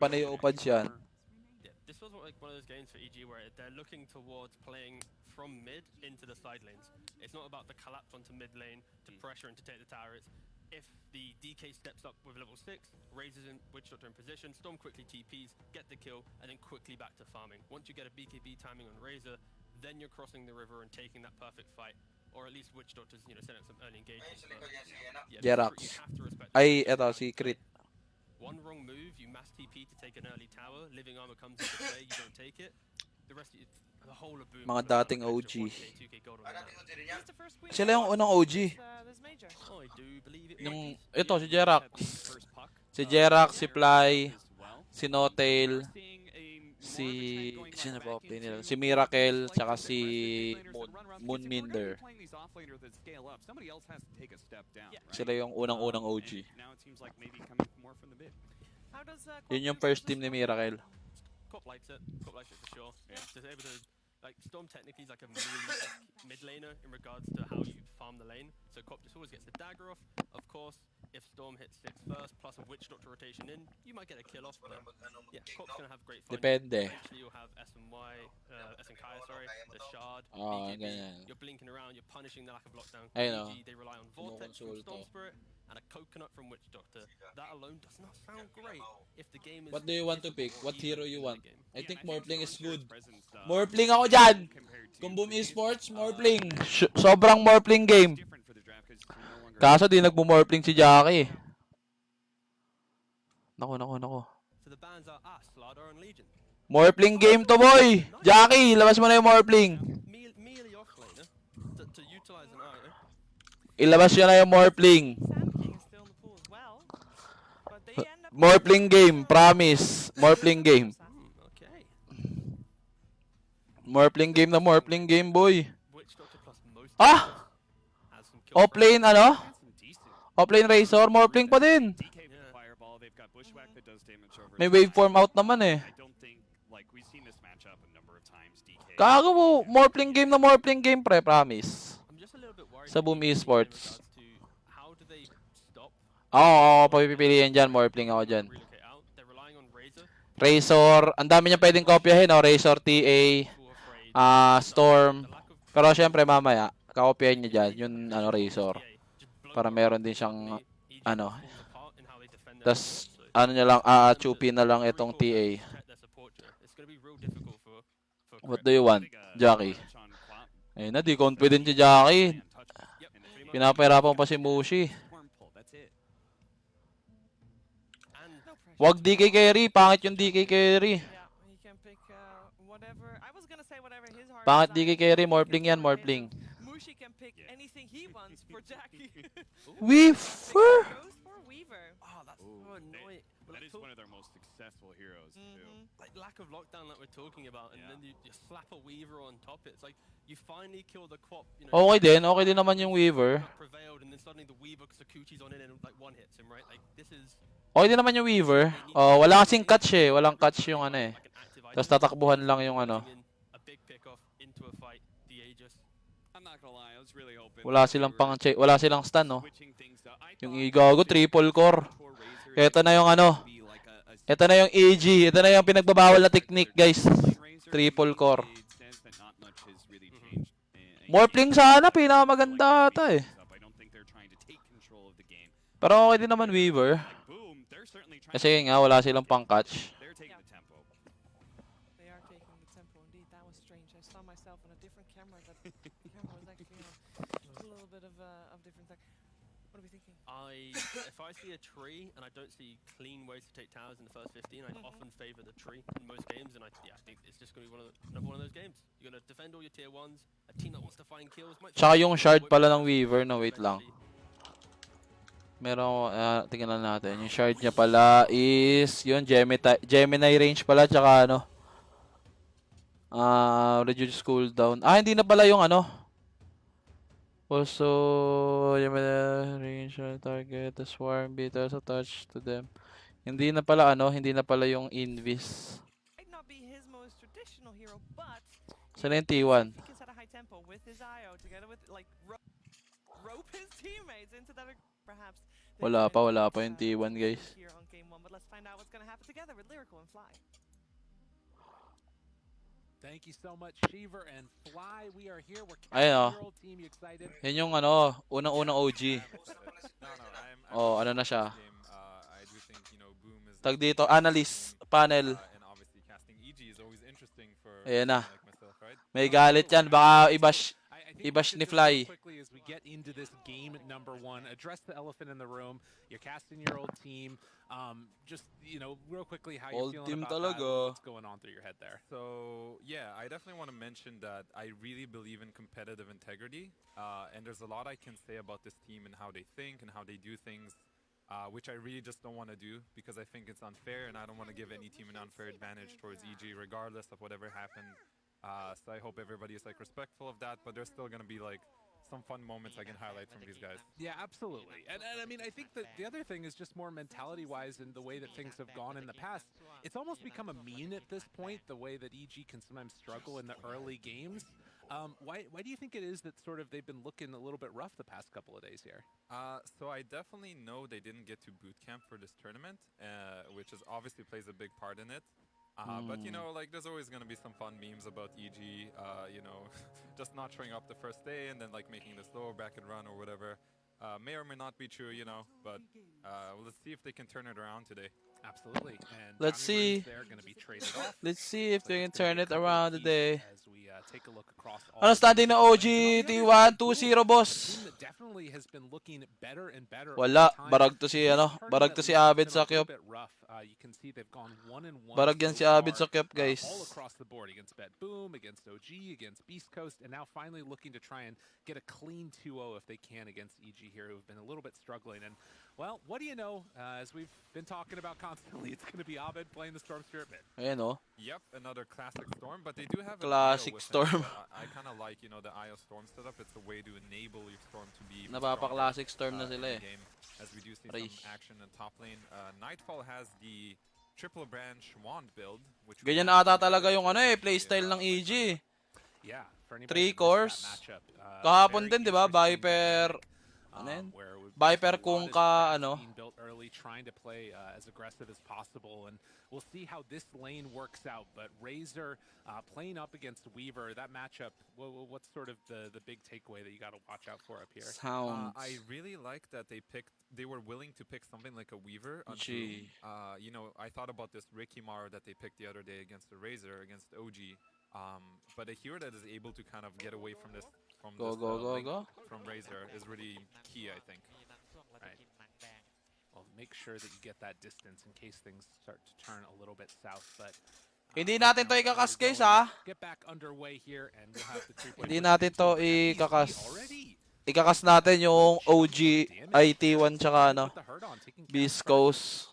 panay upads yan. Yeah, this was like one of those games for EG where they're looking towards playing from mid into the side lanes. It's not about the collapse onto mid lane to pressure and to take the tower. It's if the DK steps up with level 6, raises in Witch Doctor in position, Storm quickly TPs, get the kill, and then quickly back to farming. Once you get a BKB timing on Razor, then you're crossing the river and taking that perfect fight. Or at least Witch Doctors, you know, setting up some early engagement. Jerax. Ay, eto, secret. One wrong move, you mass TP to take an early tower, living armor comes into play, you don't take it. The rest of it, the whole of Boom. Mga dating OG. 2K gold on that. Sila yung unang OG. Oh, I do believe it. Yung, ito, si Jerax. Si Jerax, si Fly, si Notail, sino ba play nila? Si Miracle, tsaka si Moonminder. Sila yung unang-unang OG. Yun yung first team ni Miracle. Cop lights it for sure. Yeah. Just able to, like, Storm technically is like a mid laner in regards to how you farm the lane. So Cop just always gets the dagger off. Of course, if Storm hits 6 first, plus a Witch Doctor rotation in, you might get a kill off, but yeah, Cop's gonna have great fun. Depende. Eventually you'll have S and Kaya, sorry, the Shard, Oh, BKB. ganyan. You're blinking around, you're punishing the lack of lockdown. Ayun, EG, they rely on Vortex from Storm Spirit, and a Coconut from Witch Doctor. That alone does not sound great if the game is... What do you want to pick? What hero you want? I think Morphling is good. uh, Morphling ako dyan! Kung Boom Esports, Morphling. Sobrang Morphling game. Kaso di nagbo-Morphling si Jackie. Nako. So the bans are Slardar and Legion. Morphling game to, boy! Jackie, labas mo na yung Morphling. Melee offlaner to utilize an eye. Ilabas yun na yung Morphling. Sand King is still in the pool as well. But they end up Morphling game, promise. Morphling game. Okay. Morphling game na Morphling game, boy. Witch Doctor plus most Ah! has some kill Offlane, ano? Offlane Razor, Morphling pa din. May waveform out naman eh. Kago mo, Morphling game, pre, promise. I'm just a little bit worried Sa Boom in Esports. regards to how do they stop Oo, papipiliin dyan, Morphling ako dyan. relocate out? They're relying on Razor. Razor, ang dami niya pwedeng kopyahin, no? Razor, TA, People afraid. Storm. The lack of Pero syempre mamaya, kakopyahin niya dyan, yung ano, Razor. PA just blows Para up meron din siyang, EG ano, falls apart in how they defend their tas, lane. So ano niya lang, chupi na lang itong TA. protect their support tier. It's gonna be real difficult for What do you want, Jackie? Ayun na, di confident si Jackie. Pinapahirapan pa si Mushi. And no pressure. Wag DK carry, pangit yung DK carry. Yeah, he can pick whatever. I was gonna say whatever his heart Pangit desires. DK carry, He can Morphling yan, find it. Morphling. Mushi can pick anything he wants for Jackie. Weaver! Goes for Weaver. oh, that's so annoying. But That like, is one of their most successful heroes, too. Mhm. like lack of lockdown like we're talking about, and Yeah. then you slap a Weaver on top. It's like you finally kill the Quap. You know, Okay din naman yung Weaver. not prevailed, and then suddenly the Weaver Sakuchi's on it and like one hits him, right? Like this is Okay din naman yung Weaver. Oh, wala kasing catch eh. Walang catch yung ano eh. like an active Tapos item. tatakbuhan lang yung ano. Putting in a big pick off into a fight. The Aegis. I'm not gonna lie, I was really hoping Wala that they silang were wala silang stun, no? switching things up. I Yung thought Igago, that triple core. for Razor, Ito na yung ano. be like a Ito na yung AG. Ito na yung pinagbabawal na technique, guys. Razor, Triple core. it says that not much has really changed. And Morphling sana, pinakamaganda ata eh. I don't think they're trying to take control of the game. Pero okay din naman Weaver. Like Boom, they're certainly trying Kasi yun nga, wala silang pang-catch. they're taking Yeah. the tempo. They are taking the tempo indeed. That was strange. I saw myself on a different camera. That camera was actually a little bit of different thing. What are we thinking? If I see a tree and I don't see clean ways to take towers in the first 15, I often favor the tree in most games, and I think it's just gonna be another one of those games. You're gonna defend all your tier ones. A team that wants to find kills might. Tsaka yung shard pala ng Weaver, no, wait lang. Meron, tingnan natin. Yung shard niya pala is, yun, Gemini range pala, tsaka ano, reduce cooldown. Hindi na pala yung ano. Also, Gemini range, target, the swarm, beaters, attached to them. Hindi na pala ano, hindi na pala yung Invis. Might not be his most traditional hero, but Saan yung T1? he can set a high tempo with his IO together with like rope his teammates into that perhaps Wala pa yung win T1, guys. here on game 1, but let's find out what's going to happen together with Lyrical and Fly. Thank you so much, Shiver and Fly. We are here. We're Ayun, oh. your old team. You excited? Yun yung ano, unang-unang OG. No, I'm Oh, ano excited na for siya. this game. I do think, you know, Boom is Tag a dito, good analyst team, panel. and obviously casting EG is always interesting for Ayan na. someone like myself, right? May galit yan, baka ibash. I think Ibash we ni should just Fly. real quickly as we get into this game number 1, address the elephant in the room. You're casting your old team. Just, you know, real quickly how Old you're team feeling about that. talaga. What's going on through your head there? So yeah, I definitely want to mention that I really believe in competitive integrity, and there's a lot I can say about this team and how they think and how they do things, which I really just don't want to do because I think it's unfair and I don't want to give any team an unfair advantage towards EG regardless of whatever happened. So I hope everybody is like respectful of that, but there's still gonna be like some fun moments I can highlight from these guys. Yeah, absolutely. And I mean, I think that the other thing is just more mentality-wise and the way that things have gone in the past. It's almost become a meme at this point, the way that EG can sometimes struggle in the early games. Why do you think it is that sort of they've been looking a little bit rough the past couple of days here? So I definitely know they didn't get to boot camp for this tournament, which is obviously plays a big part in it. But you know, like there's always gonna be some fun memes about EG, you know, just not showing up the first day and then like making this lower back and run or whatever. May or may not be true, you know, but let's see if they can turn it around today. Absolutely. And Let's Johnny see. Runes there gonna be traded off. Let's see if they can It's gonna turn be a it couple of around keys today. As we take a look across all Ano of standing these na OG teams. And on the other T1? side, 2-0, Boom, boss. a team that definitely has been looking better and better Wala. over time. Barag to si, This ano, tournament barag at to si least has Abid been a little Sakyop. bit rough. You can see they've gone 1-1 Barag yan so si Abid far, Sakyop, guys. all across the board against Bet Boom, against OG, against Beast Coast, and now finally looking to try and get a clean 2-0 if they can against EG here, who have been a little bit struggling. And well, what do you know? As we've been talking about constantly, it's going to be Abed playing the Storm Spirit mid. Ayan, oh. Yep, another classic storm, but they do have a Classic Io with storm. It, but I kind of like, you know, the Io storm setup. It's a way to enable your storm to be even Napapa-classic storm stronger, na sila in eh. the game, as we do see Aray. some action in top lane. Nightfall has the triple branch wand build, which we Ganyan haven't ata seen talaga before yung ano eh, in the, playstyle ng like, EG. Yeah, for anybody Three that missed that cores. matchup, Kahapon very din, di ba? interesting Viper. dynamic, Ano yan? where we've Viper seen a lot kung of ka, traps ano. being built early, trying to play as aggressive as possible, and we'll see how this lane works out. But Razor playing up against Weaver, that matchup. What's sort of the big takeaway that you got to watch out for up here? Sounds. I really like that they were willing to pick something like a Weaver on Gee. Boom. You know, I thought about this Ricky Mar that they picked the other day against the Razor, against OG. But a hero that is able to kind of get away from this, Go, link go. from Razor is really key, I think. Right. Well, make sure that you get that distance in case things start to turn a little bit south. But Hindi right natin now, to ikakas, we're guys, going- ha? Get back underway here, and we'll have the 3-point Hindi push natin into to it. FTC ikakas. already Ikakas natin yung OG, IT1 tsaka ano, put the hurt on, taking care Beast of the Coast.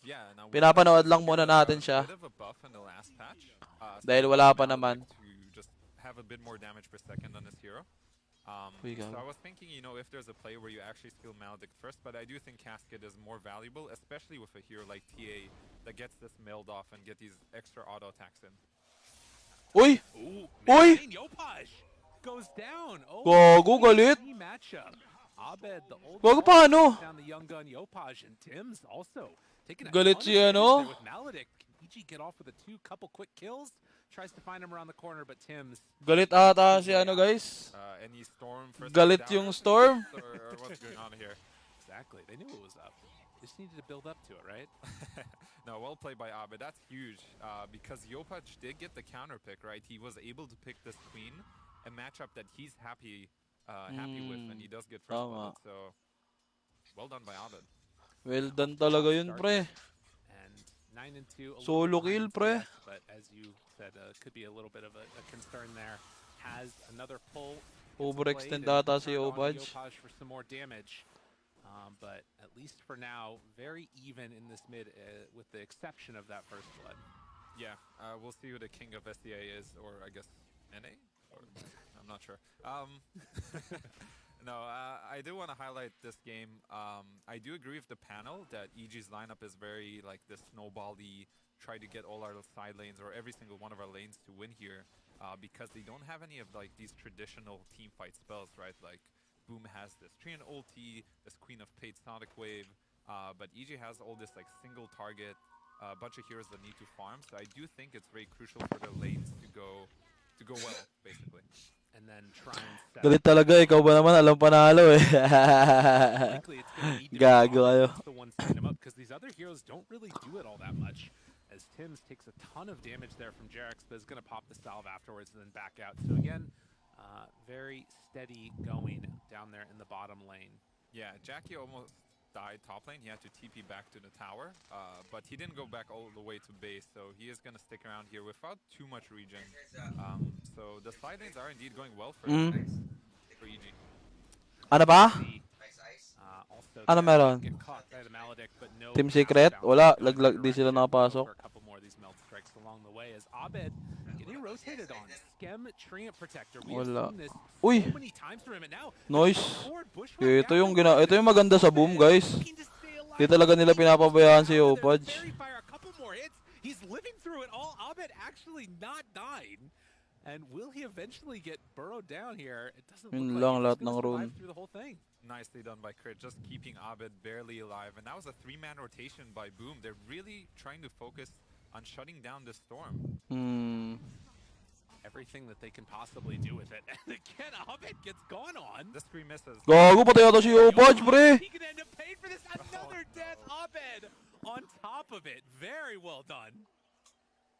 Yeah, now Pinapanood lang muna natin siya. Bit of a buff in the last patch. Dahil So wala pa now naman. to just have a bit more damage per second on this hero. Uy, So gago. I was thinking, you know, if there's a play where you actually steal Maledict first, but I do think Cascade is more valuable, especially with a hero like TA that gets this milled off and get these extra auto attacks in. Uy! Ooh, Uy! mid lane, Yopaj goes down. Oh, Gago, galit. key matchup. Abed, the old Gago, guard, paano? takes down the young gun Yopaj, and Tim's also taking a Galit ton si of damage ano? there with Maledict. Can EG get off with a couple quick kills? Tries to find him around the corner, but Tim's Galit ata si ano, guys. Any storm first Galit down yung storm. or what's going on here? exactly. They knew it was up. They just needed to build up to it, right? No, well played by Abed. That's huge because Yopaj did get the counter pick, right? He was able to pick this queen, a matchup that he's happy with, and he does get first Tama. blood. So, well done by Abed. Well done talaga yun, pre. And 9-2. a little Solo bit kill, behind pre. CS, but as you said, could be a little bit of a concern there. Has another pull. gets Overextend played and ata si turned on Yopaj. Yopaj for some more damage. But at least for now, very even in this mid, with the exception of that first blood. Yeah, we'll see who the king of SEA is, or I guess NA? Or, I'm not sure. No, I do want to highlight this game. I do agree with the panel that EG's lineup is very like this snowball-y, try to get all our side lanes or every single one of our lanes to win here, because they don't have any of like these traditional team fight spells, right? Like Boom has this Treant ulti, this Queen of Fate Sonic Wave, but EG has all this like single target, a bunch of heroes that need to farm. So I do think it's very crucial for the lanes to go well, basically. And then try and set Galit talaga, ikaw ba naman alam panalo eh. likely it's going to need to be Gago kayo. Obed the one setting him up because these other heroes don't really do it all that much. As Tims takes a ton of damage there from Jarex, but is going to pop the salve afterwards and then back out. So again, very steady going down there in the bottom lane. Yeah, Jackie almost died top lane. He had to TP back to the tower, but he didn't go back all the way to base, so he is going to stick around here without too much regen. So the side lanes are indeed going well for EG. Ano ba? Also Ano there, meron? get caught by the Maledict, but no Team pass Secret? down. Wala, So laglag, they're di sila right there nakapasok. for a couple more of these melt strikes along the way as Abed getting rotated on. Schem Treant Protector. We have Wala. seen this Uy! so many times from him, and now Nice. forward bushwhack Ito yung down. ito yung maganda sa Boom, guys. Looking to stay alive. Di talaga nila pinapabayaan si There's Opaj. Fairy Fire, a couple more hits. He's living through it all. Abed actually not died. And will he eventually get burrowed down here? It doesn't Yun look lang, like lahat he's gonna ng survive rune. through the whole thing. Nicely done by Crit, just keeping Abed barely alive. And that was a 3-man rotation by Boom. They're really trying to focus on shutting down this storm. Everything that they can possibly do with it. And again, Abed gets gone on. The screen misses. Gago, patay ata si Opaj, pre. He could end up paying for this. Another death, Abed on top of it. Very well done.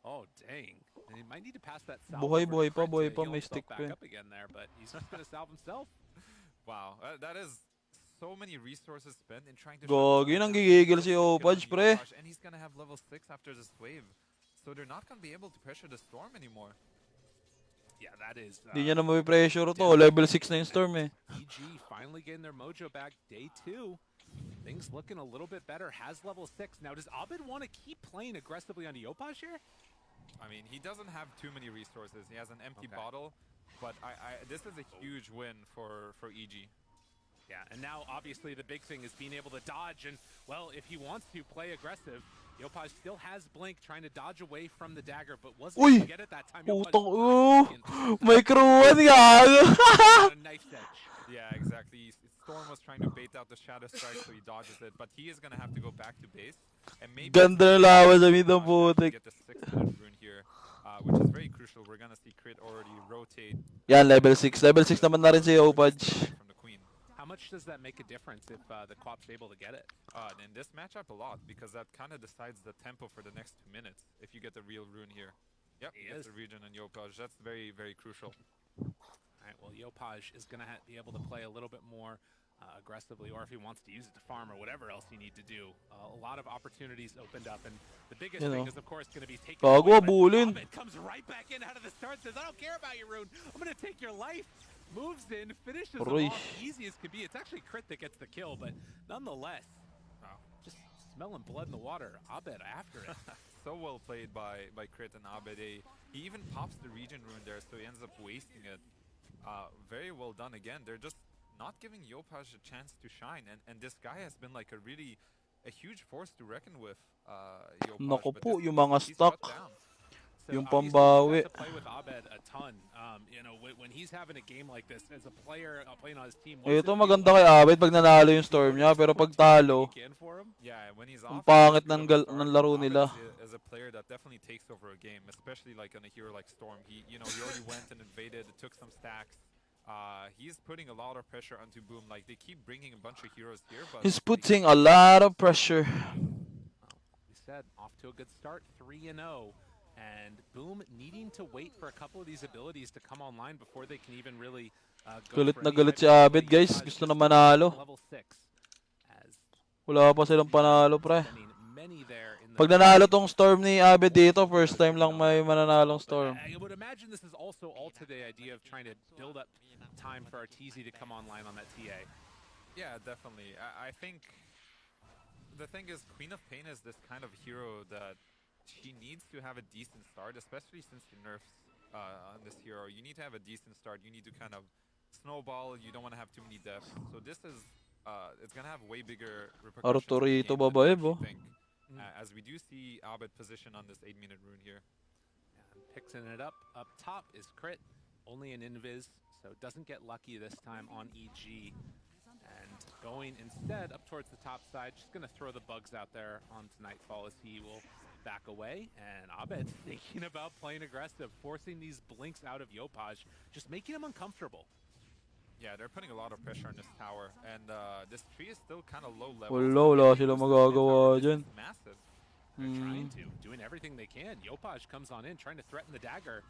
Oh, dang. And he might need to pass that salve. Buhay, over to buhay pa, Crit to buhay pa, heal may himself stick back pa eh. up again there, but he's just going to salve himself. Wow, that is so many resources spent in trying to Gagi, nanggigigil si Opaj, pre. And he's gonna have level 6 after this wave. So they're not gonna be able to pressure the storm anymore. Yeah, that is. Di niya na pressure to. Level 6 na yung Storm eh. EG finally getting their mojo back day 2. Things looking a little bit better. Has level 6. Now, does Abed want to keep playing aggressively on Yopaj here? I mean, he doesn't have too many resources. He has an empty Okay. bottle, but this is a huge win for EG. Yeah, and now obviously the big thing is being able to dodge. And, well, if he wants to play aggressive, Yopaj still has Blink trying to dodge away from the dagger, but wasn't Uy! able to get it that time. Yopaj Putang was may kruwan, gago. on a knife edge. Yeah, exactly. Storm was trying to bait out the Shadow Strike, so he dodges it, but he is gonna have to go back to base. And maybe Ganda ng laban sa mid ng putik. get the 6-minute rune here, which is very crucial. We're gonna see Crit already rotate Yan, level 6. Level 6 naman na rin si Opaj. from the Queen. How much does that make a difference if the Quap's able to get it? In this matchup, a lot, because that kind of decides the tempo for the next 2 minutes. If you get the real rune here. Yep, He he gets is. the regen and Yopaj. That's very, very crucial. All right, well, Yopaj is going to be able to play a little bit more aggressively, or if he wants to use it to farm or whatever else you need to do. A lot of opportunities opened up, and the biggest You thing know. is, of course, going to be taking Gago, away, but abulin. Abed comes right back in out of the start, says, I don't care about your rune. I'm going to take your life. Moves in, finishes him Aroy. off easy as could be. It's actually Crit that gets the kill, but nonetheless, just smelling blood in the water. Abed after it. So well played by Crit and Abed. He even pops the regen rune there, so he ends up wasting it. Very well done again. They're just not giving Yopaj a chance to shine, and this guy has been like a huge force to reckon with. Yopaj, Naku but po, this yung time mga he's stock. shut down. So Yung obviously, pambawi. you have to play with Abed a ton. You know, when he's having a game like this as a player playing on his team. what's it Ito feel maganda like? kay Abed pag nanalo yung Storm niya, pero pag talo, You can for him? Yeah, when he's ang off, pangit he's a ng bit of a ng star. laro Abed nila. is a player that definitely takes over a game, especially like on a hero like Storm. He already went and invaded, took some stacks. He's putting a lot of pressure onto Boom. Like, they keep bringing a bunch of heroes here, but He's they putting a lot of pressure. We said off to a good start, 3-0. And Boom needing to wait for a couple of these abilities to come online before they can even really go Galit for na any galit type si of Abed, ability. guys. Yopaj Gusto just na manalo. Level 6 as Wala pa silang panalo, pre. spending many there in the Pag nanalo tong Storm ni Abed dito, first time lang may mananalong Storm. I would imagine this is also all to the idea of trying to build up time for Arteezy to come online on that TA. Yeah, definitely. I think the thing is, Queen of Pain is this kind of hero that she needs to have a decent start, especially since the nerfs on this hero. You need to have a decent start. You need to kind of snowball. You don't want to have too many deaths. So this is, it's going to have way bigger repercussions. in the Arturito game than babae, you bo. think. As we do see Abed position on this 8-minute rune here. And picking it up top is Crit. only an invis, so doesn't get lucky this time on EG. And going instead up towards the top side, just going to throw the bugs out there onto Nightfall as he will back away. And Abed thinking about playing aggressive, forcing these blinks out of Yopaj, just making him uncomfortable. Yeah, they're putting a lot of pressure on this tower, and this tree is still kind of low level. Wala, so wala getting sila close to the mid magagawa tower, this dyan. is massive. They're trying to, doing everything they can. Yopaj comes on in, trying to threaten the dagger.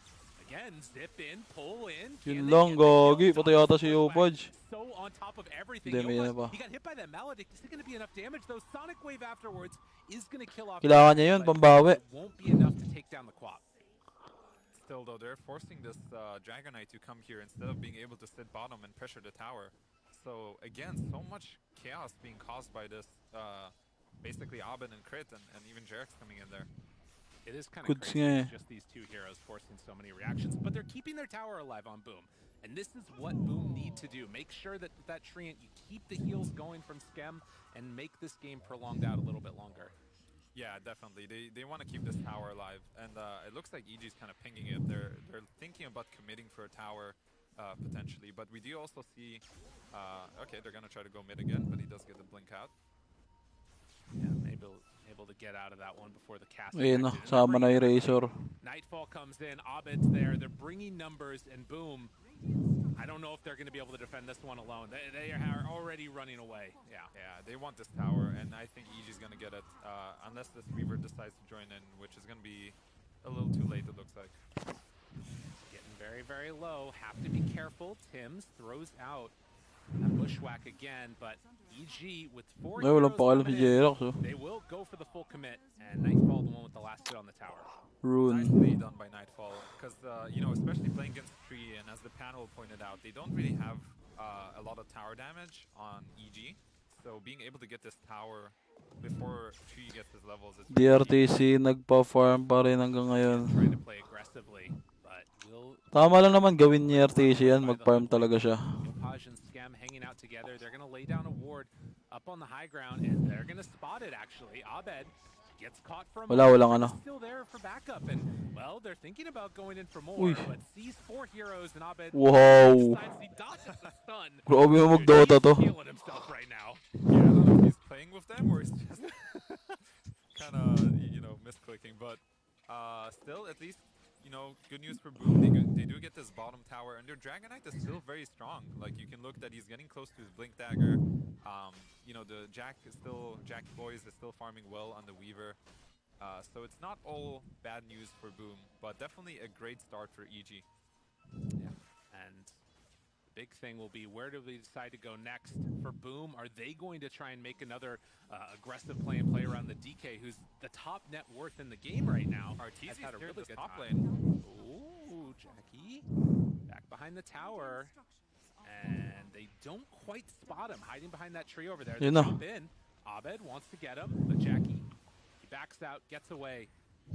Again, zip in, pull in. Yun Can they lang, get the gagi. kill? Patay yata si Bushwhack Yopaj. So on top of everything. Hindi, may Yopaj, ano pa. he got hit by that Maledict. Is it going to be enough damage? Though Sonic Wave afterwards is going to kill off. Kailangan niya yun, but pambawi. it won't be enough to take down the Quap. Still, though, they're forcing this Dragon Knight to come here instead of being able to sit bottom and pressure the tower. So again, so much chaos being caused by this. Basically, Abed and Crit, and even Jarex coming in there. It is kind of Goods crazy. nga eh. It's just these two heroes forcing so many reactions, but they're keeping their tower alive on Boom. And this is what Boom need to do. Make sure that that Treant, you keep the heals going from Skem and make this game prolonged out a little bit longer. Yeah, definitely. They want to keep this tower alive, and it looks like EG's kind of pinging it. They're thinking about committing for a tower potentially, but we do also see. Okay, they're gonna try to go mid again, but he does get the blink out. Yeah, able to get out of that one before the cast. Ayun na, connected. And sama na they're yung bringing Razor. Nightfall comes in, Abed's there, they're bringing numbers, and Boom. I don't know if they're going to be able to defend this one alone. They are already running away. Yeah. Yeah, they want this tower, and I think EG's gonna get it unless this Reaver decides to join in, which is gonna be a little too late. It looks like. Getting very, very low. Have to be careful. Tims throws out a Bushwhack again, but EG with 4 Ay, walang heroes pakalam si coming in, Jerax, oh. they will go for the full commit, and Nightfall the one with the last hit on the tower. Rune. Nicely done by Nightfall, because you know, especially playing against Tree, and as the panel pointed out, they don't really have a lot of tower damage on EG. So being able to get this tower before Tree gets his levels is DRTC nagpa-farm pa rin hanggang ngayon. Trying to play aggressively, but will Tama lang naman gawin ni RTC yan, mag-farm talaga siya. Yopaj and Scam hanging out together. They're going to lay down a ward up on the high ground, and they're going to spot it, actually. Abed gets caught from Walang ano. still there for backup, and, well, they're thinking about going in for more, Uy. but sees 4 heroes, and Abed Wow. decides he dodges the stun. Grabe mo Dude, mag-Dota he's to. feeling himself right now. Yeah, I don't know if he's playing with them or he's just kind of, you know, misclicking. But still, at least, you know, good news for Boom. They do get this bottom tower, and their Dragon Knight is still very strong. Like, you can look that he's getting close to his Blink Dagger. You know, the Jack Boys is still farming well on the Weaver. So it's not all bad news for Boom, but definitely a great start for EG. Yeah. And the big thing will be, where do they decide to go next for Boom? Are they going to try and make another aggressive play and play around the DK, who's the top net worth in the game right now? Arteezy's Has had a here at really this good top time. lane. Ooh, Jackie. Back behind the tower. And they don't quite spot him, hiding behind that tree over there. They Yun na. jump in. Abed wants to get him, but Jackie, he backs out, gets away.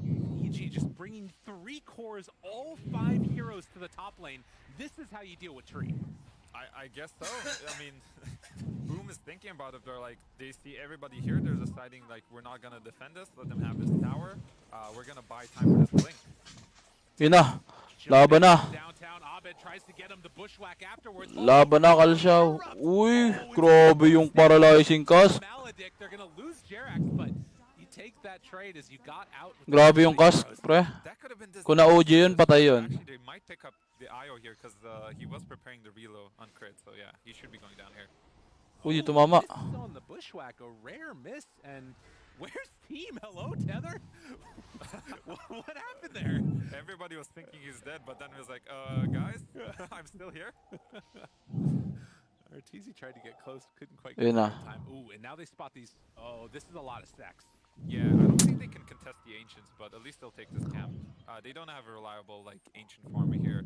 EG just bringing 3 cores, all 5 heroes to the top lane. This is how you deal with Tree. I guess so. I mean, Boom is thinking about it. They're like, they see everybody here. They're deciding, like, we're not going to defend this. Let them have this tower. We're going to buy time for this blink. Yun na. Laban na. Downtown, Abed tries to get him the Bushwhack afterwards. Laban na, Kalshaw. Uy, grabe yung paralyzing cast. Maledict, they're gonna lose Jerax, but you take that trade as you got out. with Grabe the yung cast, heroes. pre. That could have been Kung na-OG yun, patay yun. Actually, they might pick up the IO here because he was preparing the reload on crit. So yeah, he should be going down here. Uy, tumama. Misses on the Bushwhack, a rare miss, and where's team? Hello, Tether? What happened there? Everybody was thinking he's dead, but then he was like, guys, I'm still here. Arteezy tried to get close, couldn't quite Yun get na. there in time. Ooh, and now they spot these. Oh, this is a lot of stacks. Yeah, I don't think they can contest the Ancients, but at least they'll take this camp. They don't have a reliable, like, Ancient farmer here.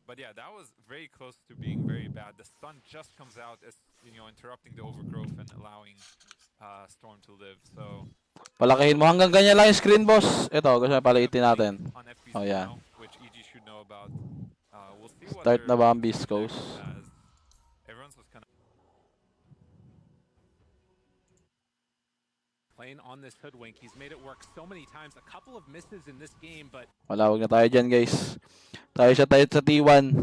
But yeah, that was very close to being very bad. The stun just comes out as, you know, interrupting the overgrowth and allowing Storm to live. So Palakihin mo hanggang ganyan lang yung screen, boss. Ito, gusto na paliitin natin. on FBC Oh, yeah. now, which EG should know about. We'll see what Start na their ba ang Beast plan Coast? as everyone's was kind of Playing on this hoodwink, he's made it work so many times. A couple of misses in this game, but Wala, wag na tayo dyan, guys. tayo sa T1.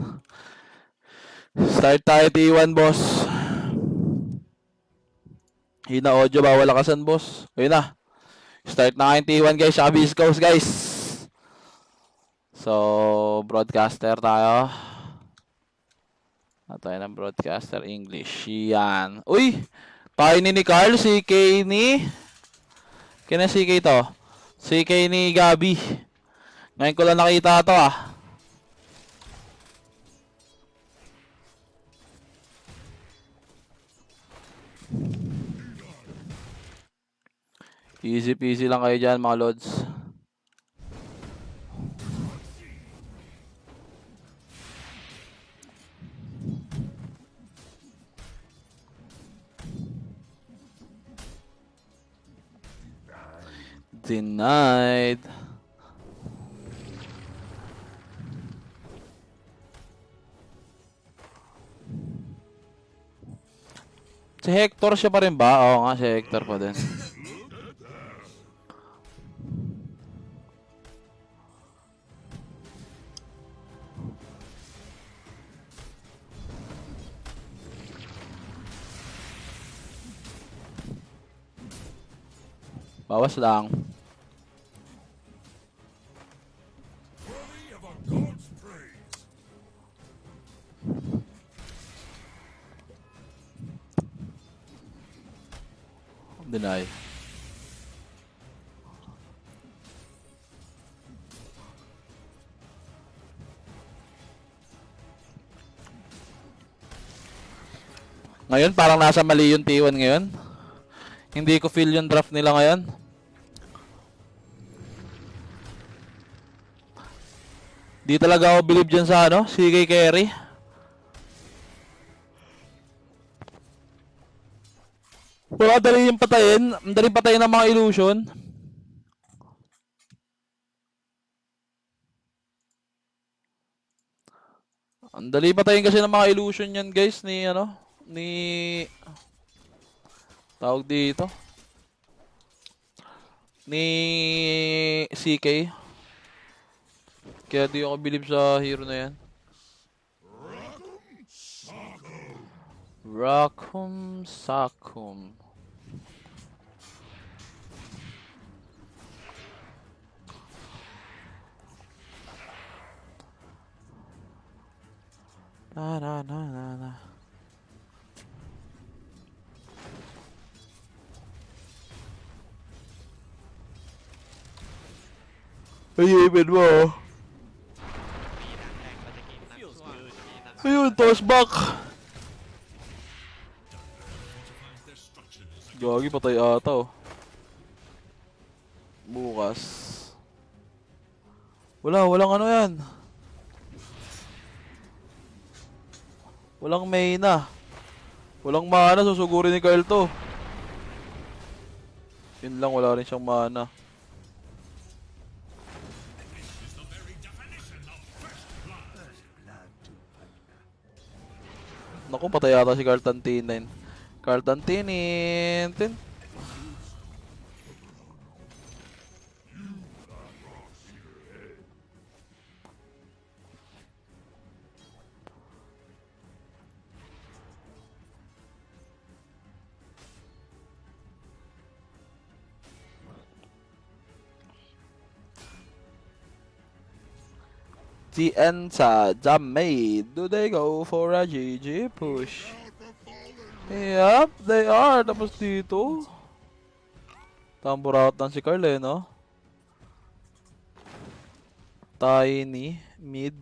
Start tayo T1, boss. Hina audio, bawal lakasan, boss. Ayun na. Start na kayong T1, guys. Saka East Coast, guys. So, broadcaster tayo. Tayo ng broadcaster English. Yan. Uy! Tayo ni Carl, CK ni... Kina CK to? CK ni Gabi. Ngayon ko lang nakita to ah. Easy peasy lang kayo dyan mga lods. Denied. Si Hector siya pa rin ba? Oo nga, si Hector pa din. Bawas lang. Deny. Ngayon parang nasa mali yung T1 ngayon. Hindi ko feel yung draft nila ngayon. Di talaga ako believe dyan sa ano, CK carry. Wala dali yung patayin. Ang dali patayin ng mga illusion. Ang dali patayin kasi ng mga illusion yan guys ni ano, ni tawag dito. Ni CK. Kaya di ako believe sa hero na yan. Rock'em Sock'em. Na na na na na. Ayun mo. Ayun, toss back. Gagi, patay ata oh. Bukas. Walang ano yan. Walang Mayna. Walang mana, susugurin ni Carl to. Yun lang, wala rin siyang mana. Naku, patay ata si Carlton T9. Carlton T9. TN sa Jamay. Do they go for a GG push? Yup, they are. Tapos dito. Tambor out ng si Carl eh, no? Tiny. Mid.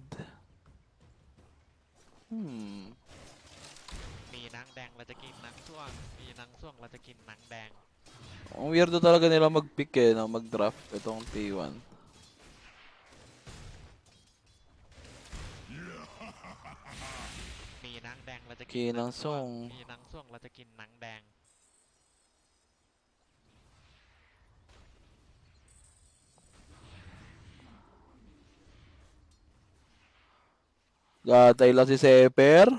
มีหนังแดงเราจะกินหนังส้วงมีหนังส้วงเราจะกินหนังแดง Ang weirdo talaga nila mag-pick eh, no? Mag-draft itong T1.มีหนังแดงเราจะกิน Kinang song. มีหนังส้วงเราจะกินหนังแดง Gatay lang si Seper.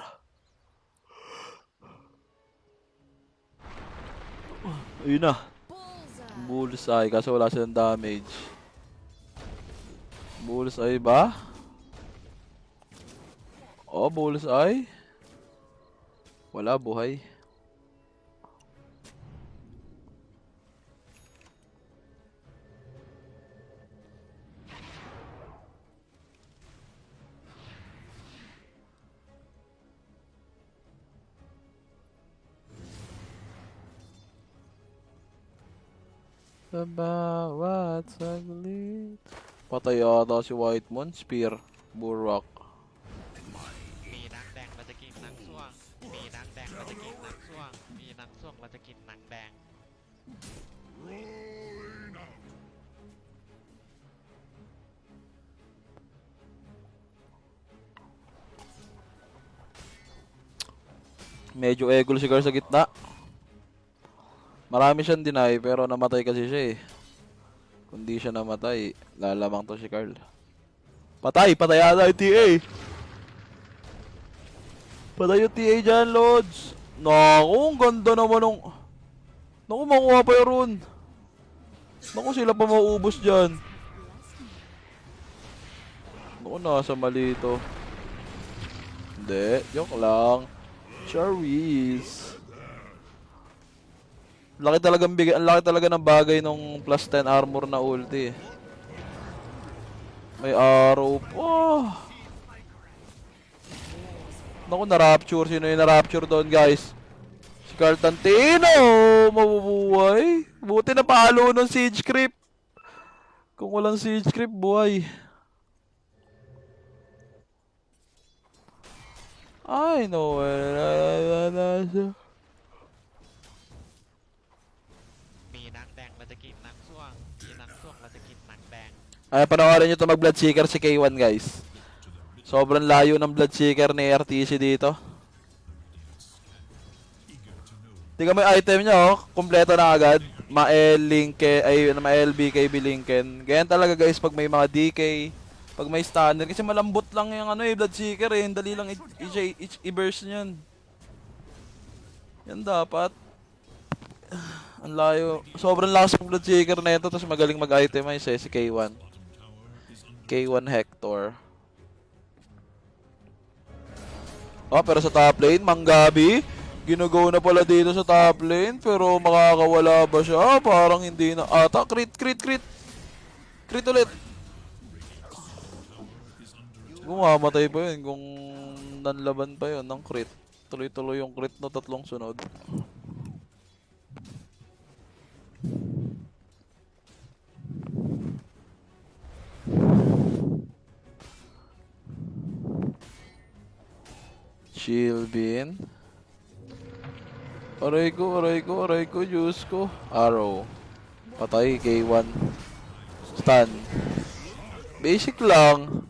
Ayun na. Bullseye. Kaso wala silang damage. Bullseye ba? Oh, bullseye. Wala, buhay. Sa bawat saglit. Patay ata si Whitemon. Spear. Burrock. มีนางแดงเราจะกินนางส้วงมีนางแดงเราจะกินนางส้วงมีนางส้วงเราจะกินนางแดง Medyo egol si Gar sa gitna. Marami siyang deny pero namatay kasi siya eh. Kung di siya namatay, lalamang to si Carl. Patay! Patay ata yung TA! Patay yung TA dyan, Lods! Naku, ang ganda naman nung... Naku, makuha pa yung rune. Naku, sila pa mauubos dyan. Naku, nasa mali ito. Hindi, joke lang. Charis. Laki talagang bigay, ang laki talaga ng bagay nung plus 10 armor na ulti. May arrow pa. Naku, na-rapture. Sino yung na-rapture doon, guys? Si Cartantino! Mabubuhay. Buti na palo ng siege creep. Kung walang siege creep, buhay. I know where มีนางแดงเราจะกินนางส้วงมีนางส้วงเราจะกินนางแดง Ay, panoorin nyo ito mag-Bloodseeker si K1, guys. Sobrang layo ng Bloodseeker ni RTC dito. Tingnan mo yung item niya, oh. Kompleto na agad. Ma-Lincoln, ay, ma-LB, KB Lincoln. Ganyan talaga, guys, pag may mga DK, pag may stunner. Kasi malambot lang yung ano, Bloodseeker, eh. Dali lang i-burst niyan. Yan dapat. Ang layo. Sobrang lakas ng Bloodseeker na ito, tapos magaling mag-itemize eh, si K1. K1 Hector. Oh, pero sa top lane, Manggabi. Ginugo na pala dito sa top lane, pero makakawala ba siya? Parang hindi na. Ata, crit. Crit ulit. Kung mamatay pa yun, kung nanlaban pa yun ng crit. Tuloy-tuloy yung crit na 3 sunod. Shieldin. Aray ko, Diyos ko. Arrow. Patay, K1. Stun. Basic lang.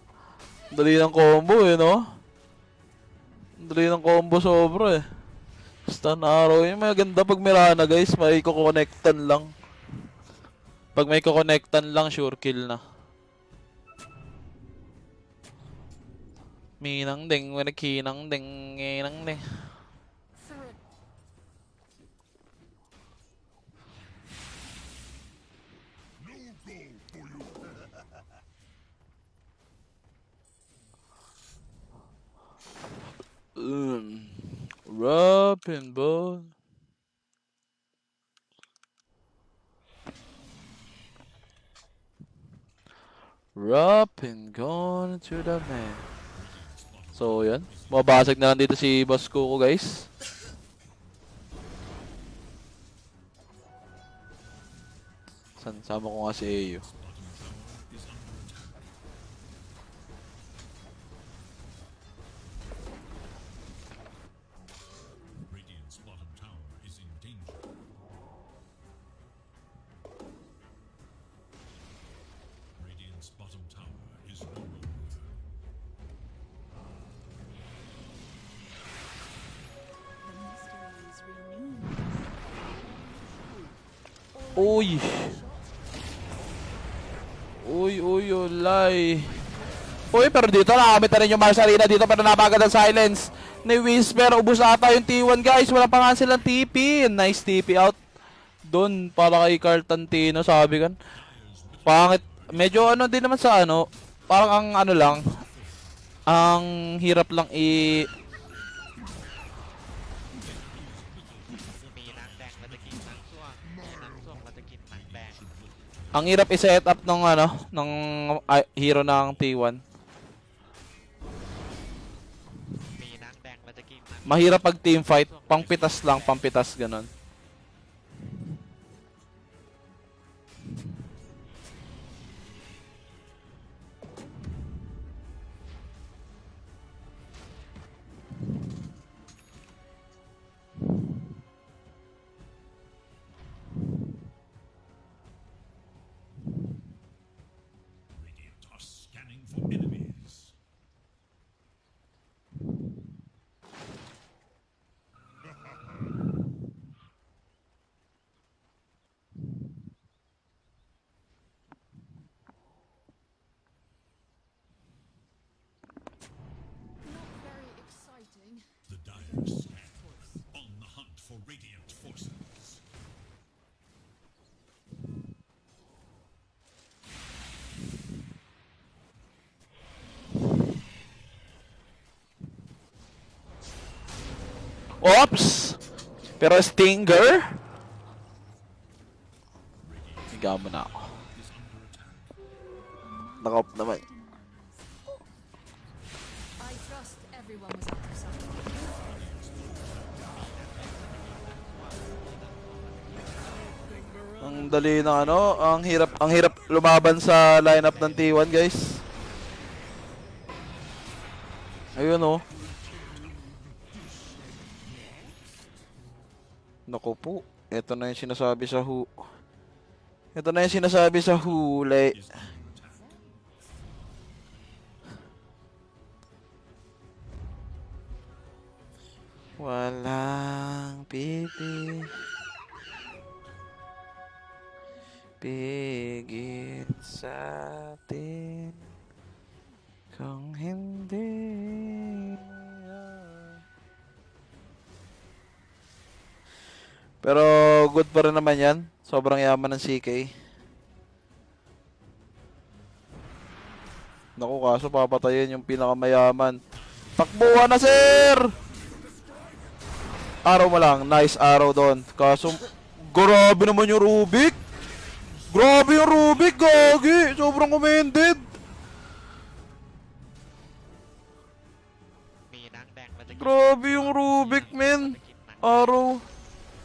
Dali ng combo eh, no? Dali ng combo sobra eh. Stun arrow. Yung maganda pag Mirana, guys. May kukonektan lang. Pag may kukonektan lang, sure kill na. Minang ding, wala kinang ding, nginang ding. Rapping ball. Rapping gone to the man. So, yan. Mabasag na lang dito si Boss Kuko, guys. Sama ko nga si AU. Uy! Ulay! Uy, pero dito nakamit na rin yung Marsarina dito pero napagad ang silence ni Whisper. Ubus ata yung T1, guys. Wala pa nga silang TP. Nice TP out doon para kay Cartantino, sabi kan. Pangit. Medyo ano din naman sa ano. Parang ang ano lang. Ang hirap lang i... มีนังแดงเราจะกินนังส้วงมีนังส้วงเราจะกินนังแดง Ang hirap i-set up ng ano, ng hero ng T1. มีนังแดงเราจะกินนัง Mahirap pag team fight, pangpitas lang, pampitas ganun. Radiant are scanning for enemies. Not very exciting. The Dire scan on the hunt for Radiant forces. Ops! Pero Stinger? Higa mo na ako. Naka-off naman. I trust everyone was out of sight. Ang dali ng ano, ang hirap lumaban sa lineup ng T1, guys. Ayun oh. Naku po, ito na yung sinasabi sa Ito na yung sinasabi sa huli. Walang pipigil sa atin kung hindi. Pero good pa rin naman yan. Sobrang yaman ng CK. Naku, kaso papatayin yung pinakamayaman. Takbuhan na, sir! Araw mo lang. Nice arrow doon. Kaso, grabe naman yung Rubik. Grabe yung Rubik, gagi. Sobrang commended. มีนังแดงเราจะกิน Grabe yung Rubik, men. Araw.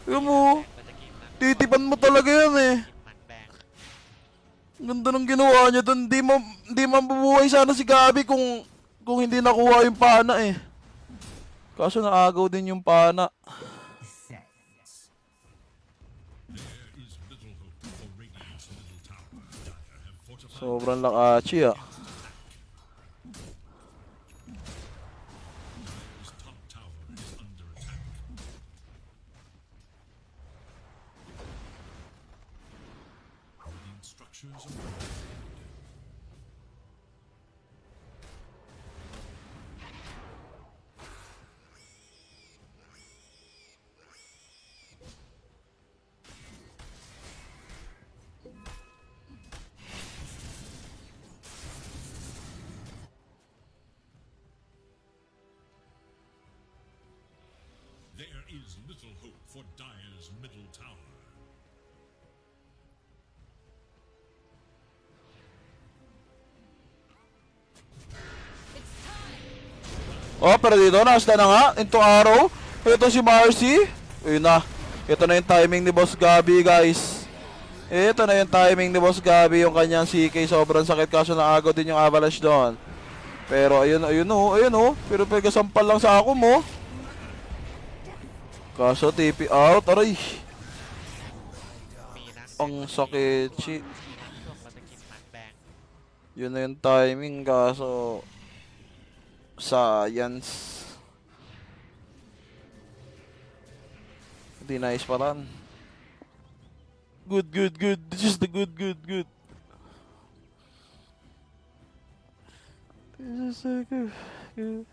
Yun mo. เราจะกินนัง Titipan mo talaga yan eh. กินนังแดง Ganda ng ginawa niya doon. Hindi mabubuhay sana si Gabi kung hindi nakuha yung pana eh. Kaso naagaw din yung pana. There is little hope for Radiant's middle tower. Dire have fortified. Sobrang lakachi ah. Dire's top tower is under attack. Radiant structures are There is little hope for Dire's middle tower. Oh, pero dito nasta na nga. Ito araw. Ito si Marcy. Ayun na. Ito na yung timing ni Boss Gabi, guys. Ito na yung timing ni Boss Gabi. Yung kanyang CK. Sobrang sakit. Kaso naagaw din yung avalanche doon. Pero ayun oh. Pero pagkasampal lang sa ako mo. Kaso TP out. Aray. มีนัง Ang sakit. มีนังส้วงเราจะกินนังแดง Yun na yung timing. Kaso science. Hindi nice pa rin. Good. This is the good. This is the good.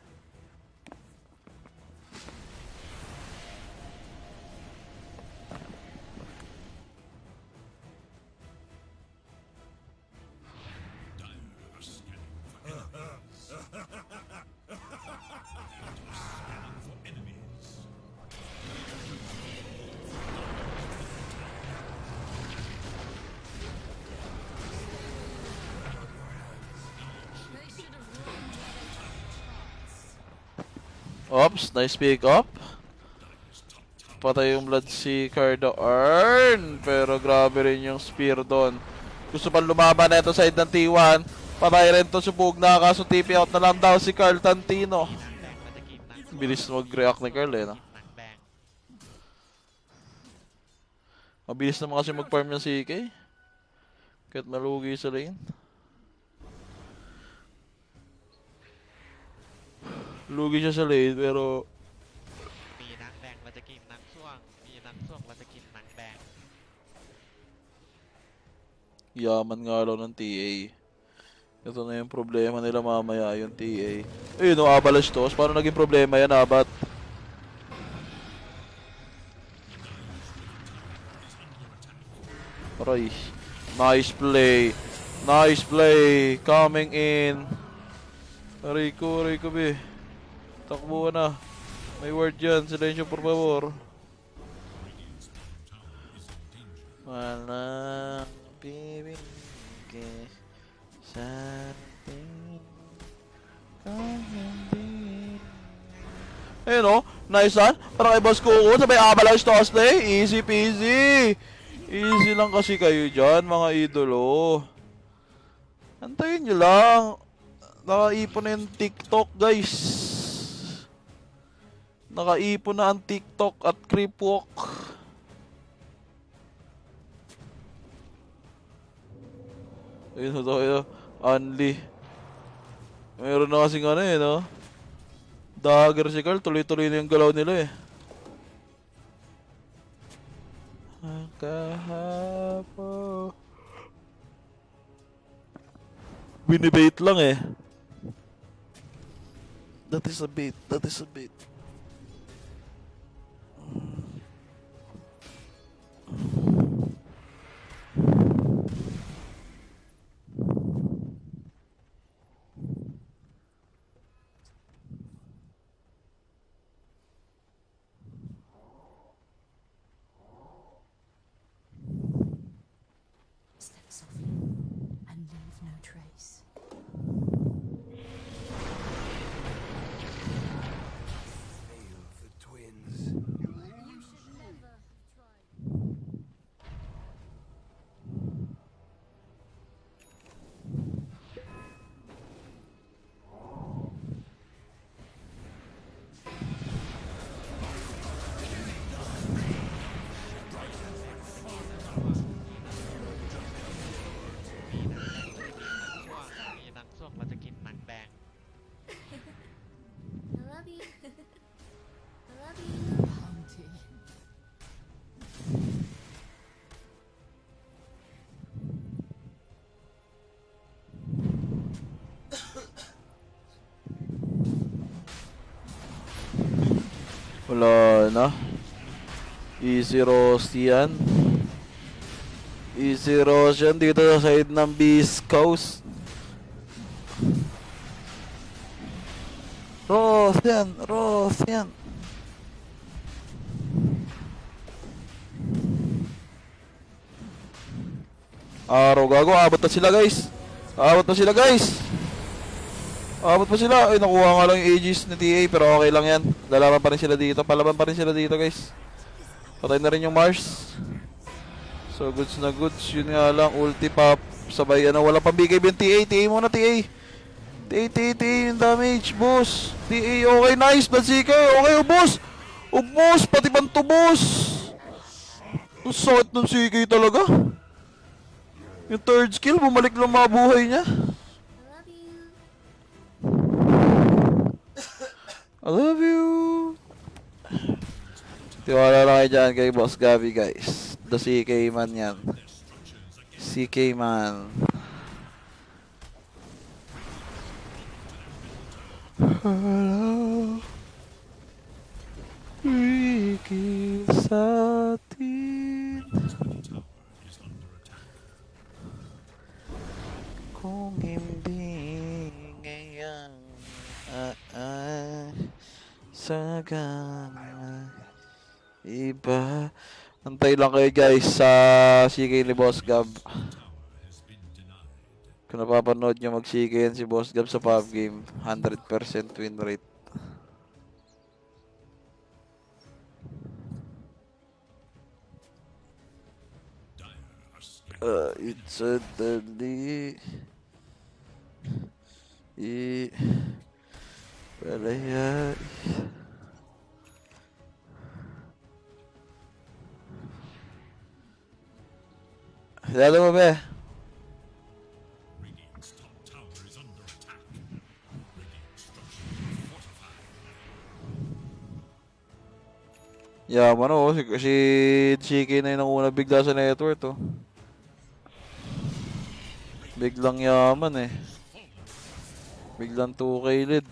Dire are scanning for enemies. Ops, nice pick up. Patay yung Bloodseeker doon. Pero grabe rin yung spear doon. Gusto pang lumaban na ito side ng T1. Patay rin to subog na. Kaso TP out na lang daw si Carl Tantino. มีนักแดงมาจะกินนักส้วม Bilis mag-react ni Carl eh, no? นักแดง Mabilis naman kasi mag-farm yung CK. Kahit malugi sa lane. Lugi siya sa lane pero มีนักแดงมาจะกินนักส้วมมีนักส้วมมาจะกินนักแดง yaman nga lang ng TA. Ito na yung problema nila mamaya, yung TA. Ayun, no, Avalanche toss. Paano naging problema yan, Abat? Aray. Nice play. Nice play. Coming in. Aray ko, be. Takbo na. May word yan. Silencio, por favor. Walang bibigay sa ating kung hindi. Ayun o, nice one. Parang kay Boss Kuko, sabay Avalanche toss play. Easy peasy. Easy lang kasi kayo dyan, mga idolo. Antayin nyo lang. Nakaipon na yung TikTok, guys. Nakaipon na ang TikTok at Creepwalk. Ayun na tayo. Unli. Mayroon na kasing ano eh, no? Dagger si Carl, tuloy-tuloy na yung galaw nila eh. Kahapo. Binibait lang eh. That is a bait, that is a bait. Step softly and leave no trace. You should never have tried.มีนักส้วมมาจะกินนักแดง I love you. I love you. Bounty. Wala na. Easy roast yan. Easy roast yan dito sa side ng Beast Coast. Roast yan. Roast yan. Araw gago. Abot na sila guys. Abot na sila guys. Abot pa sila. Ay, nakuha nga lang yung Aegis ni TA pero okay lang yan. Lalaban pa rin sila dito. Palaban pa rin sila dito guys. Patay na rin yung Mars. So goods na goods. Yun nga lang. Ulti pop. Sabay ano. Wala pang bigay yung TA. TA muna TA. TA yung damage. Boss. TA okay. Nice. Bloodseeker. Okay boss. Boss. Pati pang tubos. Ang sakit ng CK talaga. Yung third skill. Bumalik lang mga buhay niya. I love you. I love you. Tiwala lang kayo dyan kay Boss Gabi guys. The CK man yan. CK man. Hello. Wiki sa atin. Kung hindi ngayon sa gana iba. Antay lang kayo guys sa CK ni Boss Gab. Kung napapanood nyo mag-CK yan si Boss Gab sa PUBG game, 100% win rate. It's suddenly Palaya. Lalo mo ba? Radiant's top tower is under attack. Radiant structures fortified. Yaman oh, si GK na yung nauna bigla sa network oh. Biglang yaman eh. Biglang 2K lead.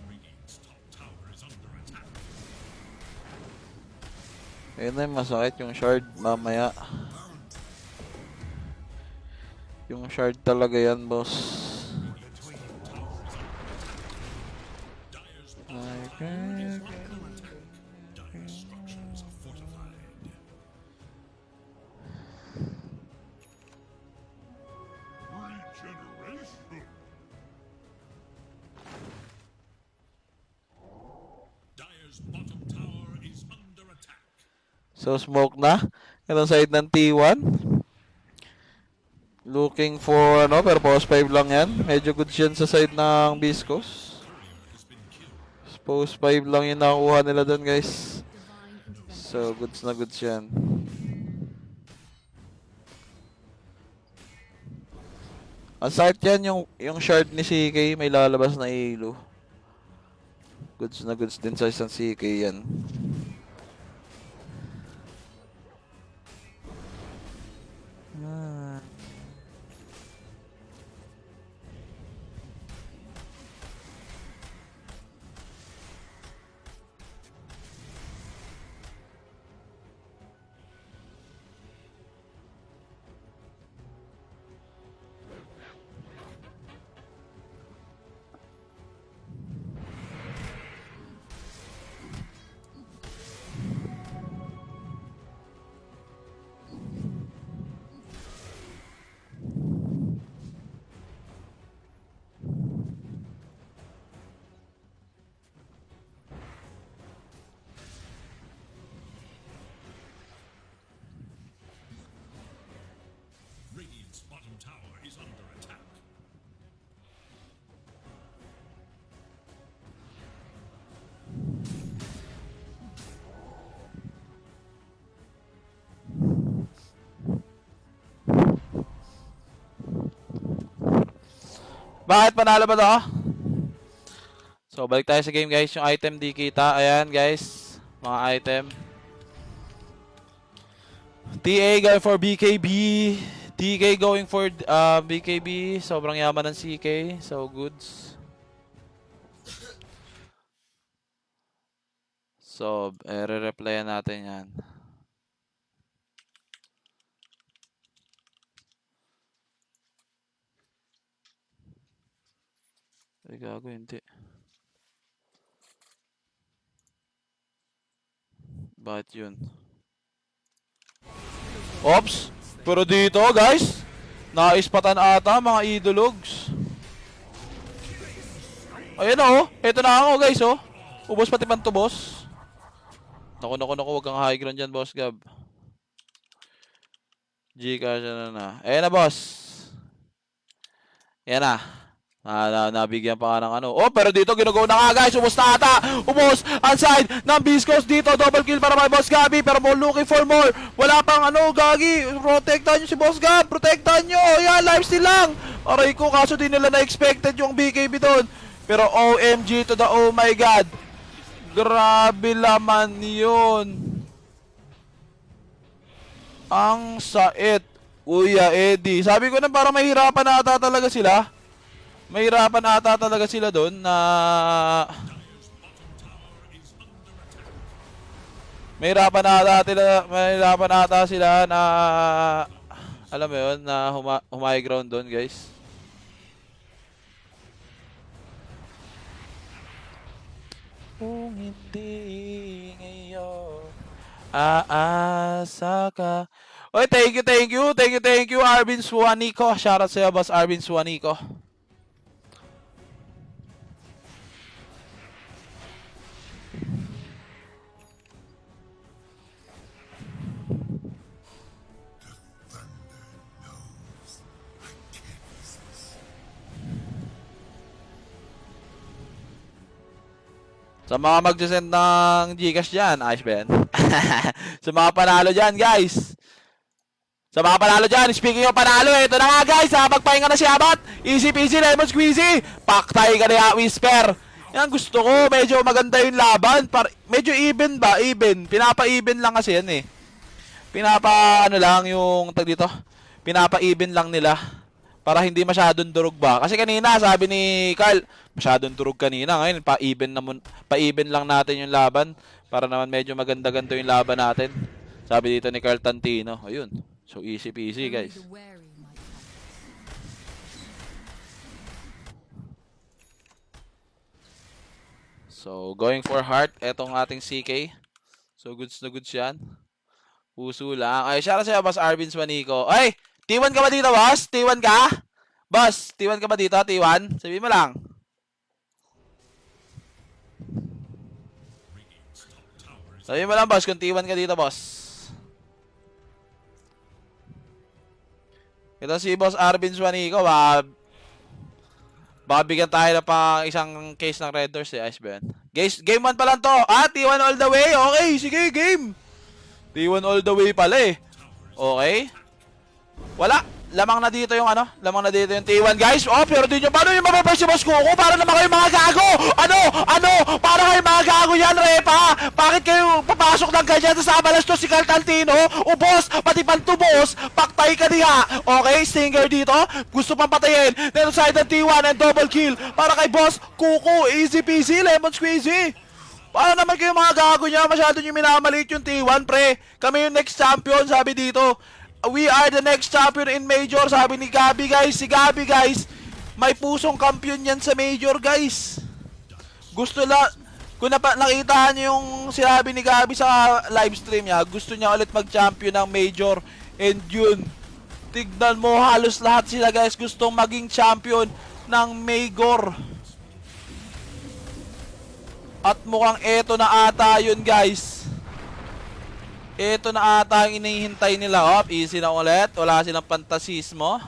Radiant's top tower is under attack. Ayun na yung masakit yung shard mamaya. Yung shard talaga yan, boss. Dire's Okay. dire structures are fortified. Regeneration. Dire's bottom tower is under attack. So smoke na. Itong side ng T1. Looking for ano, pero post 5 lang yan. Medyo good yan sa side ng Biscos. Post 5 lang yung nakuha nila doon, guys. So goods na goods yan. Ang sakit yan yung shard ni CK, may lalabas na ilo. Goods na goods din sa isang CK yan. Radiant's bottom tower is under attack. Bakit panalo ba to? So balik tayo sa game, guys. Yung item di kita. Ayan, guys. Mga item. TA going for BKB. TK going for BKB. Sobrang yaman ng CK. So goods. So, re-replyan natin yan. Ay, gago, hindi. Bakit yun? Ops! Pero dito, guys, naispatan ata mga idologs. Ayan o, ito na ako, guys, oh. Ubos pati pantubos. Naku, wag kang high ground dyan, boss Gab. Gcash na. Ayan na, boss. Ayan na. Nabigyan pa nga ng ano. Oh, pero dito ginugo na nga, guys. Ubos na ata. Ubos ang side ng Biscos dito. Double kill para may Boss Gabby. Pero more looking for more. Wala pang ano, Gagi. Protektahan nyo si Boss Gab. Protektahan nyo. Yan, lifesteal lang. Aray ko, kaso di nila na-expected yung BKB doon. Pero OMG to the oh my God. Grabe laman yun. Ang sait. Kuya Eddie. Sabi ko na parang mahirapan na ata talaga sila. Mahirapan ata talaga sila doon na mahirapan ata sila na alam mo yun na humay ground doon, guys. Kung hindi ngayon aasa ka Oy, thank you, Arvin Suanico. Shoutout sa'yo, boss Arvin Suanico. Sa mga mag-send ng Gcash dyan, ayos ba yan? Sa mga panalo dyan, guys. Sa mga panalo dyan, speaking of panalo, ito na nga guys, magpahinga na si Abat. Easy peasy, lemon squeezy. Paktay ka na Whisper. Yan gusto ko, medyo maganda yung laban. Medyo even ba? Even. Pinapa-even lang kasi yan eh. Ano lang yung tag dito. Pinapa-even lang nila. Para hindi masyadong durog ba. Kasi kanina, sabi ni Carl, masyadong durog kanina. Ngayon, pa-even lang natin yung laban. Para naman medyo maganda-ganto yung laban natin. Sabi dito ni Carl Tantino. Ayun. So, easy peasy, guys. So, going for heart. Etong ating CK. So, goods na goods yan. Puso lang. Ay, shoutout sa'yo, boss Arvin Swanico. Ay! T1 ka ba dito, boss? T1 ka? Boss, T1 ka ba dito? T1? Sabihin mo lang. Sabihin mo lang, boss, kung T1 ka dito, boss. Ito si boss Arvin Swanico. Baka bigyan tayo na pang isang case ng Red Doors eh. Ice Ben. Game 1 pa lang to. T1 all the way. Okay, sige, game. T1 all the way pala eh. Okay. Wala. Lamang na dito yung lamang na dito yung T1 guys. Oh, pero di nyo, paano yung mapapag si Boss Kuko? Para naman kayo mga gago. Para kayo mga gago yan, Repa. Bakit kayo papasok ng ganyan sa abalas to si Carl Tantino? Ubos, pati pantubos, paktay ka diha. Okay, Stinger dito. Gusto pang patayin. Then side ng T1 and double kill. Para kay Boss Kuko, easy peasy, lemon squeezy. Paano naman kayo mga gago niya? Masyado nyo minamalit yung T1, pre. Kami yung next champion, sabi dito. We are the next champion in Major, sabi ni Gabi guys. Si Gabi guys, may pusong kampiyon yan sa Major guys. Gusto kung nakita niyo yung sinabi ni Gabi sa live stream niya, gusto niya ulit mag-champion ng Major. And yun, tignan mo, halos lahat sila guys gustong maging champion ng Major. At mukhang eto na ata yun guys. Ito na ata ang inihintay nila. Easy na ulit. Wala silang pantasismo.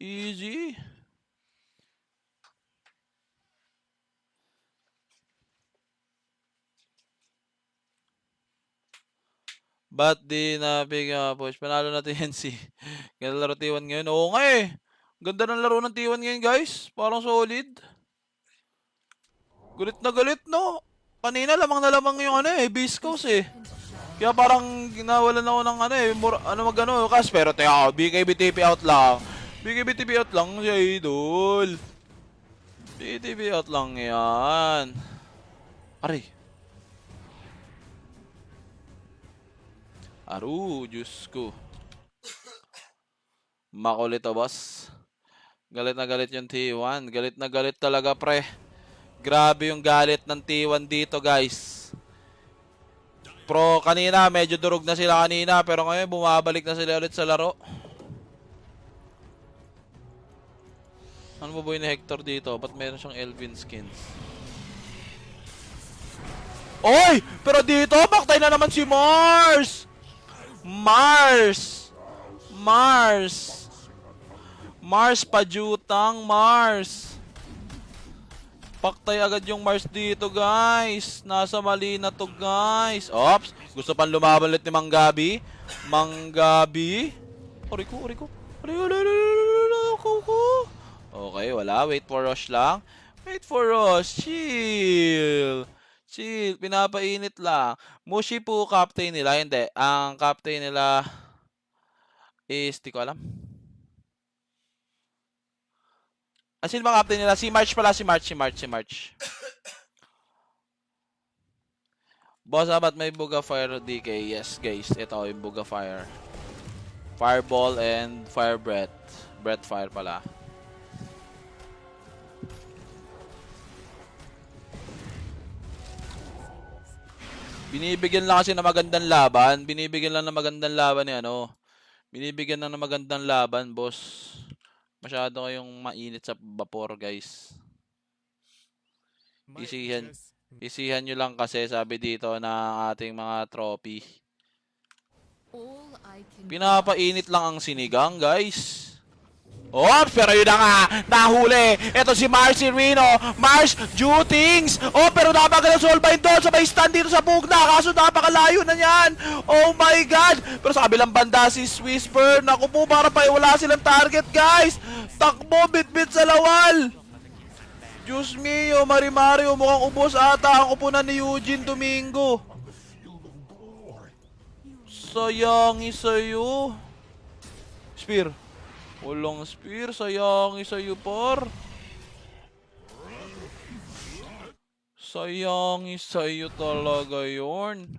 Easy. Ba't di na push? Panalo na TNC. Ganda laro T1 ngayon. Oo nga eh. Ganda ng laro ng T1 ngayon guys. Parang solid. Galit na galit, no? Kanina lamang na lamang yung base coast eh. Kaya parang nawalan ako ng kas. Pero teka, BKB TP out lang. BKB TP out lang siya, idol. BKB out lang yan. Aray. Diyos ko. Makulit to, boss. Galit na galit yung T1. Galit na galit talaga, pre. Grabe yung galit ng T1 dito guys. Pro kanina medyo durog na sila kanina, pero ngayon bumabalik na sila ulit sa laro. Ano ba boy ni Hector dito? Ba't meron siyang Elvin skins? Oy! Pero dito baktay na naman si Mars! Mars pajutang Mars. Paktay agad yung Mars dito, guys. Nasa mali na to, guys. Ops. Gusto pang lumaban ulit ni Manggabi. Oriko. Okay, wala. Wait for Rush lang. Chill. Pinapainit lang. Mushi po captain nila. Hindi. Ang captain nila is, di ko alam. Sino ba captain nila? Si March pala, si March. Boss, ba't may Buga Fire DK? Yes, guys. Ito yung Buga Fire. Fireball and Fire Breath. Breath Fire pala. Binibigyan lang kasi ng magandang laban. Binibigyan lang ng magandang laban ni ano. Binibigyan lang ng magandang laban, boss. Masyado kayong mainit sa vapor, guys. Isihan nyo lang kasi sabi dito na ating mga trophy. Pinapainit lang ang sinigang, guys. Oh, pero yun na nga, nahuli. Ito si Marcy Rino. Mars, Jutings. Oh, pero napagalang Solvine doon. Sabay stand dito sa Pugna. Kaso napakalayo na yan. Oh my God. Pero sa kabilang banda si Whisper. Naku po, para pa wala silang target, guys. Takbo, bit-bit sa lawal. Diyos mio, Mario, mukhang ubos ata ang kupunan ni Eugene Domingo. Sayangi sa'yo. Spear. Walang spear, sayangi sa'yo, par. Sayangi sa'yo talaga yorn.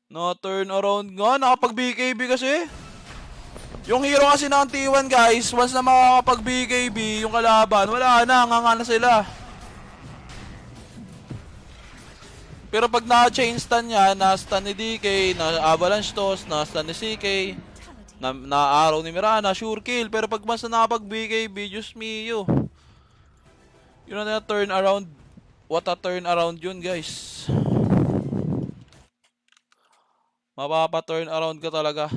Na-turn around nga, nakapag-BKB kasi. Yung hero kasi ng T1, guys, once na makakapag-BKB yung kalaban, wala na, nga na sila. Pero pag na-chain stun niya, na-stun ni DK, na-avalanche toss, na-stun ni CK, na-arrow ni Mirana, sure kill. Pero pag mas na nakapag-BKB, Diyos mio. Yun na turn around. What a turn around yun, guys. Mapapa-turn around ka talaga.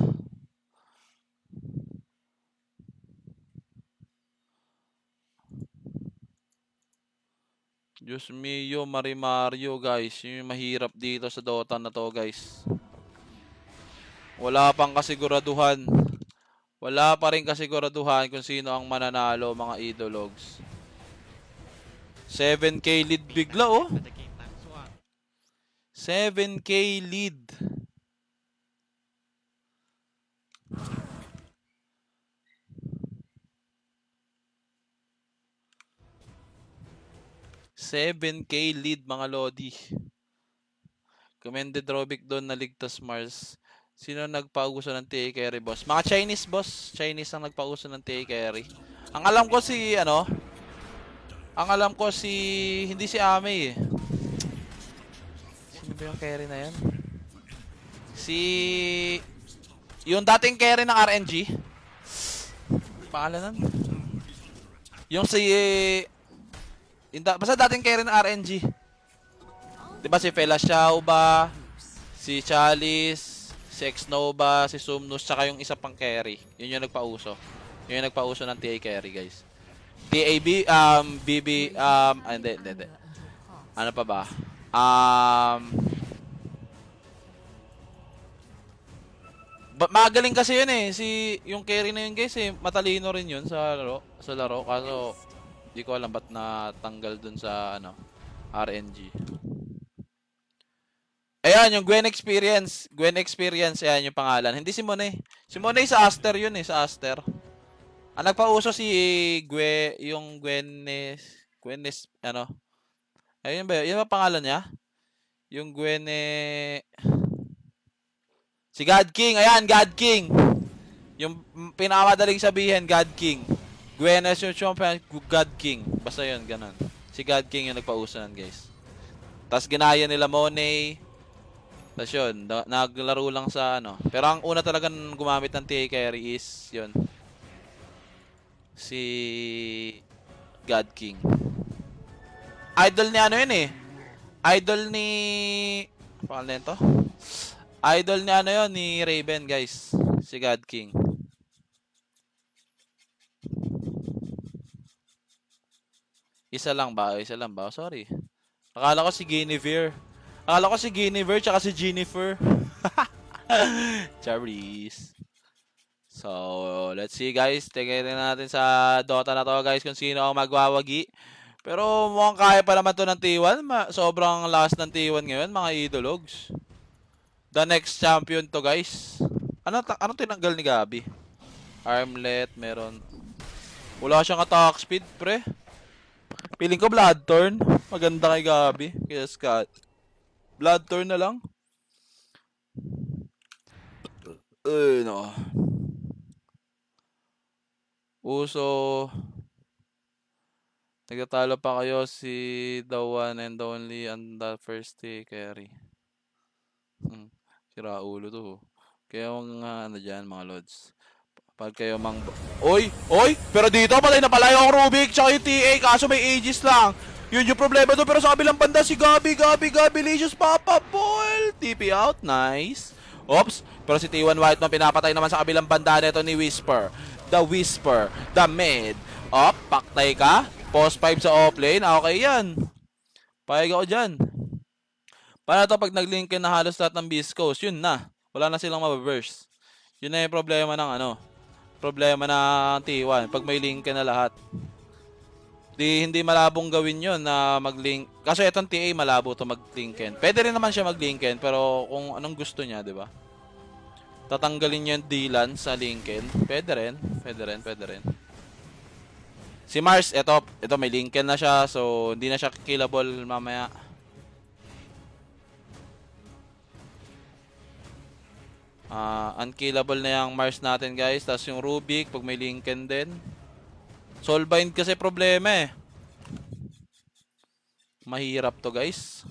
Diyos mio, Mario, guys. Yun yung mahirap dito sa Dota na to, guys. Wala pang kasiguraduhan. Wala pa rin kasiguraduhan kung sino ang mananalo, mga idologs. 7k lead bigla, oh. 7k lead. $7K lead, mga Lodi. Commended Robic doon, naligtas Mars. Sino nagpauso ng TA carry, boss? Mga Chinese, boss. Chinese ang nagpauso ng TA carry. Ang alam ko si, ano? Ang alam ko si, hindi si Ame eh. Sino ba yung carry na yan? Si, yung dating carry ng RNG. Pangalan nun? Yung si, basta dating carry ng RNG. Diba si Fela Xiao ba? Si Chalice, si Xnova, si Sumnus, tsaka yung isa pang carry. Yun yung nagpauso. Yun yung nagpauso ng TA carry, guys. TAB, BB, hindi. Ano pa ba? Magaling kasi yun eh. Yung carry na yun, guys, eh. Matalino rin yun sa laro. Kaso, di ko alam ba't natanggal dun sa, RNG. Ayan, yung Gwen Experience. Gwen Experience, ayan yung pangalan. Hindi si Monet. Si Monet sa Aster yun eh, sa Aster. Ang nagpauso si yung Gwenes, ayun ba yun? Yun ba pangalan niya? Yung si God King, ayan, God King. Yung pinakamadaling sabihin, God King. Gwenes yung champion, God King. Basta yun, ganun. Si God King yung nagpauso nun, guys. Tapos ginaya nila Monet. Tapos yun, naglaro lang sa Pero ang una talagang gumamit ng TA carry is yun. Si God King. Idol ni yun eh. Idol ni pangalan nito? Idol ni yun, ni Raven, guys. Si God King. Isa lang ba? Sorry. Akala ko si Guinevere. Tsaka si Jennifer. Charis. So, let's see, guys. Tingnan natin sa Dota na to, guys, kung sino ang magwawagi. Pero mukhang kaya pa naman to ng T1. Sobrang lakas ng T1 ngayon, mga idologs. The next champion to, guys. Ano tinanggal ni Gabi? Armlet, meron. Wala siyang attack speed, pre. Feeling ko Bloodthorn. Maganda kay Gabi. Kaya Scott. Bloodthorn na lang. No. Uso. Nagtatalo pa kayo si the one and only and the first carry. Sira ulo to. Kaya mga ano dyan, mga lods. Pag kayo Oy! Oy! Pero dito, patay na pala yung Rubik tsaka yung TA, kaso may Aegis lang. Yun yung problema doon, pero sa kabilang banda si Gabi, Licious, Papa Ball! TP out, nice. Oops! Pero si T1 Whiteman pinapatay naman sa kabilang banda nito ni Whisper. The Whisper, the mid. Up, paktay ka. Post 5 sa offlane, okay yan. Payag ako dyan. Paano to pag nag-linkin na halos lahat ng Beast Coast? Yun na. Wala na silang mababurst. Yun na yung problema ng problema ng T1 pag may linkin na lahat. Hindi malabong gawin yun na mag-link. Kaso itong TA malabo to mag-linkin. Pwede rin naman siya mag-linkin pero kung anong gusto niya, di ba? Tatanggalin niya yung Dylan sa linkin. Pwede rin. Si Mars, ito may linkin na siya so hindi na siya killable mamaya. Unkillable na yung Mars natin guys. Tapos yung Rubik pag may linkin din. Soulbind kasi problema eh. Mahirap to guys.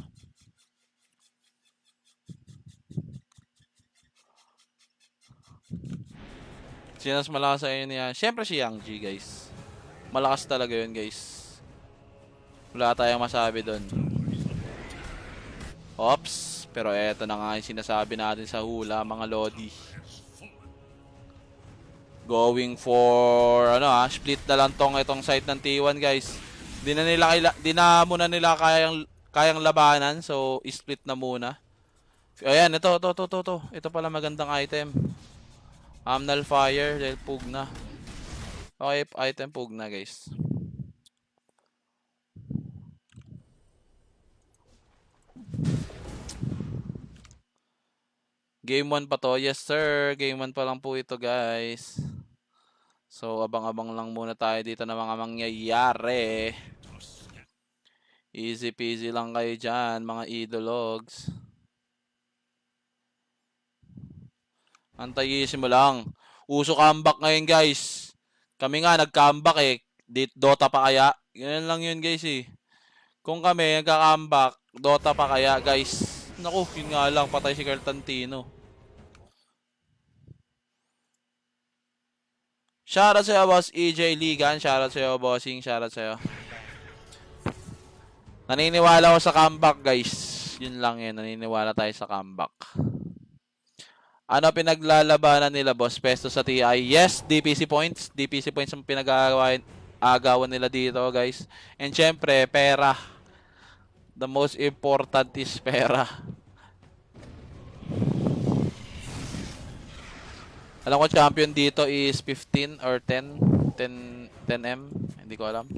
Sinas malakas sa inyo niya. Siyempre si Yang G guys. Malakas talaga yun guys. Wala tayong masabi doon. Ops. Pero eto na nga yung sinasabi natin sa hula mga Lodi. Going for split na lang itong side ng T1 guys. Di na muna nila kayang labanan so split na muna. Ayan, ito. Ito pala magandang item. Amnal Fire dahil Pugna. Okay, item Pugna guys. Game 1 pa to. Yes sir, game 1 pa lang po ito guys. So abang-abang lang muna tayo dito ng mga mangyayari. Easy peasy lang kayo dyan mga idologs. Antayisin mo lang. Uso comeback ngayon guys. Kami nga nag-comeback eh. Dota pa kaya? Ganyan lang yun guys eh. Kung kami nagka-comeback, Dota pa kaya guys? Naku, yun nga lang, patay si Cartantino. Shoutout sa'yo boss EJ Ligan. Shoutout sa'yo bossing. Shoutout sa'yo. Naniniwala ako sa comeback guys. Yun lang yun. Naniniwala tayo sa comeback. Ano pinaglalabanan nila boss? Pesto sa TI. Yes, DPC points. DPC points ang pinag-aagawan nila dito guys. And syempre, pera. The most important is pera. Alam ko champion dito is 15 or 10M. Hindi ko alam.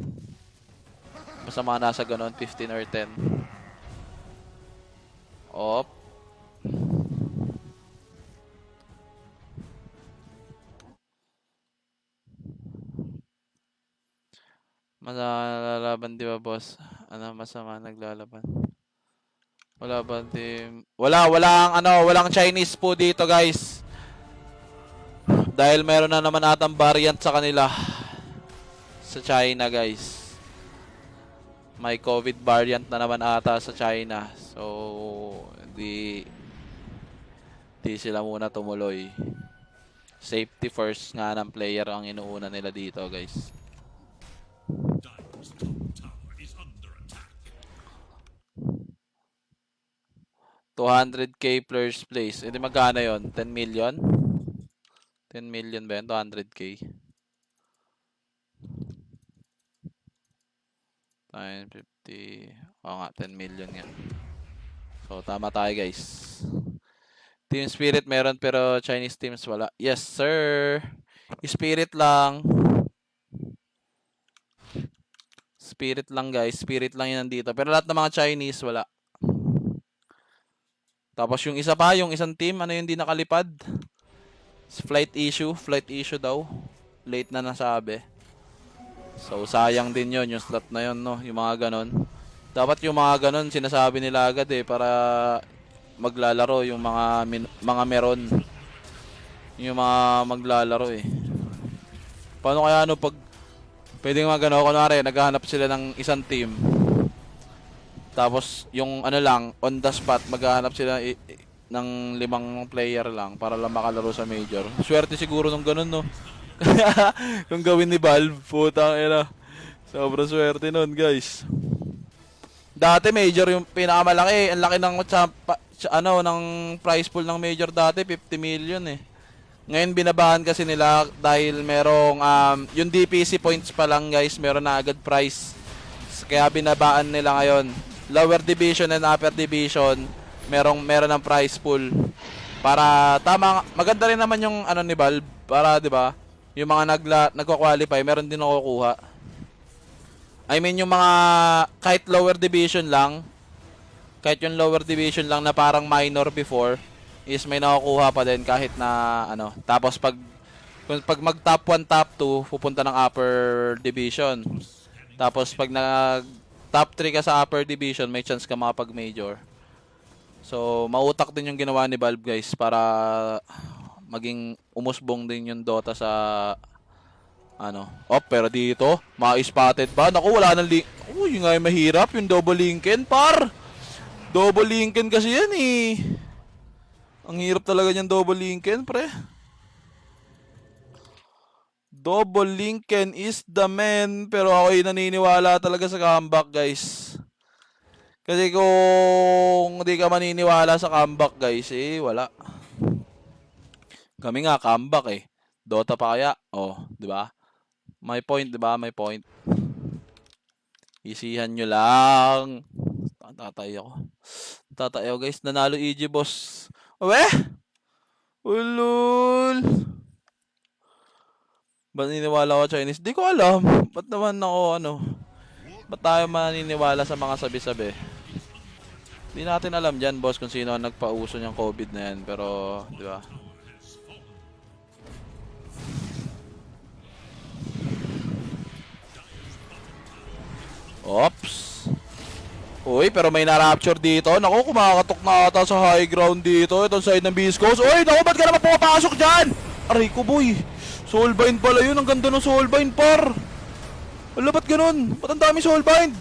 Basta mga nasa ganon, 15 or 10. Op. Malalaban di ba boss? Ano masama naglalaban? Wala ba team? Walang Chinese po dito guys. Dahil meron na naman atang variant sa kanila sa China guys. May COVID variant na naman ata sa China. So di sila muna tumuloy. Safety first nga ng player ang inuuna nila dito guys. Dire's top tower is under attack. 200k first place. Hindi magkano yon? 10 million? 10 million ba yun? 200k. Times 50. Oo nga, 10 million nga. So, tama tayo guys. Team Spirit meron pero Chinese teams wala. Yes, sir. Spirit lang. Spirit lang guys. Spirit lang yun nandito. Pero lahat ng mga Chinese wala. Tapos yung isa pa, yung isang team, ano yung di nakalipad? Flight issue daw. Late na nasabi. So sayang din yon yung slot na yon no, yung mga ganon. Dapat yung mga ganon sinasabi nila agad eh para maglalaro yung mga meron. Yung mga maglalaro eh. Paano kaya pag Pwede nga gano'n, kunwari, naghahanap sila ng isang team. Tapos, yung ano lang, on the spot, maghahanap sila ng 5 player lang para lang makalaro sa major. Swerte siguro nung ganun, no? Kung gawin ni Valve, putang ina. Sobrang swerte nun, guys. Dati major yung pinakamalaki. Ang laki ng ng prize pool ng major dati, 50 million eh. Ngayon binabahan kasi nila dahil merong yung DPC points pa lang, guys, meron na agad prize. Kaya binabaan nila ngayon. Lower division and upper division, meron ng prize pool. Para tama, maganda rin naman yung ano ni Valve para 'di ba? Yung mga nagko-qualify, meron din nakukuha. I mean yung mga kahit lower division lang, kahit yung lower division lang na parang minor before, is may nakukuha pa din kahit na ano. Tapos pag mag top 1, top 2, pupunta ng upper division. Tapos pag nag top 3 ka sa upper division, may chance ka makapag major. So mautak din yung ginawa ni Valve, guys, para maging umusbong din yung Dota sa ano. Oh, pero dito, ma-spotted pa. Naku, wala nang link. Uy, yung nga yung mahirap, yung double linken, par. Double linken kasi yan eh. Ang hirap talaga niyang double linken, pre. Double linken is the man. Pero ako'y naniniwala talaga sa comeback, guys. Kasi kung hindi ka maniniwala sa comeback, guys, eh, wala. Kami nga, comeback eh. Dota pa kaya? Oh, di ba? May point, di ba? May point. Isihan nyo lang. Tatay ako. Tatay ako, guys. Nanalo EG, boss. Uwe? Ulul. Ba't naniniwala ako Chinese? Di ko alam. Ba't naman ako, ano? Ba't tayo maniniwala sa mga sabi-sabi? Di natin alam dyan, boss, kung sino ang nagpauso niyang COVID na yan. Pero, di ba? Oops. Uy, pero may na-rapture dito. Naku, kumakatok na ata sa high ground dito. Itong side ng Viscos. Uy, naku, ba't ka naman pumapasok dyan? Aray ko, boy. Soulbind pala yun. Ang ganda ng Soulbind, par. Wala, ba't ganun? Ba't ang dami Soulbind?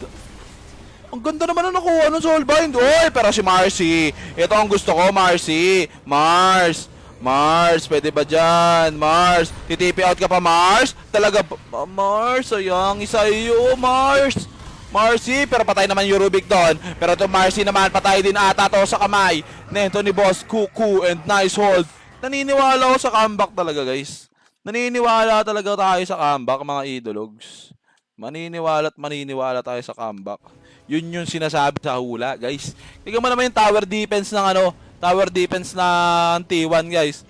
Ang ganda naman na nakuha ng Soulbind. Uy, pero si Marcy. Ito ang gusto ko, Marcy. Mars, pwede ba dyan? Mars, titipi out ka pa, Mars? Talaga, Mars, sayang isa iyo, Mars. Marcy, pero patay naman yung Rubik doon. Pero ito Marcy naman, patay din ata to sa kamay. Nento ni Boss, Kuku, and nice hold. Naniniwala ako sa comeback talaga, guys. Naniniwala talaga tayo sa comeback, mga idologs. Maniniwala tayo sa comeback. Yun yung sinasabi sa hula, guys. Tingnan mo naman yung tower defense ng tower defense ng T1, guys.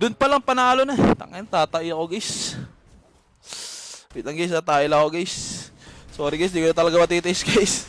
Doon pa lang panalo na. Tangin, tatay ako, guys. Wait lang, guys, tatay lang ako, guys. Sorry, guys, di ko na talaga matitis, guys.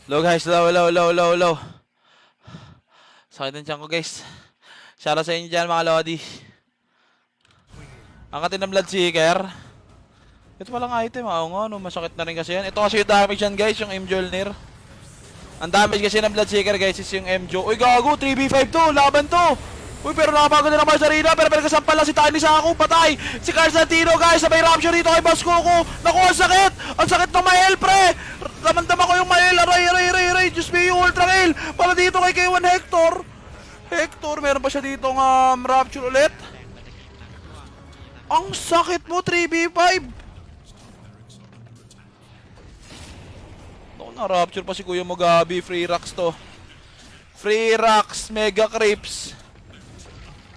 Low guys, low. Sakit ng tiyan ko guys. Shoutout sa inyo dyan mga Lodi. Ang katin ng Bloodseeker. Ito palang item, nga, no, masakit na rin kasi yan. Ito kasi yung damage yan guys, yung M-Jolnir. Ang damage kasi ng Bloodseeker guys is yung M-Jo. Uy gago, 3v5 to, laban to. Uy pero nakapagod na naman sa arena, pero pinagkasampal lang si Tiny sa ako, patay. Si Constantino guys, sabay rapture dito kay Boss Coco. Naku, ang sakit! Ang sakit ng Mael, pre! Ramandama ko yung Mael, aray, Diyos me, yung Ultra Kill. Para dito kay K1 Hector. Meron pa siya dito ng rapture ulit. Ang sakit mo, 3v5. Naku, na-rapture pa si Kuya Mugabe, free rocks to. Free rocks, mega creeps.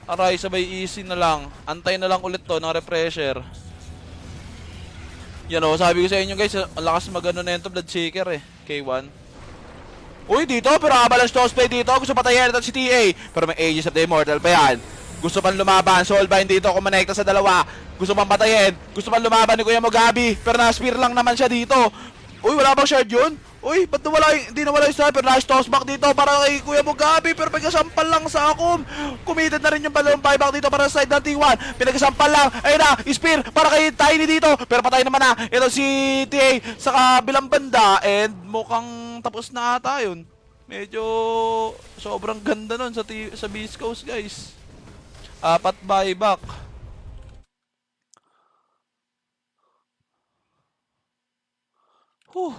Aray, sabay easy na lang. Antay na lang ulit to ng refresher. Yan o, sabi ko sa inyo guys, ang lakas magano na yun to, Bloodseeker eh. K1. Uy, dito, pero avalanche cosplay dito. Gusto patayin ito si TA. Pero may Aegis of the Immortal pa yan. Gusto pang lumaban, Soulbind dito, kumonekta sa dalawa. Gusto pang patayin. Gusto pang lumaban ni Kuya Mugabe. Pero na-spear lang naman siya dito. Uy, wala bang shard yun? Uy, ba't hindi nawala yung sniper? Nice toss back dito para kay Kuya Mugabe. Pero pagkasampal lang sa Akum. Committed na rin yung balong buyback dito para sa side ng T1. Pinagkasampal lang. Ayun na, spear para kay Tiny dito. Pero patay naman na. Ito si TA sa kabilang banda. And mukhang tapos na ata yun. Medyo sobrang ganda nun sa Beast Coast guys. 4 buyback. Whew.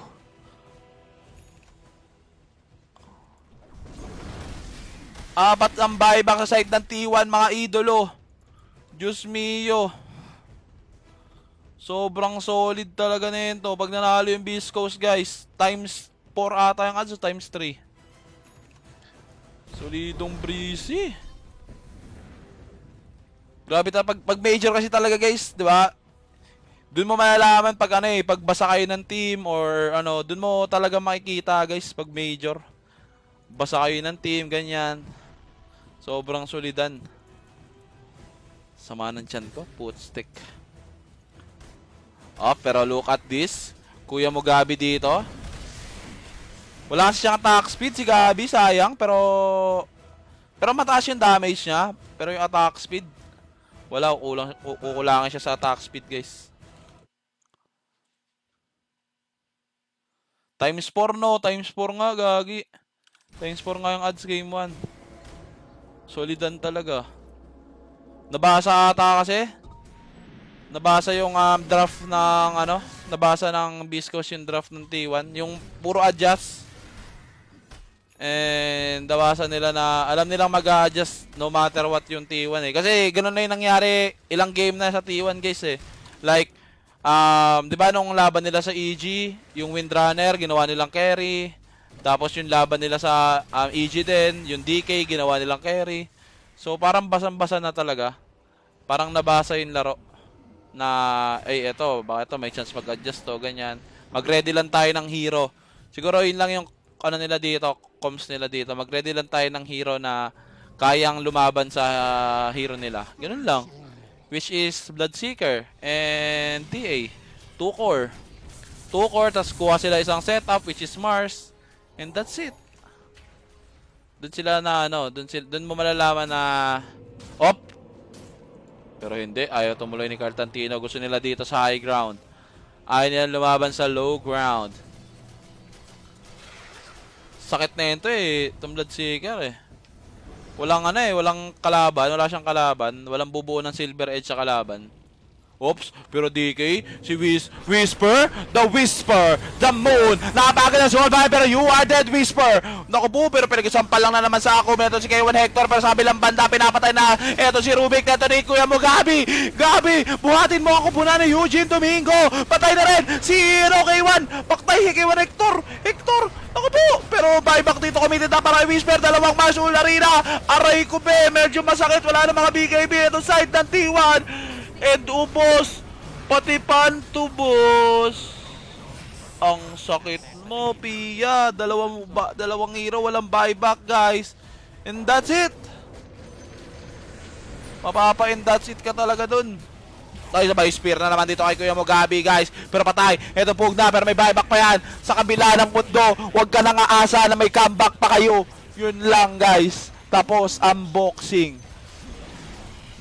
Apat ang buyback sa side ng T1 mga idolo. Diyos mio. Sobrang solid talaga nito. Pag nanalo yung Beast Coast guys, times 4 ata yung ads, times 3. Solidong breezy. Grabe talaga pag major kasi talaga guys, 'di ba? Doon mo malalaman pag pag basa kayo ng team or doon mo talaga makikita guys pag major. Basa kayo ng team ganyan. Sobrang solidan. Sama ng tiyan ko, footstick. Oh, pero look at this. Kuya Mugabe dito. Wala kasi siyang attack speed si Gabi, sayang, pero mataas yung damage niya, pero yung attack speed wala, kukulangan siya sa attack speed, guys. Times 4 no, times 4 nga gagi. Times 4 nga yung ads game 1. Solidan talaga. Nabasa ata kasi. Nabasa yung draft ng nabasa ng Beast Coast yung draft ng T1, yung puro adjust. And nabasa nila na alam nilang mag-adjust no matter what yung T1 eh. Kasi ganoon na yung nangyari ilang game na sa T1 guys eh. Like 'di ba nung laban nila sa EG, yung Windrunner ginawa nilang carry. Tapos yung laban nila sa EG din, yung DK ginawa nilang carry. So parang basang-basa na talaga. Parang nabasa yung laro na eto, baka ito may chance mag-adjust to, ganyan. Mag-ready lang tayo ng hero. Siguro yun lang yung nila dito, comms nila dito. Mag-ready lang tayo ng hero na kayang lumaban sa hero nila. Ganun lang. Which is Bloodseeker and TA. 2 core. 2 core, tas kuha sila isang setup which is Mars. And that's it. Doon sila na doon mo malalaman na pero hindi, ayaw tumuloy ni Constantino. Gusto nila dito sa high ground. Ayaw nila lumaban sa low ground. Sakit na ito eh, itong Bloodseeker eh. Walang walang kalaban, wala siyang kalaban. Walang bubuo ng Silver Edge sa kalaban. Oops, pero DK, si Whisper, the Whisper, the Moon. Nakabagal ng Soulbind, pero you are dead, Whisper. Naku po, pero pinag-isampal lang na naman sa ako. Ito si K1 Hector, pero sa bilang banda, pinapatay na. Ito si Rubik, ito ni Kuya Mugabe. Gabi, buhatin mo ako puna ni Eugene Domingo. Patay na rin si K1. Paktay, K1 Hector. Naku po, pero buyback dito committed na para Whisper. Dalawang Marshall Arena. Aray ko be, medyo masakit. Wala na mga BKB. Ito side ng T1. And ubos, pati pantubos. Ang sakit mo, Pia. Dalawang hero, walang buyback, guys. And that's it. And that's it ka talaga dun. Ay, sabay spear na naman dito kay Kuya Mugabi, guys. Pero patay. Ito pugna, pero may buyback pa yan. Sa kabila ng mundo, huwag ka nang aasa na may comeback pa kayo. Yun lang, guys. Tapos, unboxing.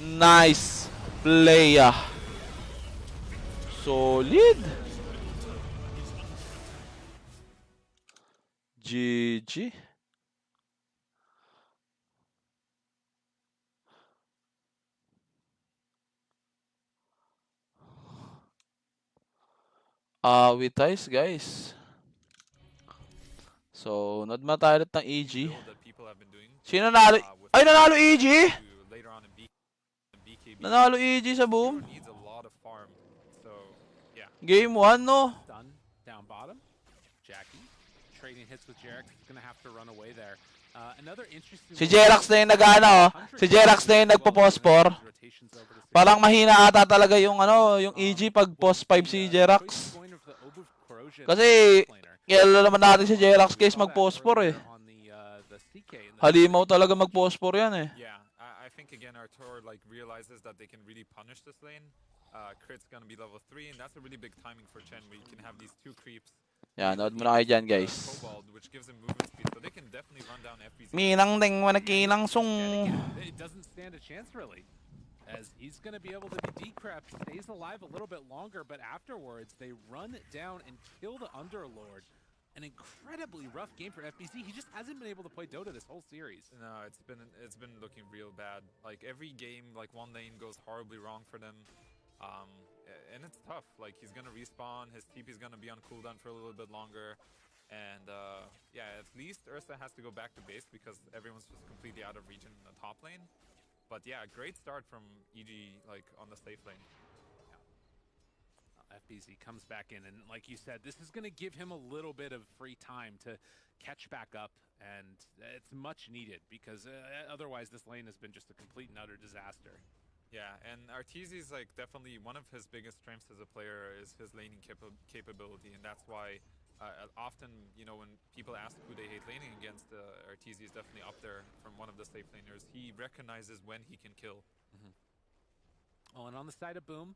Nice play, Solid. GG. With ties, guys. So, nadma tayo ulit ng EG. Build that people have been doing, Sino nanalo? with Ay, nanalo EG! to later on in BKB. Nanalo EG sa boom. Needs a lot of farm. So, yeah. Game 1, no? Done down bottom. Jackie trading hits with Jerax. He's gonna have to run away there. Another interesting. Si Jerax na yung nag-ano, oh. Si Jerax na yung nagpo-pospor. Parang mahina ata talaga yung ano, yung EG pag post 5 si Jerax. Kasi kilala naman natin si Jerax case mag-pospor eh. Halimaw talaga mag-pospor yan eh. Yeah, I think again Artur like realizes that they can really punish this lane. Crit's gonna be level 3, and that's a really big timing for Chen, where you can have these 2 creeps. Yan, nood muna kayo dyan, guys. Cobalt, which gives him movement speed, so they can definitely run down FBZ. Minang ding manakinang sung. It doesn't stand a chance really, as he's going to be able to be decrept, stays alive a little bit longer, but afterwards they run down and kill the Underlord. An incredibly rough game for FBZ. He just hasn't been able to play Dota this whole series. No, it's been looking real bad. Like every game, like one lane goes horribly wrong for them. And it's tough. Like he's gonna respawn, his TP's gonna be on cooldown for a little bit longer, and yeah, at least Ursa has to go back to base because everyone's just completely out of region in the top lane. But yeah, great start from EG like on the safe lane. FBZ comes back in, and like you said, this is going to give him a little bit of free time to catch back up, and it's much needed because otherwise this lane has been just a complete and utter disaster. Yeah, and Arteezy's like definitely one of his biggest strengths as a player is his laning capability, and that's why often, you know, when people ask who they hate laning against, Arteezy is definitely up there from one of the safe laners. He recognizes when he can kill. Oh, and on the side of Boom,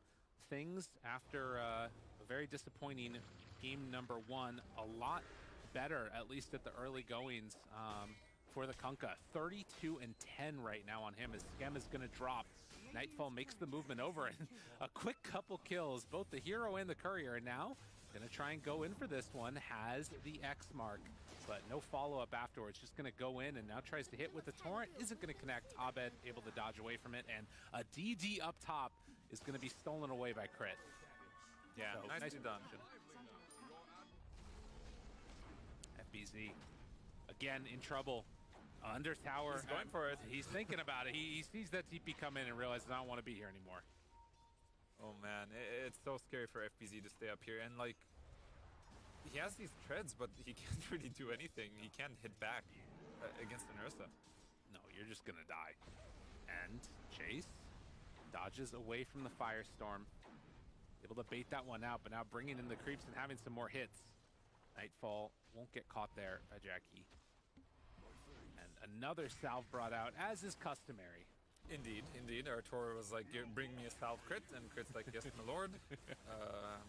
things after a very disappointing game number 1, a lot better, at least at the early goings for the Kunkka. 32 and 10 right now on him as Skem is going to drop. Nightfall makes the movement over, and a quick couple kills, both the hero and the courier, and now gonna try and go in for this one, has the X mark, but no follow-up afterwards, just gonna go in and now tries to hit with the torrent, isn't gonna connect. Abed able to dodge away from it, and a DD up top is gonna be stolen away by Crit. Yeah, So, nicely done. FBZ again in trouble. Under tower. He's going for it. He's thinking about it. He sees that TP come in and realizes I don't want to be here anymore. Oh man, it's so scary for FBZ to stay up here, and like he has these treads, but he can't really do anything. He can't hit back against an Ursa. No, you're just gonna die. And Chase dodges away from the Firestorm, able to bait that one out, but now bringing in the creeps and having some more hits. Nightfall won't get caught there by Jackie. And another salve brought out, as is customary. Indeed. Artur was like, "Bring me a salve crit," and Crit's like, "Yes, my lord."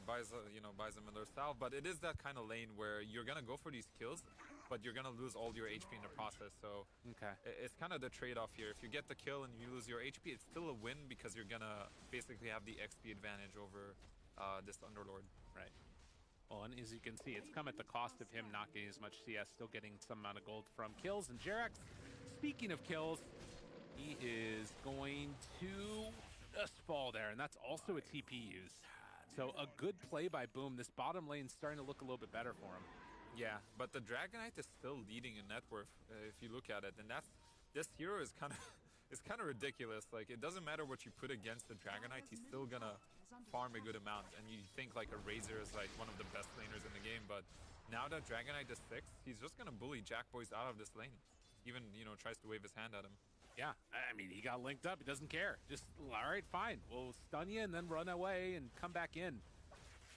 Buys him another salve, but it is that kind of lane where you're gonna go for these kills, but you're gonna lose all your HP in the process. So Okay. it's kind of the trade-off here. If you get the kill and you lose your HP, it's still a win because you're gonna basically have the XP advantage over this Underlord. Right. Well, and as you can see, it's come at the cost of him not getting as much CS, still getting some amount of gold from kills. And Jerax, speaking of kills, he is going to just fall there, and that's also a TP use. So a good play by Boom. This bottom lane's starting to look a little bit better for him. Yeah, but the Dragonite is still leading in net worth if you look at it, and this hero is kind of it's kind of ridiculous. Like it doesn't matter what you put against the Dragonite, he's still gonna farm a good amount. And you think like a Razor is like one of the best laners in the game, but now that Dragonite is 6, he's just gonna bully Jackboys out of this lane. Even tries to wave his hand at him. Yeah, I mean, he got linked up. He doesn't care. Just, all right, fine. We'll stun you and then run away and come back in.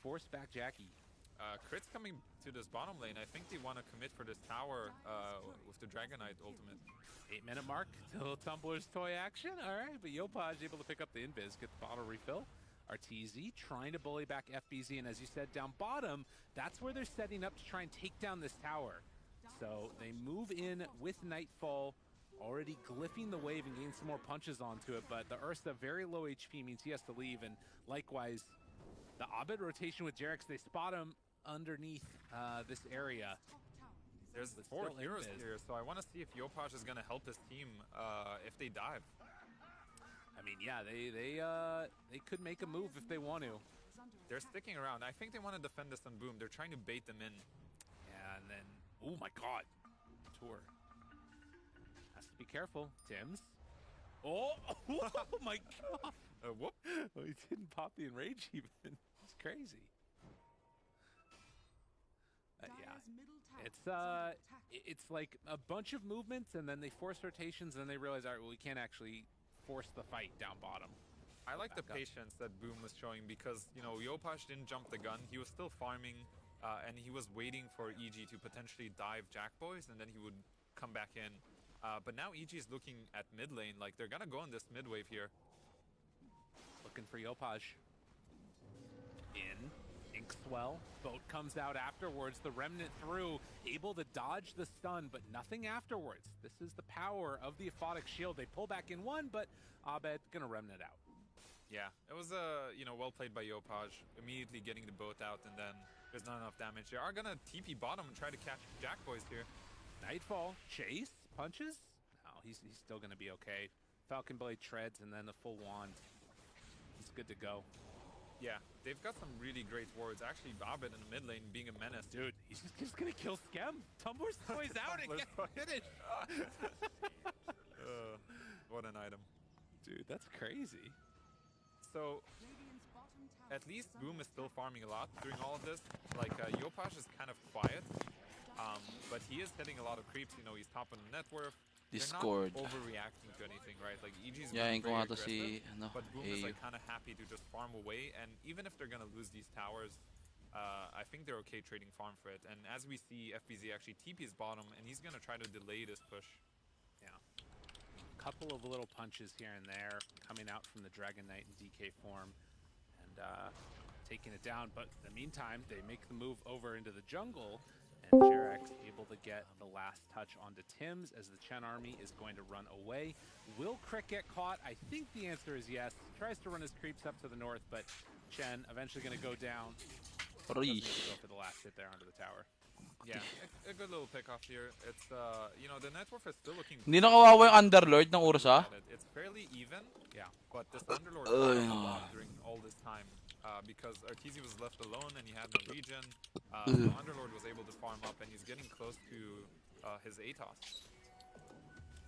Force back Jackie. Crit's coming to this bottom lane. I think they want to commit for this tower with the Dragonite ultimate. 8-minute mark till Tumblr's toy action. All right, but Yopaj able to pick up the invis, get the bottle refill. Arteezy trying to bully back FBZ, and as you said, down bottom, that's where they're setting up to try and take down this tower. So they move in with Nightfall, already glyphing the wave and getting some more punches onto it, but the Ursa, very low HP, means he has to leave, and likewise, the Abed rotation with Jerax, they spot him underneath this area. There's But 4 still heroes Invis. here, so I want to see if Yopaj is going to help his team if they dive. I mean, yeah, they could make a move if they want to. They're sticking around. I think they want to defend this on Boom. They're trying to bait them in. Yeah, and then, oh my god, Tour. Has to be careful. Tims. Oh, oh my god. Whoop. Oh, he didn't pop the enrage even. It's crazy. Yeah, it's like a bunch of movements, and then they force rotations, and then they realize, all right, well, we can't actually force the fight down bottom. I like the Back up. patience that Boom was showing because, you know, Yopaj didn't jump the gun. He was still farming, and he was waiting for EG to potentially dive Jack Boys, and then he would come back in. But now EG is looking at mid lane. Like, they're going to go in this mid wave here. Looking for Yopaj. In. Inkswell. Boat comes out afterwards. The Remnant through. Able to dodge the stun, but nothing afterwards. This is the power of the Aphotic Shield. They pull back in one, but Abed gonna Remnant out. Yeah, it was, you know, well played by Yopaj. Immediately getting the boat out, and then there's not enough damage. They are going to TP bottom and try to catch Jack Boys here. Nightfall. Chase. Punches. No, he's still gonna be okay. Falcon Blade treads, and then the full wand. He's good to go. Yeah, they've got some really great wards. Actually, Abed in the mid lane being a menace. Dude, he's just gonna kill Skem. Tumblr's toys out and get finished. What an item. Dude, that's crazy. So, at least Boom is still farming a lot during all of this. Like, Yopaj is kind of quiet, but he is hitting a lot of creeps. You know, he's top on the net worth. Discord. They're not overreacting to anything, right? Like, EG's Yayain ko very nga to si, aggressive, ano, but Boom is AU. like kind of happy to just farm away. And even if they're gonna lose these towers, I think they're okay trading farm for it. And as we see, FBZ actually TP's bottom, and he's gonna try to delay this push. Yeah. Couple of little punches here and there coming out from the Dragon Knight in DK form and taking it down. But in the meantime, they make the move over into the jungle. And Jerax able to get the last touch onto Tims as the Chen army is going to run away. Will Crick get caught? I think the answer is yes. Tries to run his creeps up to the north, but Chen eventually going to go down. Doesn't need to go for the last hit there onto the tower. Yeah, a good little pick off here. It's, you know, the net worth is still looking Hindi na kawawa yung Underlord ng Ursa. It's fairly even, Yeah. but this Underlord lost a lot during all this time because Arteezy was left alone and he had no regen. So Underlord was able to farm up and he's getting close to his ATOS.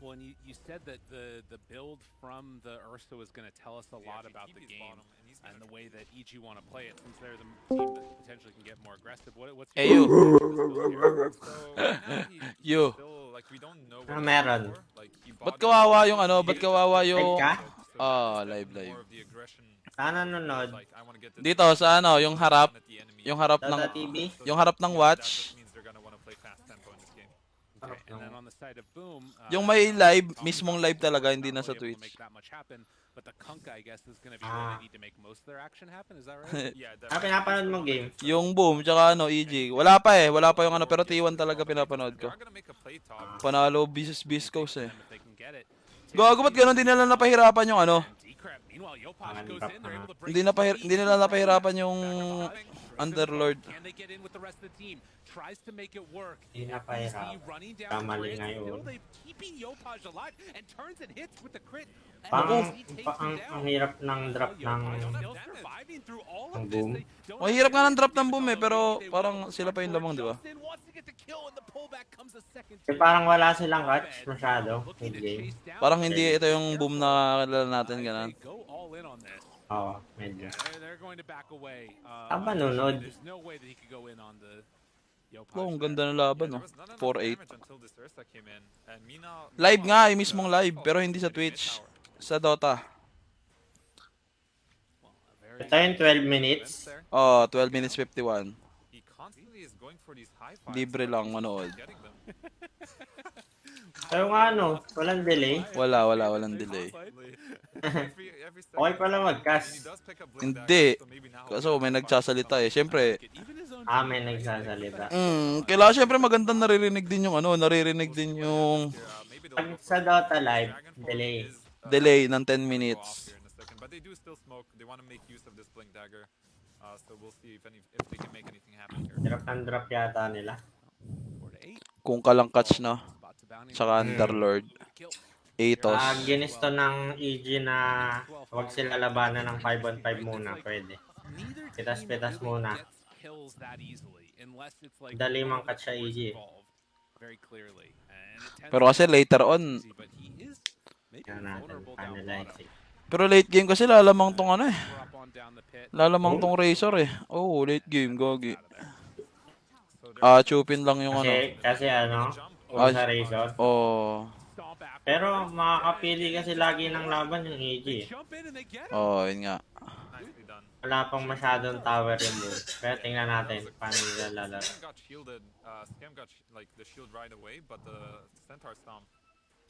Well, and you said that the build from the Ursa was going to tell us a lot actually about the TP's game bottom, and he's and gonna the way that EG want to play it, since they're the team that potentially can get more aggressive. What's Hey, you. So right now he's You. still, like, we don't know what Ano he's meron? going for. Like, he Ba't bought kawawa it, yung ano? Ba't kawawa yung... ka? so Ah, that is live, definitely live. more of the aggression. Saan nanonood? Like, I wanna get this Dito sa ano, yung harap, at the enemy. yung harap ng Dota TV? yung harap ng That watch. just means they're gonna wanna play fast tempo in this game. Okay, and then on the side of Boom, Yung may live, talking mismong about live talaga, not hindi na really sa able to Twitch. make that much happen, but the Kunkka, I guess, is going to be where they need to make most of their action happen. Is that right? Yeah, Ah, pinapanood mo game? Yung Boom, tsaka ano, EG. Wala pa yung ano, pero T1 talaga pinapanood ko. They're gonna make a play top. Panalo Beast Coast eh. If they can get it. Gago, ba't ganun din nila napahirapan yung ano? Decrep. Meanwhile, Yopaj goes in. They're able to break Hindi nila napahirapan yung Underlord. Can they get in with the rest of the team? Tries to make it work. Hindi na pahirap. Running down Kamali the nga grid. yun. Still they keeping Yopaj alive and turns and hits with the crit. Parang He takes him down. ang hirap ng drop ng Still surviving through all of ng this. Boom. They don't Mahirap have nga ng drop ng anything Boom eh, to pero follow. They parang want to sila pa yung push lamang, di ba? Justin wants to get the kill and the pullback comes a second Kasi too. parang wala silang catch masyado Looking to mid-game. chase down. Parang hindi ito yung Boom na kilala natin, ganun. They go all in on this. Oo, medyo. They're going to back away. Saan ba nunod? There's no way that he could go in on the Yopaj. Oh, ang ganda ng laban, There no? was not enough 4-8. damage until this Ursa came in, and Mina Live nga, yung mismong live, pero hindi sa Twitch. Sa Dota. Ito yung 12 minutes. Oh, 12 minutes 51. He constantly is going for these high fives. Libre lang manood. Getting them. Pero nga ano, walang delay. Walang delay. Okay pala mag-cast. Hindi. Kaso may nagsasalita eh. Siyempre, May nagsasalita. kailangan siyempre magandang naririnig din yung naririnig din yung Pag sa Dota Live, delay. delay ng 10 minutes. But they do still smoke. They want to make use of this blink dagger. So we'll see if they can make anything happen here. Drop and drop yata nila. Kung kalang catch na. Tsaka Underlord. Atos. Ginisto ng EG na wag sila labanan ng 5-on-5 muna, pwede. Pitas-pitas muna. Dali mang catch sa EG. Pero kasi later on, Yan natin, kanila exit. pero late game kasi lalamang tong lalamang tong Razor eh. Oh, late game, gogi. Chupin lang yung Kasi sa Razor. Oh. Pero makakapili kasi lagi ng laban yung EG. Oh, yun nga. Nicely done. Wala pang masyadong tower yung bull. Kaya tingnan natin paano nila lalaro. Scam got shielded. Scam got like the shield right away, but the Centaur Stomp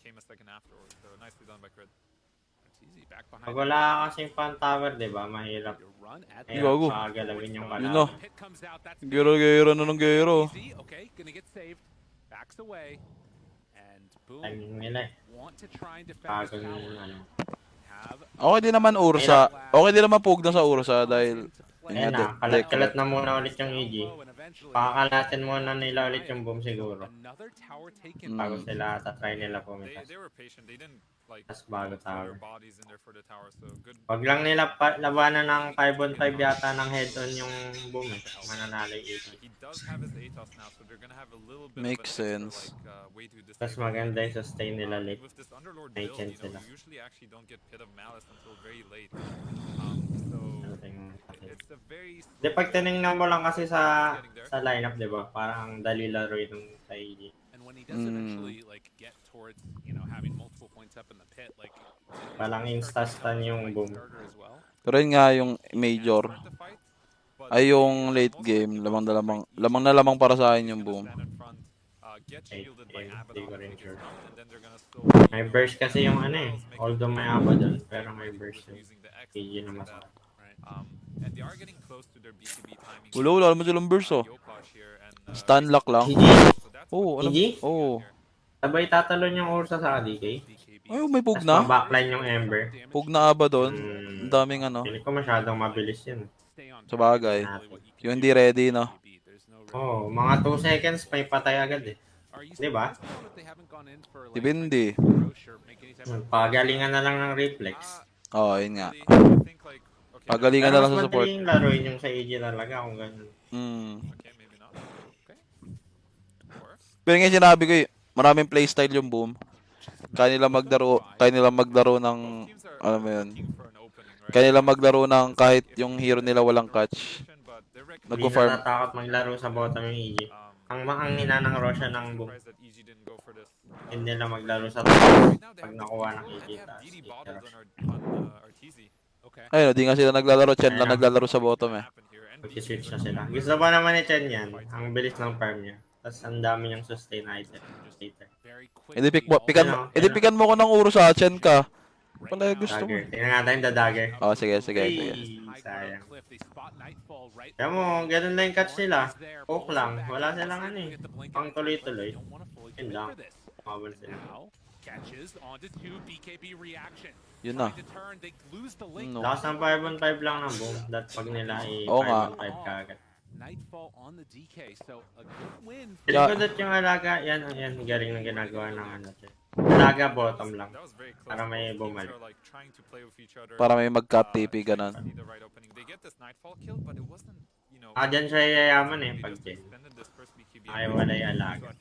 came a second afterwards. So nicely done by Crit. Pag wala kasing pan tower, di ba? Mahirap. Gago. Pagalawin yung Yun na. kalaban. Gero na ng gero. Timing nila eh. Bago yung Okay din naman Ursa. Okay din naman Pugna sa Ursa dahil Ayan na, kalat na muna ulit yung EG. Pakakalatin muna nila ulit yung boom siguro. Bago sila tatry nila pumitas. They were patient. They didn't like Tapos bago throw their tower. bodies in there for the tower. So good. Wag lang nila labanan ng 5-on-5 yata ng head-on yung boom eh. Mananalo yung EG. He does have his Atos now, so they're gonna have a little bit Makes of an sense. extra, way to Tapos disable maganda yung sustain nila late. With this Underlord May build, chance sila. you usually actually don't get Pit of Malice until very late. It's a very Di pag tinignan mo lang kasi sa lineup, di ba? Parang dali laro yung sa EG. Palang insta-stun yung boom. Pero yun nga yung major. Ay yung late game, lamang na lamang para sa akin yung boom. Hindi ko rin sure. May burst kasi yung although may aba dun, pero may burst yung EG na mas. and they are getting close to their BKB timing. Wala naman silang burst Yokaj here and Stun lock lang. EG? Oo, EG? Oo. Sabay tatalon yung Ursa sa DK. Ay, may Tapos Pugna. backline yung Ember. Pugna aba doon. Ang daming Pili ko masyadong mabilis yun. sa bagay. Yung hindi ready, no? Mga 2 seconds may patay agad eh. Di ba? Depende. Pagalingan na lang ng reflex. Oo, yun nga. Pagalingan na lang sa support. Mas madaling laruin yung sa EG talaga kung ganun. Okay, maybe not. Okay. Pero nga sinabi ko maraming playstyle yung boom. Kaya nila maglaro ng, alam mo yun, kaya nila maglaro ng kahit yung hero nila walang catch. Hindi Nagpo-farm. natatakot maglaro sa bottom yung EG. Ang hina ng Roshan ng boom. Hindi nila maglaro sa top pag nakuha ng EG. Ayun, di nga sila naglalaro. Chen lang naglalaro sa bottom eh. Mag-switch na sila. Gusto pa naman ni Chen yan. Ang bilis ng farm niya. Tapos ang dami niyang sustain item. Pikan mo ko ng uro sa Chen ka. Pala gusto mo. Dagger. Tingnan natin the dagger. Sige. Sayang. Kaya mo, ganun lang yung catch nila. Poke lang. Wala silang pang tuloy-tuloy. Yun lang. Mabal sila. Yun na. Lakas ng 5-on-5 lang ng boom. That pag nila Oo nga. 5-on-5 kagad. Yeah. Feeling ko that yung alaga, yan galing na ginagawa ng alaga bottom lang. Para may bumalik. Para may mag-cut TP, ganun. Dyan siya yayaman pag Jen. Ayaw wala yung alaga.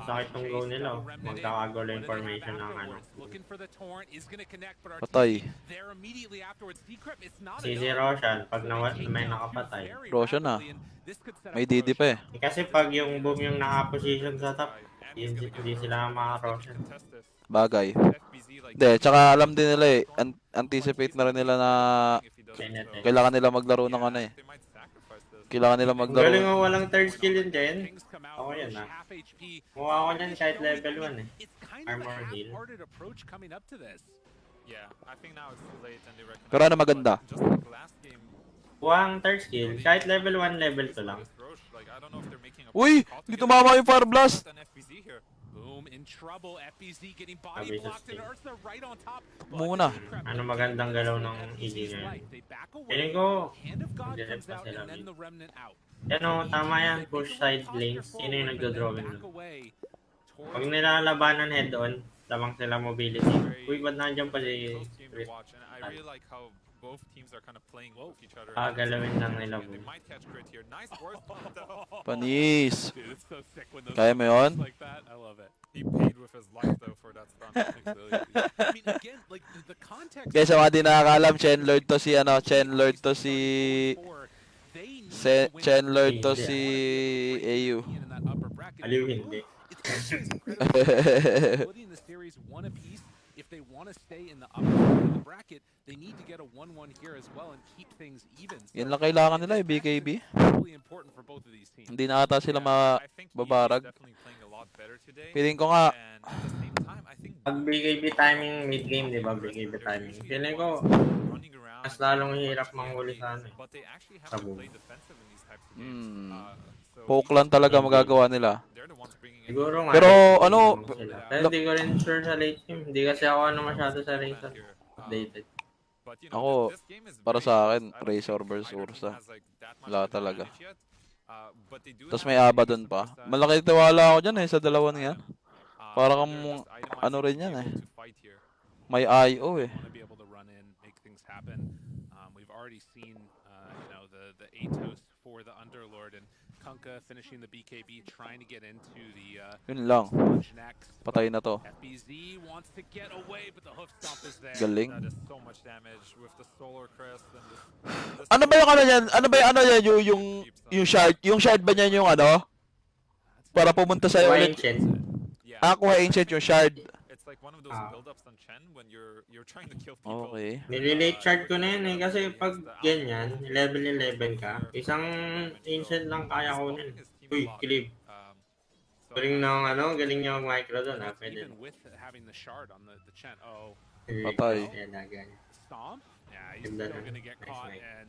Sakit ng go nila. Magkakagulo information ng Patay. Si Roshan, pag may nakapatay. Roshan na. May DD pa eh. Kasi pag yung boom yung naka-position sa top, hindi sila maka-Roshan. Bagay. Hindi, tsaka alam din nila anticipate na rin nila na kailangan nila maglaro ng Kailangan nila Ang galing maglaro. mo, walang third skill yun, Jen. Kings come out, Ako yan, Roche ah. half HP. Mukha ko niyan kahit Showing level that 1 eh. It's kind of a Armor heal. half-hearted approach coming up to this. Yeah, I think now it's too late and they recognize. Pero ano maganda? But just like last game, Kuha ang third skill, kahit level 1, level 2 lang. with Roche, like I don't know if they're making a Uy! call Hindi together. tumama yung Fire Blast! An FBZ here. Boom, in trouble. FBZ getting body Sabi sa blocked and Steam. Ursa right on top. Muna. Ano magandang galaw ng EG ngayon? Feeling ko, Hand of God mag-rep comes pa out sila and then mid. the remnant out. Yan o, tama yan. Push side lanes. Sino yung nagdodrawing nun? Pag nilalabanan head-on, lamang sila mobility. Uy, ba't nandiyan pa si Close game to Chris? watch, and I really like how both teams are kind of playing with each other. Galawin lang nila, They boom. might catch crit here. Nice burst though. Panis! Dude, it's so sick when those Kaya mo yun? like that. I love it. He paid with his life though for that stun. I mean, again, like the context. Guys, sa mga di nakakalam, Chenlord to si ano, Chenlord to si Chenlord to si AU. Aliw hindi. In the series, one apiece. If they want to stay in the upper part of the bracket, they need to get a 1-1 here as well and keep things even. Yan lang kailangan nila eh, BKB. Really important for both of these teams. Hindi na ata sila I think EG is mababarag. definitely playing a lot better today. Feeling ko nga, And at the same time, I think Pag BKB timing mid-game, di ba? BKB timing. Feeling ko, running around mas lalong hirap manghuli sa ano eh. but they actually have Sa to boom. play defensive in these types of games. So poke lang talaga magagawa nila. they're the ones bringing in Siguro nga. Pero, late ano, game sila. Pero di ko rin sure sa late game. Hindi kasi ako ano masyado sa Razor. Updated. But, you Ako, this game is para very sa akin, close. I don't Razor think versus either team Ursa. has, like, that much Wala of an talaga. advantage yet. But they do Tapos have may the aba Aegis dun of pa. Ursa. Malaki tiwala ako dyan eh, sa dalawa niya. Uh, Para they're kang, just itemizing ano rin to be yan eh. able to fight here. May IO eh. Want to be able to run in, make things happen. We've already seen, the Atos for the Underlord and Kunkka finishing the BKB, trying to get into the Yun lang. launch next. Patay na to. FBZ wants to get away, but the hoof stomp is there. Galing. That is so much damage with the solar crest and this Ano ba yung ano yan? Ano ba yung ano yan? Yung shard? Yung shard ba niyan yung ano? Para pumunta sa'yo Kuha ulit. ancient. Yeah. Kuha ancient yung shard. It's like one of those build-ups on Chen when you're trying to kill people. Okay. Nililate chart ko na yun eh. Kasi pag ganyan, level 11 ka, isang ancient lang kaya ko nun. Uy, clip. Galing ng ano, galing niya mag-micro doon ha. Pwede. Even with having the shard on the Chen. Oh, Patay. Yan na, ganyan. stomp? Yeah, he's Ganda still na. gonna get Nice, caught nice. and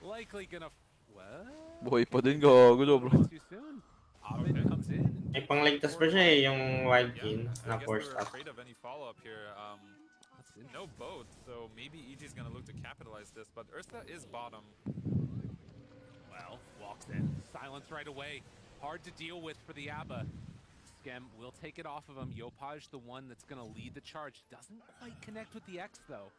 likely gonna. What? Buhay pa din, gago bro. Too soon. Abed comes in. May pangligtas pa siya eh, yung wild king I na guess forced they're up. afraid of any follow-up here. No boat, so maybe EG is gonna look to capitalize this, but Ursa is bottom. Well, walks in. Silence right away. Hard to deal with for the ABBA. Skem will take it off of him. Yopaj, the one that's going to lead the charge. Doesn't quite connect with the X, though.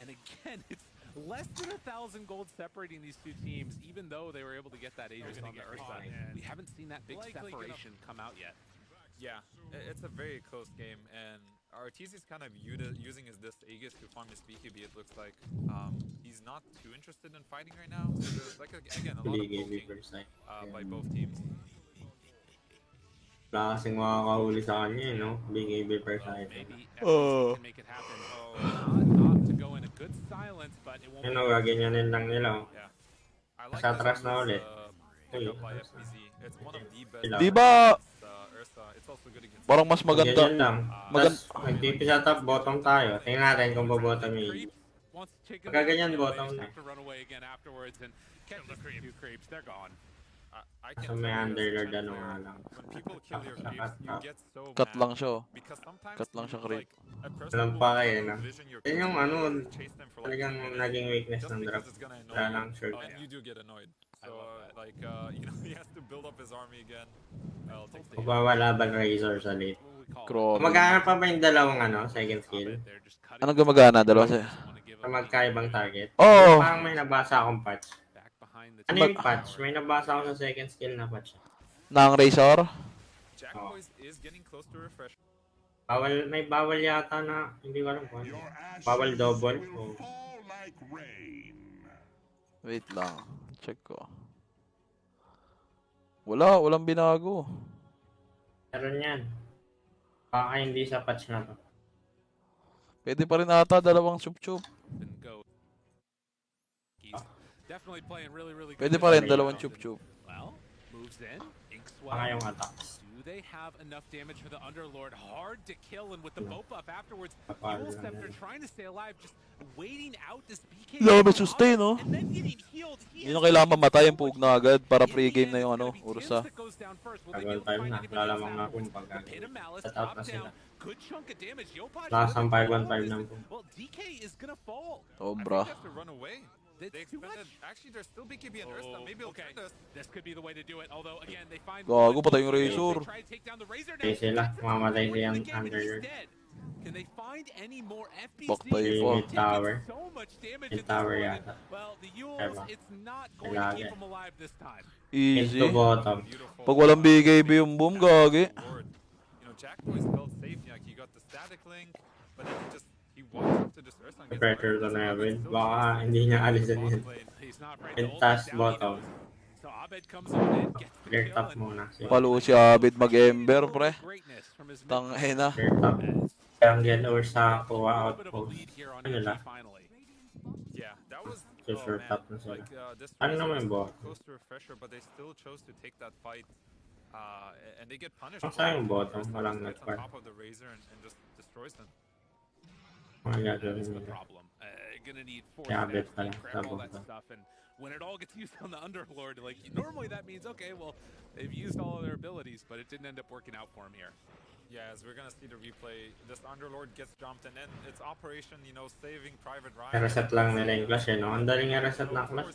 And again, it's less than 1,000 gold separating these two teams, even though they were able to get that Aegis on the Ursa. We haven't seen that big separation come out yet. Yeah, it's a very close game, and Arteezy is kind of using this Aegis to farm his BKB, it looks like. He's not too interested in fighting right now, so there's like, again, a lot of BKB poking per side. by both teams. Wala kasing makakahuli sa kanya eh, no? BKB per side. Maybe Oh. can make it happen. Not to go in a good silence, but it won't. Ano, gaganyanin lang nila. Yeah. I like Sa this atras na Ursa ulit. pickup Uy, by Ursa. FBZ. It's one of the best Sila. Di ba, Ursa. It's also good against parang mas Ganyan maganda. lang. Tapos, nagpipi sa top, bottom tayo. Tingnan natin kung bobottom yung EG. Wants to take Pagka him ganyan, down, bottom they na. have to run away again afterwards and catch the few creeps. They're gone. I Kaso can may tell you as a underlord Chen ano player, nga lang. when people kill your Sa creeps, you cut. get so Cut mad. lang siya. Because sometimes Cut lang siya you, creep. like, a person Walang will pa kayo, no? vision your Yan yung creep ano, and chase them for like talagang 2 minutes naging weakness just ng because draft. it's gonna annoy Wala you. lang short. And you do get annoyed. I So, love that. like, he has to build up his army again. Well, it takes Kung walaban Razor sa late. What we call Grabe. Magkano pa ba yung dalawang ano, second skill? They're just cutting Anong gumagana? Dalawa siya. Sa magkaibang target? Oo. Parang may nabasa akong patch. back behind the Ano yung patch? May nabasa ako sa second skill na patch. Nang Razor? Jack Oh. Boys is getting close to refresh. May bawal yata na, hindi ko alam kung ano. Bawal double. Oh. Wait lang. Check ko. Walang binago. Meron yan. Baka hindi sa patch na to. Pwede pa rin ata dalawang chup-chup. and go. Definitely playing really, really good. Pwede pa rin, Sorry. dalawang chup-chup. Well, moves in. Inkswell. Baka yung attacks. Do they have enough damage for the Underlord? Hard to kill, and with the buff up afterwards, Kapal Fuel lang Scepter yan. trying to stay alive, just waiting out this BK. Kailangan may sustain, no? And then getting healed. He Yun is yung kailangan doing mamatay so yung Pug much. na agad para In the pre-game end, na yung it's gonna ano, be Tims Ursa. that goes down first. Will they be Tagal able to time find na. anybody else Lalamang na afterwards? kung pagka. The Pit of Malice Set out na dropped sila. down. Good chunk of damage. Yopaj Lakas ng looking for 5-1-5 all ng this. Pug. Well, DK is gonna fall. Sobra. I think they have to run away. They That's too expended. much. Actually, there's still BKB and Ursa. Maybe it'll okay. turn this. This could be the way to do it. Although again, they find Gago, one. patay yung They Razor. try to take down the Razor now. Okay sila. That's a Mamatay point siyang in the game and he's Underlord. dead. Can they find any more FBC? Baktay Yung pa. mid tower. So much damage Mid at this tower point. yata. Well, the Yules, Ewa. it's not going to Kailangan. keep them alive this time. Easy. Into bottom. Beautiful. Pag walang BKB yung boom, gagi. Lord. You know, Jack Boy's felt safe. Like he got the static link, but then he walks up to this Ursa and gets Pressure to Neville. Baka hindi niya alisin yun. He's not afraid to hold Pintas it down. bottom. So Abed comes on in, gets the Clear kill, top and muna siya. Palo si Abid mag-ember, pre. greatness from his Tangay na. Clear top. Jungle or sa kuha outpost. Ano nila? Yeah, that was So sure man, top na sila. like this Ano Razor naman was yung bot? close to refresher, but they still chose to take that fight. And they get punished. Ang sayang for it. bottom, Ursa walang gets on nag-fight. top of the Razor and just destroys them. Mga That gagawin is the nila. problem. Gonna need force Yeah, damage, bit pala, grab all that double. stuff, and when it all gets used on the Underlord, like normally that means okay, well they've used all of their abilities, but it didn't end up working out for him here. Yeah, as we're gonna see the replay, this Underlord gets jumped and then it's Operation, you know, saving Private Ryan. Reset lang nila yung clash eh, no? Ang daling reset ng clash.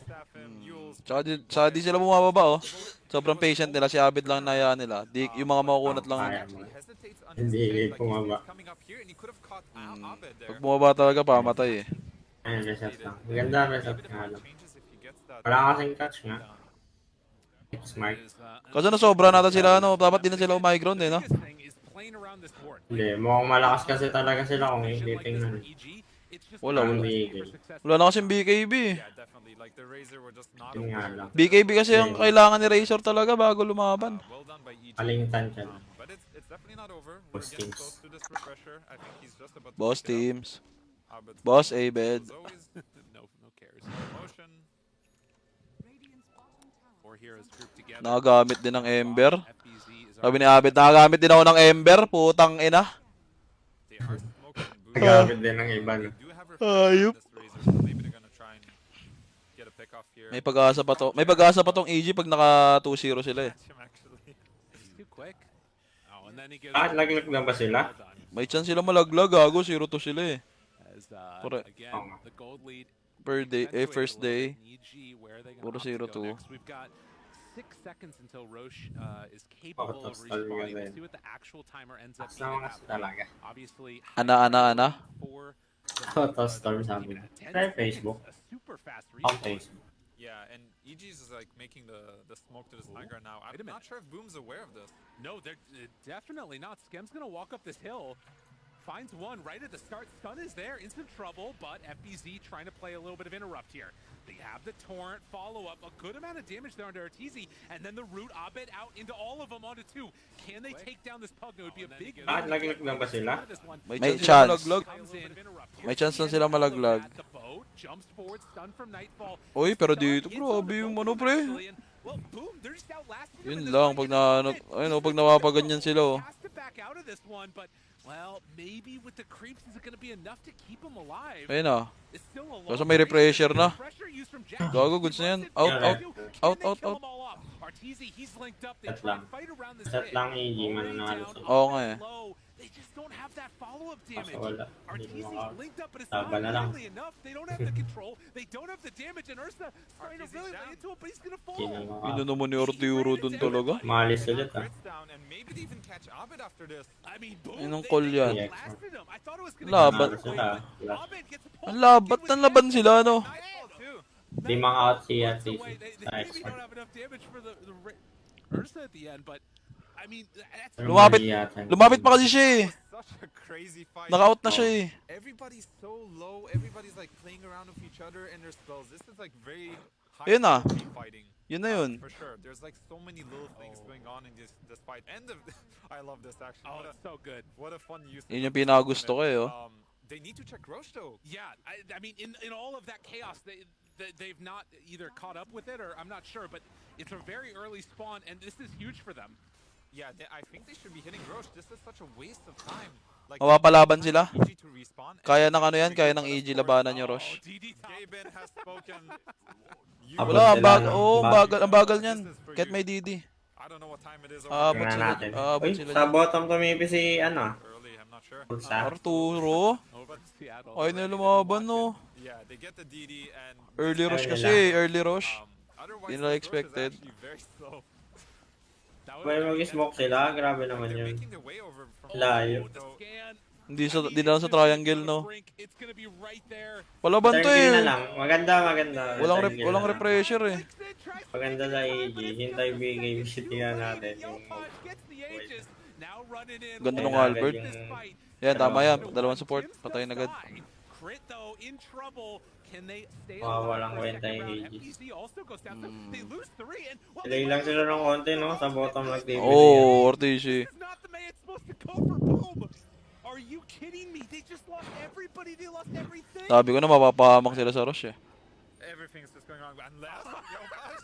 Tsaka di sila bumababa, oh. Sobrang patient nila. Si Abid lang naya nila. Di, yung mga makukunat lang. Kaya mo. Hindi bumaba. Pag bumaba talaga, pamatay eh. Ayun, reset lang. Maganda reset nga lang. Wala kasing catch nga. It's smart. Kasi nasobra nata sila, ano. Dapat di na sila umiground eh, no? Biggest thing is playing around this board. Hindi, mukhang malakas kasi talaga sila kung hindi tingnan. Wala, Ang wala. bigil. Wala na kasing BKB. Yeah, definitely. Like the Razor were just not Yun nga lang. BKB kasi ang kailangan ni Razor talaga bago lumaban. well done by EG. Palintan siya. But it's definitely not over. We're Boss getting teams. close to this refresher. I think he's just about to Boss pick it up. teams. But Boss Abed. as always, no cares. motion. Four heroes grouped together. Nakagamit din ng Ember. FBZ is Sabi ni Abed, nakagamit din ako ng Ember. Putang ina. They are smoking and boosting. Nagamit din ng iba, no? They do have Ayup. refresher on this Razor, so maybe they're gonna try and get a pick off here. May pag-asa pa to. May pag-asa pa tong EG pag naka 2-0 sila eh. Catch him actually. He's too quick. Oh, and then he gives Ah, laglag na ba sila? Well done. May chance sila malaglag, gago. 0-2 sila eh. As, Correct. again, Oo nga. the gold lead Per day, accentuated first a little day. bit. EG, where are they gonna Puro opt to go 0-2. next? We've got 6 seconds until Roche is capable of Tapos talaga respawning. We'll din. see what the actual timer ends up Taas being naman at kasi that point. talaga. Obviously, Ana. for Auto storm sabi niya. Try Facebook. a super fast On respawn. Facebook. Yeah, and EG's is like making the smoke to this high ground now. Wait a I'm not minute. sure if Boom's aware of this. No, they're definitely not. Skem's gonna walk up this hill. Finds one right at the start. Stun is there. Instant trouble, but FBZ trying to play a little bit of interrupt here. They have the torrent follow-up. A good amount of damage there under Arteezy. And then the root Abed out into all of them onto 2. Can they take down this Pug? It would be a big... Ah, laglag na ba sila? May May chance sila malaglag. Comes in. May chance na sila malaglag. The boat jumps forward, stun from Nightfall. Uy, pero Stun dito, hits grabe on the yung boat ano, pre. actually, and, well, boom, they're just outlasting them in Yun this lang, fight, pag and na, Abed ayun o, pag napapaganyan sila oh. has to back out of this one, but well, maybe with the creeps, is it going to be enough to keep him alive? Ayun ah. It's still a Kaso long may race. repressure na. Pressure used from Jack. Gago, goods na yan. Out, Yeah, out. Can Out, they out, kill out. them all off? Arteezy, he's linked up. They Set try lang. and fight around this Set hit. lang EG, Already mananalo down, sila. Oo nga eh. low. They just don't have that follow-up Kaso damage. wala. Hindi Arteezy's maka... linked up, but it's Laban na not lang. nearly enough. They don't have the control. They don't have the damage, and Ursa trying to Arteezy's really down. lay into it, but he's gonna fall. Hindi na maka... Pino naman ni Arturo dun talaga. Malis ulit ah. Crits down, and maybe they even catch Abed after this. I mean, boom, Anong they- call they yan? blasted him. I thought it was gonna Laban. get Sila. away, but Abed gets pulled Ang labat back in ng with laban damage. sila, no? Nightfall too. Di maka-out si Once Arteezy. away, they Sa maybe expert. don't have enough damage for the Ursa at the end, but I mean, that's Pero Lumapit- mali yata. Lumapit pa kasi siya eh. Such a crazy fight. Naka-out na siya eh. Everybody's so low. Everybody's like playing around with each other and their spells. This is like very high Yun ah. quality fighting. Yun na yun. For sure. There's like so many little things going on in this fight. And the, I love this actually. oh, it's so good. What a fun use. Yun yung pinakagusto ko eh oh. They need to check Roche though. Yeah, I mean, in all of that chaos, they've not either caught up with it or I'm not sure, but it's a very early spawn, and this is huge for them. Yeah, I think they should be hitting Roche. This is such a waste of time. Like, Mapapalaban sila. EG to respawn, and Kaya then ng ano yan, they kaya get ng but of EG course, labanan nyo, Roche. Gaben has spoken. Abot Wala, ang sila, bagal. no? Oo, ang bagal niyan. This is for Kahit you. may DD. I don't know what time it is Ah, over abot there. Tingnan sila. natin. Abot Uy, sila sa dyan. bottom tumipis si, ano, Early, I'm not sure. Pulsa. Arturo. Over to Seattle. Ay, na lumaban, no. Yeah, they get the DD and Early rush Ayun kasi, nila. early rush. Otherwise, Di this nila Roche is expected. actually very slow. That May mag-smoke sila, grabe naman They're yun. making their way over from Layo. So, Scan. Di na lang sa triangle, no. It's gonna be right there. Palaban to Triangle na eh. lang. Maganda. Walang Triangle na lang. refresher eh. Maganda sa EG. Hintay bigay tingnan natin. Yung Ganda nung Kaya Albert. agad yung- Yan, tama yan. Dalawang support. Patayin agad. Crit though, in trouble. Can they stay Walang alive? kwenta yung Second round, Aegis. FPZ also goes down. They lose 3 and well, Delay lang sila ng konti, no? Sa bottom nag-TV. Oh, Ortiz. This is not the way it's supposed to go for Boom. Are you kidding me? They just lost everybody. They lost everything. Sabi ko na mapapahamak sila sa rush eh. everything's just going wrong. Unless, yo, guys.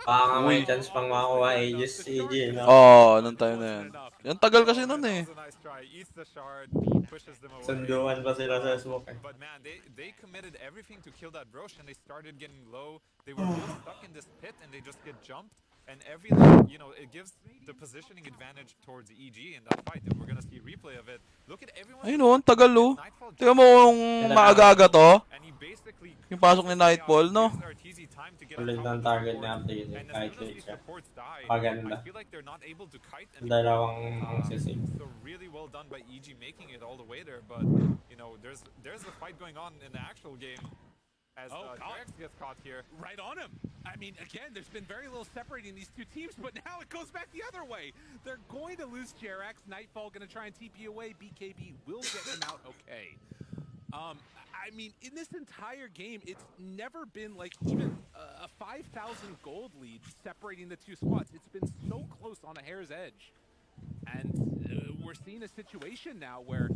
Baka may chance pang makakuha Aegis EG, no? Oo, nung time na yan. Yung tagal kasi nun eh. That was a nice try. Eats the shard, pushes them away. Sunduan pa sila sa smoke, eh. But man, they committed everything to kill that Roche, and they started getting low. They were both stuck in this pit, and they just get jumped. And every, you know, it gives the positioning advantage towards EG in that fight. And we're gonna see a replay of it. Look at everyone. Ayun o, ang tagal o. Tingnan mo kung maaga-aga to. And he basically Yung pasok ni Nightfall, no? gives RTZ time to get on Ulit top ng of the target support. ni Artiz, And as kahit soon as late these siya. supports die, Paganda. I feel like they're not able to kite and Dalawang sisig. so really well done by EG making it all the way there, but you know there's a fight going on in the actual game as Jax gets caught here. Right on him. I mean, again, there's been very little separating these two teams, but now it goes back the other way. They're going to lose Jerax. Nightfall going to try and TP away. BKB will get him out okay. I mean, in this entire game, it's never been like even a 5,000 gold lead separating the two squads. It's been so close on a hair's edge. And we're seeing a situation now where,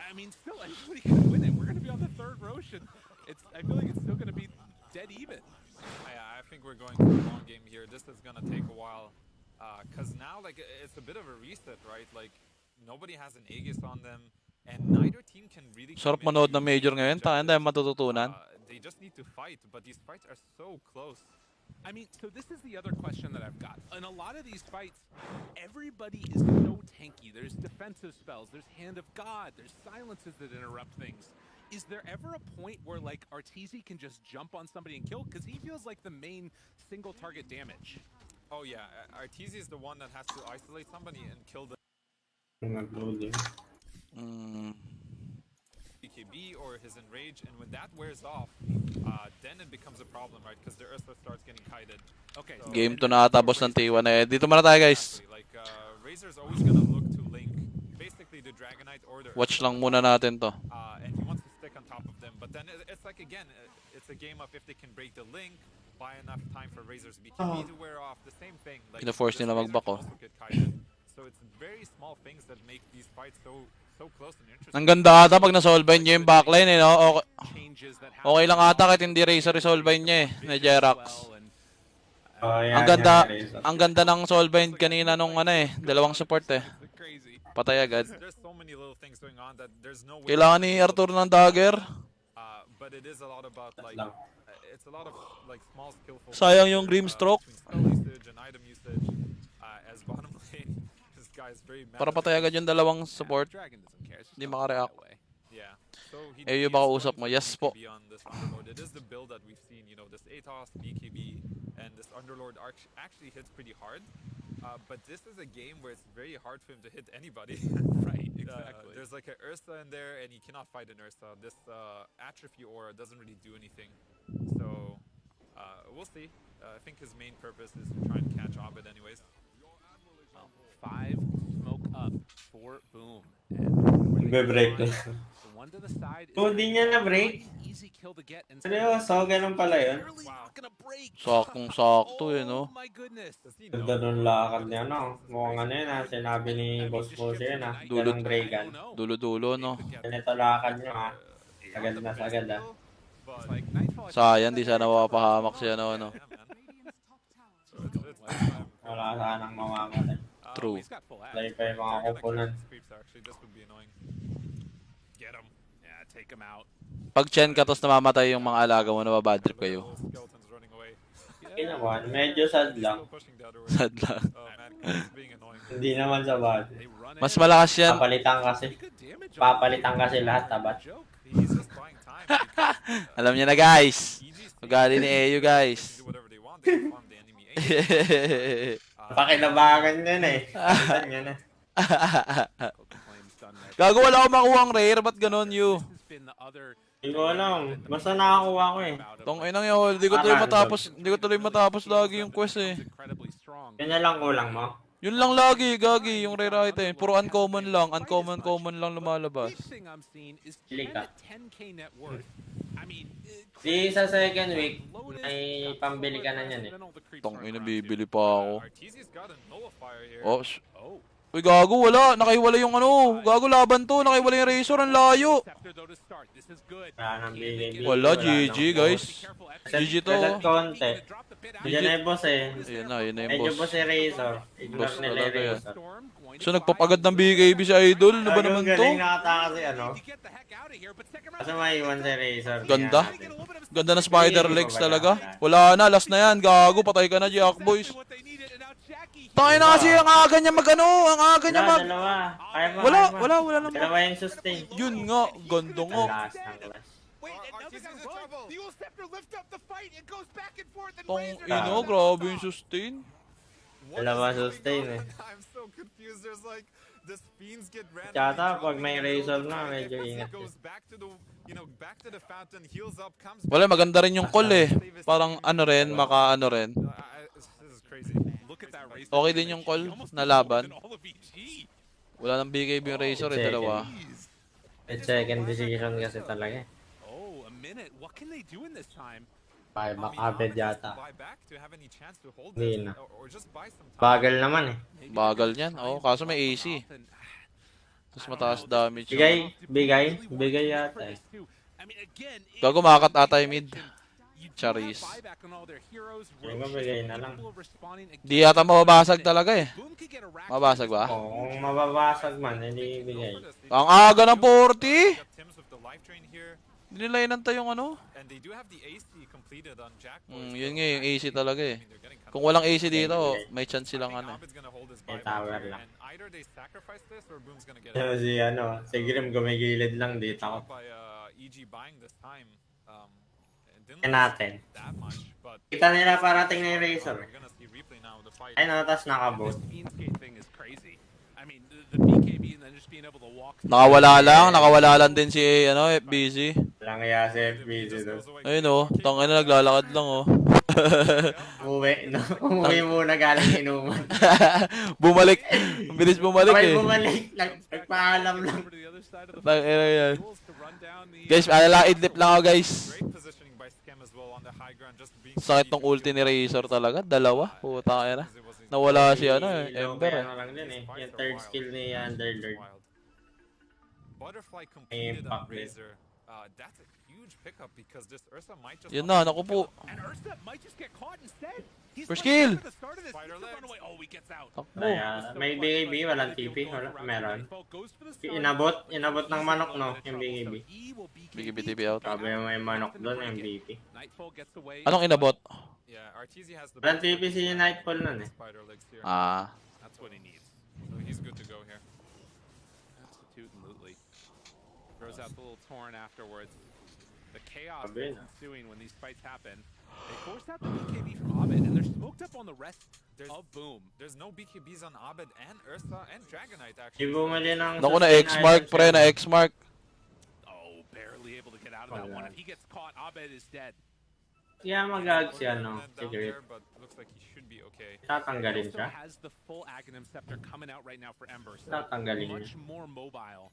I mean, still anybody could win it. We're going to be on the third Roche, and I feel like it's still going to be dead even. I think we're going to a long game here. This is gonna take a while, cause now like it's a bit of a reset, right? Like nobody has an Aegis on them, and neither team can really. Sarap commit manood to ng major ngayon. Tayo tayo matututunan. They just need to fight, but these fights are so close. I mean, so this is the other question that I've got. In a lot of these fights, everybody is so tanky. There's defensive spells, there's Hand of God, there's silences that interrupt things. Is there ever a point where like Arteezy can just jump on somebody and kill? Because he feels like the main single target damage. Oh yeah, Arteezy is the one that has to isolate somebody and kill the Nag-loading. BKB or his enrage, and when that wears off, then it becomes a problem, right? Because the Ursa starts getting kited. Okay. So- Game 2 na ata, boss ng T1 eh. Dito muna tayo guys. Like Razor's always gonna look to Link, basically the Dragonite or the Watch Ursa. lang muna natin to. And he wants to stick on top of them. But then it's like again, it's a game of if they can break the Link, buy enough time for Razor's BKB to wear off. The same thing. Like Pina-force this nila Razor mag-back, can oh. also get kited. So it's very small things that make these fights so close and interesting. Ang ganda ata pag na-solve niya yung backline eh, no? Changes that Okay lang ata kahit hindi Razor resolve niya eh, ni Jerax. Oh, yeah, Ang ganda ng solve kanina nung ano eh, dalawang support eh. crazy. Patay agad. There's so many little things going on that there's no way. Kailangan ni Arthur ng dagger. But it is a lot about like lang. it's a lot of like small skillful. Sayang yung Grimstroke. Between spell usage and item usage. As bottom lane, this guy is very. Para patay agad yung dalawang support. Dragon doesn't care. It's just Hindi not makareact. that way. Yeah. So he Eh, yung is baka going usap for mo. the Yes po. BKB on this Underlord. It is the build that we've seen, you know, this Atos, BKB, and this Underlord actually hits pretty hard. But this is a game where it's very hard for him to hit anybody. Right, exactly. There's like an Ursa in there, and he cannot fight an Ursa. This Atrophy Aura doesn't really do anything. So we'll see. I think his main purpose is to try and catch Abed anyways. Well, 5 smoke up for Boom. And Be-break the lang. one to the side is Oh, di niya na-break? an easy kill to get and Seryoso, ganun pala yun. Barely not gonna break. Saktong-sakto eh, no? Oh my goodness. Does he know? Ganda nung lakad niya, no? Mukhang ano yun, sinabi ni Boss Boss yun, Dulot. Ganang breakan. Dulo-dulo, no? Ganito lakad niya, Agad na sagad, But Like Nightfall, I think Sayang, that di sana area cover mapapahamak was si ano, ano. yeah, man. So it's time for Wala sanang mamamatay. True. He's got full ad. Lay pa yung mga They're gonna kupunan. carry these creeps actually. This would be annoying. Get him. Yeah, take him out. Pag chen ka tapos namamatay yung mga alaga mo, nababad trip Look at kayo. those skeletons running away. Yun naman, medyo sad He's lang. still pushing the other way. Sad lang. Oh man, he's being annoying. Hindi naman sa bad. They run Mas in. malakas yan. Papalitan kasi. Pretty good damage on Papalitan the kasi lahat, tabat. joke. He's just buying time. Because, Alam niya na guys. EG's Ugali ni EU they guys. can do whatever they want. They can farm the enemy ace. Pakilabangan yun eh. Palitan yun eh. Flames done that. Gago, wala akong makuha ang rare. Ba't ganun, you? This has been the other Hindi ko alam. Basta nakakuha ko eh. Tong inang yun, hindi ko tuloy matapos, hindi ko tuloy matapos lagi yung quest eh. incredibly strong. Yan na lang kulang mo. Yun lang lagi, gagi, yung rare item. Puro uncommon lang, common lang lumalabas. Each thing I'm seeing is Pili 10 ka. to 10k net worth. I mean, Di sa second week, may pambili ka na yan eh. Tong ina, bibili pa ako. Arteezy's got a nullifier here. Oh, Oh. uy, gago, wala. Nakaiwala yung ano. Gago, laban to. Nakaiwala yung razor, ang layo. Scepter though to start. This is good. Wala nang BKB. Wala, nang GG, boss. guys. Reset- GG to. reset konti. Diyan na yung boss eh. Ayun na yung Medyo boss. boss si Razor. Ignore Boss nila yung talaga yan. Razor. So, nagpapagad ng BKB si Idol. Ano ba Talagang naman to? galing nakataka si ano. Kasi maiwan si Razor. Ganda. Tingnan natin. Ganda na spider legs talaga. Wala na, last na yan. Gago, patay ka na, Jack Boys. Tayo na kasi ang aga niya mag-ano. Ang aga niya Wala, mag... dalawa. Kaya mo, Wala, kaya mo. wala, wala naman. Dalawa yung sustain. Yun nga, ganda Ang nga. last ng class. Tong ino, grabe yung sustain. Dalawa sustain eh. I'm so confused. There's like the fiends get ran. Tsaka pag may Razor na, medyo ingat. Goes back to the, you know, back to the fountain, heals up, comes Wala, maganda rin yung call eh. Parang ano rin, maka ano rin. This is crazy. Look at that race. Okay din yung call na laban. Wala nang BKB yung razor eh, dalawa. May second decision kasi talaga eh. Oh, a minute. What can they do in this time? Bye, makabed yata. Buy back to have any chance to hold Hindi this, na. or just buy some time. Bagal naman eh. Bagal niyan. Oo, kaso may AC. Tapos mataas damage. Bigay yata eh. Gago, makakat ata yung mid. Charis. Yung mabigay na lang. Di yata mababasag talaga eh. Mababasag ba? Oo, kung mababasag man, hindi bigay. Ang aga ng 40! Got Tims with the life drain here, Hindi nila inantay yung ano. and they do have the AC completed on Jack Boy. Yun nga yung AC talaga eh. I mean, they're getting kind Kung walang AC dito, may chance silang ano. Abed's gonna hold his May buyback tower here, lang. and either they sacrifice this or Boom's gonna get Pero it. si Grim gumigilid lang dito ako. By EG buying this time. It didn't Tingnan last natin. that much, but Kita nila parating na yung Razor we're eh. gonna see replay now of the fight. Ay no, tas nakabot. This Fiendskate thing is crazy. I mean, the BKB and then just being able to walk. Nakawala lang din si ano, FBZ. Walang kaya si FBZ doon. Ayun oh, tangin na naglalakad lang oh. Umuwi, no? Umuwi muna galing inuman. Bumalik. Ang bilis bumalik Sabay eh. bumalik, nagpaalam lang. Over to the other side of the Tangina yan. rules to run down the. Guys, alala idlip lang ako guys. Great positioning by Scam as well on the high ground, just being Sakit tong ulti ni Razor talaga. Dalawa. Puta ka na. Nawala si ano eh, Ember eh. Ano lang din eh. Yung third skill ni Underlord. Butterfly completed on Impact din. Razor. That's a huge pickup because this Ursa might just Yun na, naku po. And Ursa might just get caught instead. He's First running kill. at the start of this. Spider He's legs. run away. Oh, he gets out. Takbo. Kaya, may BKB, walang TP. Wala, meron. Inabot ng manok no, yung BKB. BKB TV out. Sabi yung may manok doon, MVP. Nightfall gets away. Anong inabot? Yeah, Arteezy has the Walang TP si Nightfall nun eh. spider legs here. Ah. That's what he needs. So he's good to go here. Absolutely. Throws out the little torn afterwards. The chaos Sabi that's na. ensuing when these fights happen. They forced out the BKB from Abed, and they're smoked up on the rest There's- of Boom. There's no BKBs on Abed and Ursa and Dragonite Si actually. bumali ng Naku na sustain X-mark items pre, yun. na X-mark. Oh, barely able to get out of that Wala. one. If he gets caught, Abed is dead. Kaya mag-ag si ano, Down si Grit. there, but looks like he should be okay. Tatanggalin Also siya. has the full Aghanim Scepter coming out right now for Ember. So Tatanggalin niya. much more mobile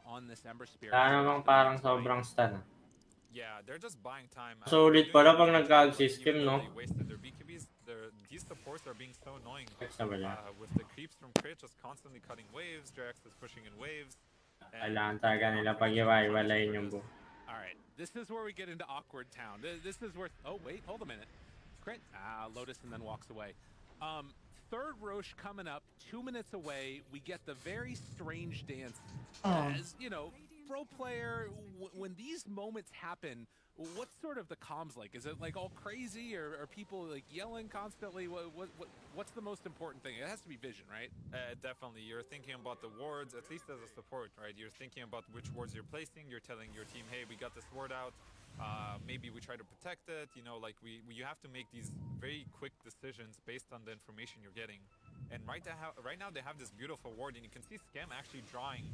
on this Ember Spear. Kaya namang parang sobrang stun ah. Yeah, they're just buying time. Solid pala pag nag-ag system, no? They wasted their BKBs. These supports are being so annoying. Next na ba yan? With the creeps from Crit just constantly cutting waves, Drax is pushing in waves. And Kailangan talaga nila pag-iwaiwalayin yung buo. All right, this is where we get into awkward town. This is where. Oh wait, hold a minute. Crit. Lotus and then walks away. Third Roche coming up. 2 minutes away. We get the very strange dance. As you know, pro player. When these moments happen, what's sort of the comms like? Is it like all crazy, or are people like yelling constantly? What's the most important thing? It has to be vision, right? Definitely. You're thinking about the wards, at least as a support, right? You're thinking about which wards you're placing. You're telling your team, hey, we got this ward out. Maybe we try to protect it. You know, like you have to make these very quick decisions based on the information you're getting. And right now they have this beautiful ward, and you can see Scam actually drawing,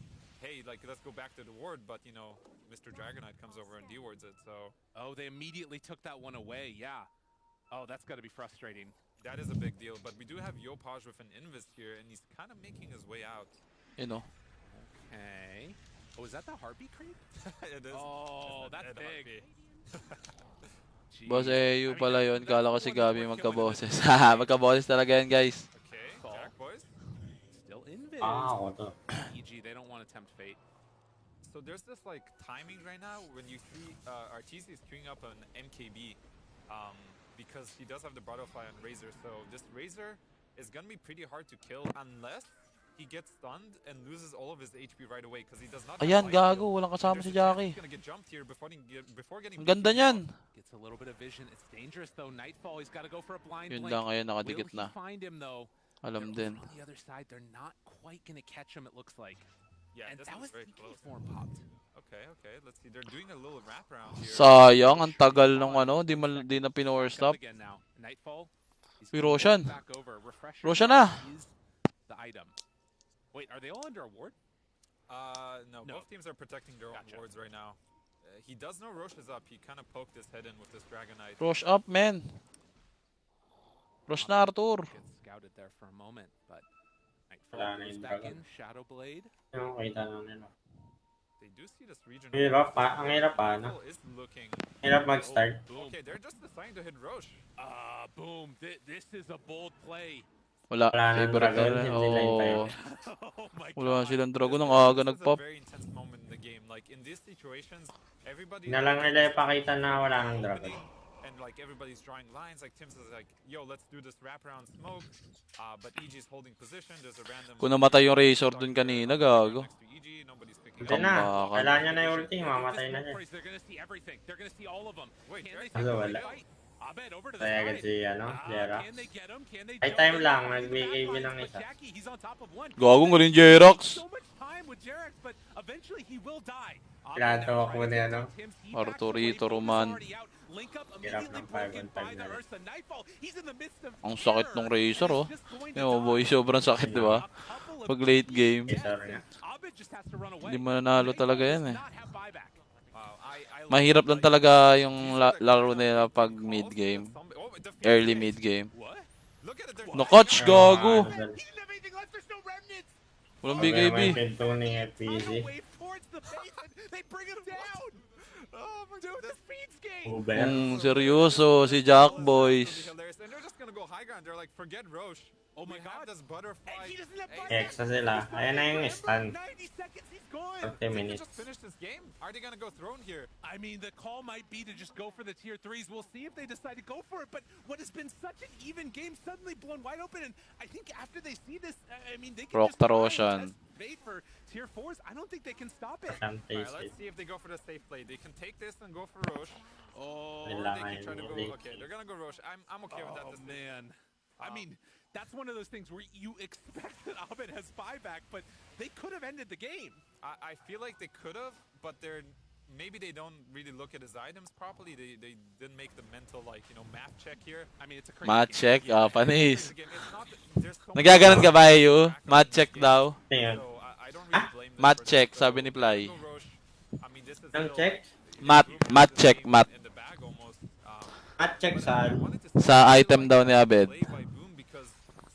hey, like, let's go back to the ward, but, you know, Mr. Dragonite comes over and dewards it, so... Oh, they immediately took that one away, yeah. Oh, that's got to be frustrating. That is a big deal, but we do have Yopaj with an Invis here, and he's kind of making his way out. You know. Okay. Oh, is that the heartbeat creep? It is. Oh, It's that's an big. Boss Jeez. AU pala yun. Kala ko si Gabi magka-bosses. Magka-bosses talaga yan, guys. Okay, Jack boys. Still invis. Ako to. EG, they don't want to tempt fate. So there's this, like, timing right now when you see Arteezy is queuing up an MKB because he does have the Butterfly on Razor. So this Razor is going to be pretty hard to kill unless he gets stunned and loses all of his HP right away because he does not have Ayan, life gago. steal. Walang And kasama there's si a chance Jackie. he's gonna get jumped here before getting Ang ganda beaten niyan. Gets a little bit of vision. It's dangerous though. Nightfall, he's got to go for a blind Yun blink. lang, ayun, Will nakadikit he na. find him though? Alam They're din. over on the other side, they're not quite gonna catch him. It looks like. Yeah, And this that is was very DK close. form popped. Okay, let's see. They're doing a little wraparound here. Sayang, ang tagal ng ano. Di na pinower Back up stop. again now. Nightfall. He's Uy, gonna Roshan. walk back over. Refresher Roshan na. is the item. Wait, are they all under a ward? No, No. both teams are protecting their Gotcha. own wards right now. He does know Roche is up. He kind of poked his head in with this Dragonite. Rush up, man. Rush na, Arthur. Gets scouted there for a moment, but Nightfall Wala na goes yung back dragon. in. Shadow Blade. Yung kita na nila. They do see this region. Hirap pa. Ang hirap pa, no? Is looking. Hirap mag-start. Okay, they're just deciding to hit Roche. Boom. This is a bold play. Wala. Wala nang Favorite dragon, na. hindi line pa yun. Oh my Wala god. silang dragon. Ang aga This is a nagpop. very intense moment in the game. Like in these situations, everybody. Na lang nila ipakita na wala nang dragon. And like everybody's drawing lines. Like Tim's is like, yo, let's do this wraparound smoke. But EG's holding position. There's a random. Kung namatay yung Razor dun kanina, gago. Next to EG, nobody's picking Hindi up. na. Kambakan. Kailangan niya na yung ulti. With Mamatay this na smoke siya. breeze, they're gonna see everything. They're gonna see all of them. Wait, Can very they Ano, take wala. the fight? Abed over to the Kaya agad side. si, ano, Jerax. Can they get him? Can they Ay, jump time in? lang. He's Nagbigay back bilang lines, isa. but Jackie, he's on top of one. Gago nga rin Jerax. So much time with Jerax, but eventually he will die. Grato ako ni, ano, Arturito Roman. Hirap ng 5-on-5 na rin. Ang sakit nung Razor, oh. Yung boy, sobrang sakit, di ba? Pag late game. Razor nga. Hindi mo nanalo talaga yan, eh. Wow, I Mahirap lang talaga yung laro nila pag mid-game. Early mid-game. Look at it. There's No-coach, gago. Ano, Walang May BKB. pintuning FPZ. They bring him down. Oh my god, the speed skate. Uber. Seryoso, si Jack Boys. hilarious. And they're just gonna go high ground. They're like, forget Roche. Oh my We have god. this butterfly. And he doesn't have Ace. Hexa sila. Ayan na yung stun. 90 seconds, he's gone. 30 They minutes. just finished this game. Are they gonna go throne here? I mean, the call might be to just go for the tier 3s. We'll see if they decide to go for it. But what has been such an even game suddenly blown wide open. And I think after they see this, I mean, they can Rock just try and Roshan. test bait for tier 4s. I don't think they can stop it. Some Alright, taste let's it. see if they go for the safe play. They can take this and go for Roche. Oh, Or Wala they can try to go. late. Okay, they're gonna go Roche. I'm okay with that. oh This man. I mean, that's one of those things where you expect that Abed has buyback, but they could have ended the game. I feel like they could have, but they're maybe they don't really look at his items properly. They didn't make the mental, like, you know, math check here. I mean, it's a crazy Math game. check, panis. Again, it's not that- there's so much Nagaganon ka ba, back Ayu? on Math this check game. daw. Tingnan. So I don't really blame them Math for check, this. sabi ni So, Fly. go Roche. I mean, this is Ang still, check? like, Math check, in math. the bag almost. At check But I saan? wanted to Sa see item daw ni Abed. play by Boom because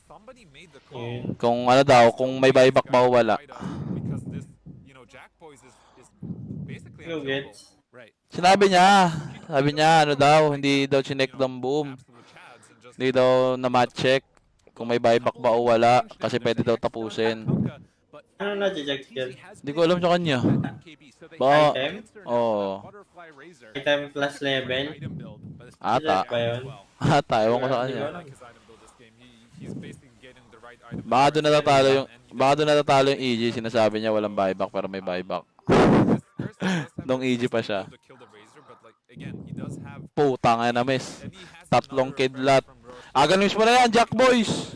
somebody made the call. Yun. Kung ano daw, kung may buyback ba o wala. Because this, you know, Jack Boys is basically You unkillable. get. Right. Sinabi niya, ano daw, hindi daw chinek ng boom. Absolute chads and just Hindi daw na match check kung may buyback ba o wala kasi pwede daw tapusin. But Ano na-check skill? has Di ko alam sa kanya. BKB, so they Ba- Item? oh. Item plus level? Ata. ba yun? Ata, ewan ko sa Hindi kanya. ko alam. Like his item build this game. He's basically getting the right item. Baka doon natatalo yung EG, sinasabi niya walang buyback pero may buyback. Nung EG pa siya. Putang ina miss. Tatlong kidlat. Agonims mo na yan, Jack Boys!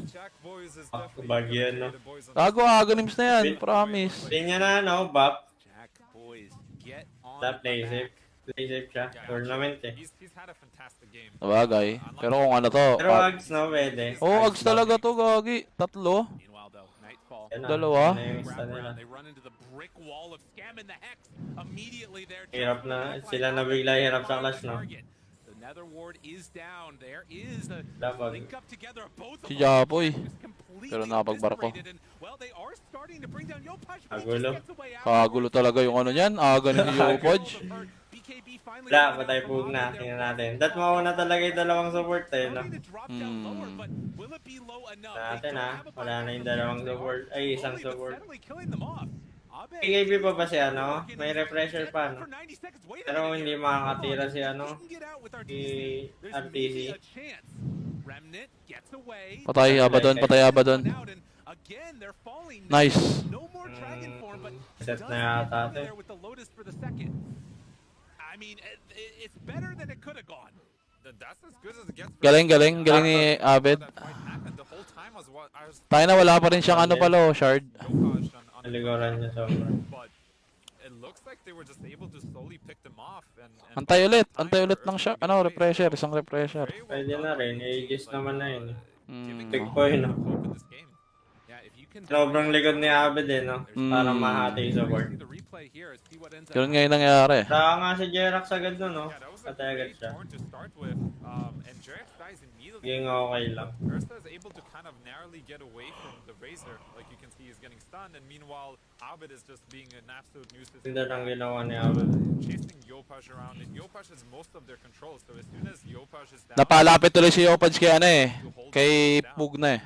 Bagyan, no? Gago, agonims na yan, promise. Tingnan na, no? Bap. Jack boys get on Stop play safe. Play safe siya. Tournament eh. He's had a fantastic game. Sabagay. Pero kung ano to. Pero Ags, no? Pwede. Ags talaga to, gagi. Tatlo. Meanwhile though, Nightfall. Yan na. Dalawa. Yan na yung Wrap stun nila. around, they run into the brick wall of Scam and the Hex. Immediately there. Hirap na. Sila na bigla hirap sa clash, no? The Nether Ward is down. There is a Dapat. link up together of both of Si them. Japoy. Completely Pero nakapagbarko. eviscerated and, well, they are starting to bring down Yopaj, but he Kagulo. just gets away out. Kagulo talaga yung ano niyan. Aga ni Yopaj. BKB finally Wala, got patay out pug from na. under their Tingnan natin. Dat mauna talaga yung dalawang support eh, no? Starting to drop down lower, but will it be low enough? They Natin don't ah. have a Wala na buyback yung from dalawang Jack. support. Ay, isang Slowly but support. steadily killing them off. Abed, PKB pa ba si ano? May refresher pa, no? for 90 seconds. Wait a Pero minute hindi here. makakatira Hold on. si ano? He can get out with Si There's RTC. maybe a chance. Remnant gets away. Patay Abaddon, patay Abaddon. Out, and again, they're falling. Nice. No more dragon form, but Set does na get yata over ito eh. there with the Lotus for the second. I mean, it's better than it could have gone. That's as good as it gets. Galing ni Abed. The whole time was what I was Tayo na wala pa rin siyang ano pala, shard. Yopaj on Naligoran niya sobra. but it looks like they were just able to slowly pick them off and Antay ulit ng siya. Ano, refresher, isang refresher. Pwede na rin. Aegis naman na yun. Hmm. Big boy, no? hope in this game. Yeah, if you can Sobrang likod ni Abed eh, no? Para mahati yung support. see the replay here, see what ends up Ganun nga yung nangyari. Saka nga si Jerax agad nun, no? Yeah, that was a Patay agad great siya. turn to start with. And Jarex dies immediately. Yung okay lang. Ursa is able to kind of narrowly get away from the Razor. Like you can see he's getting stunned and meanwhile Abed is just being an absolute nuisance. Ganda ng ginawa ni Abed. Chasing Yopaj around and Yopaj has most of their control. So as soon as Yopaj is down, Napalapit tuloy si Yopaj kay ano eh. Kay Pug na eh.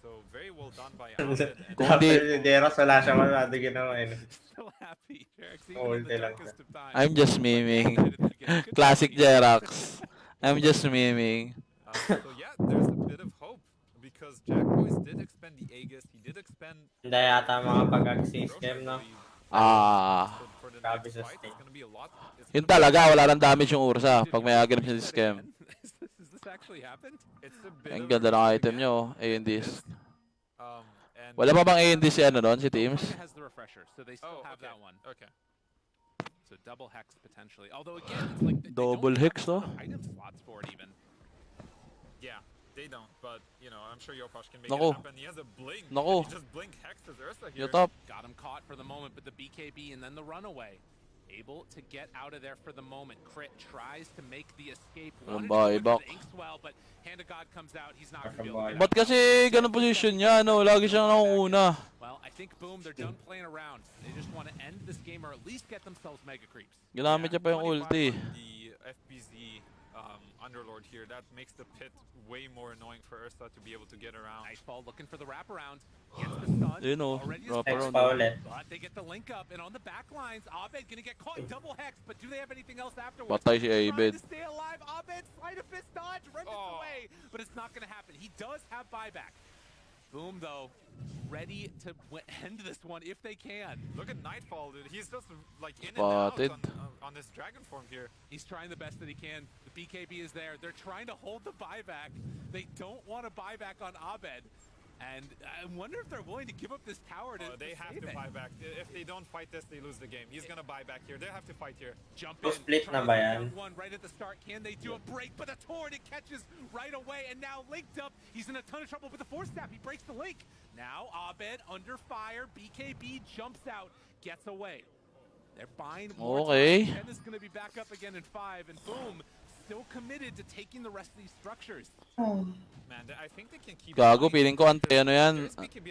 so very well done by Abed. Kung Dapat hindi- si Jerax wala siya masyado ginawa eh. no? so happy. Jarex, even Oh, in the ulti lang darkest of times. I'm just miming. Classic Jerax. I'm just miming. So yeah, there's a bit of hope because Jack Boys did expend the Aegis. He did expend Hindi yata makapag-access game, no? Ah. for the Grabe next sa fight. stake. It's gonna be a lot. Yun talaga, wala nang damage yung Ursa pag may agrim siya sa scam. Does this actually happen? It's a bit Ang of ganda a ng risk item again. nyo, A&Ds. And Wala pa bang A&D si ano doon, si Teams? Rhino has the refresher, so they still Oh, have okay. that one. Okay. So double hex potentially. Although again, it's like they Double don't hex, have a oh. ton of item slots for it even. Yeah, they don't, but you know, I'm sure Yopaj can make Naku. it happen. He has a blink. Naku. He just blink hexes Ursa here. Yo top. Got him caught for the moment, but the BKB and then the runaway. Able to get out of there for the moment. Crit tries to make the escape. Walang Wanted to go buyback. for the Inkswell, but Hand of God comes out. He's not going to be able to Walang get Ba't out. kasi ganun position niya, no? Lagi siyang nauuna. Well, I think Boom, they're done playing around. They just want to end this game or at least get themselves mega creeps. Ginamit niya pa yung 25 ulti. on the FBZ Underlord here. That makes the pit way more annoying for Ursa to be able to get around. Nightfall looking for the wraparound. Gets the stun. Yun o, Already wrap Hex around. pa ulit. But they get the link up, and on the back lines, Abed gonna get caught double hex. But do they have anything else afterwards? Patay si Trying Abed. to stay alive. Abed, sleight of fist dodge, remnants Oh. away, but it's not gonna happen. He does have buyback. Boom though, ready to end this one if they can. Look at Nightfall, dude. He's just like in and out Spotted. on this dragon form here. He's trying the best that he can. The BKB is there. They're trying to hold the buyback. They don't want to buy back on Abed. And I wonder if they're willing to give up this tower to They have save to it. buy back. If they don't fight this, they lose the game. He's gonna buy back here. They have to fight here. Jump So in. split try na to ba get yan? down one right at the start. Can they do a break? But a torn, it catches right away. And now linked up. He's in a ton of trouble with the force staff. He breaks the link. Now Abed under fire. BKB jumps out, gets away. They're buying more Okay. time. Ken is going to be back up again in 5. And boom, still committed to taking the rest of these structures. Man, I think they can keep. Gago, going. feeling ko anti ano yan.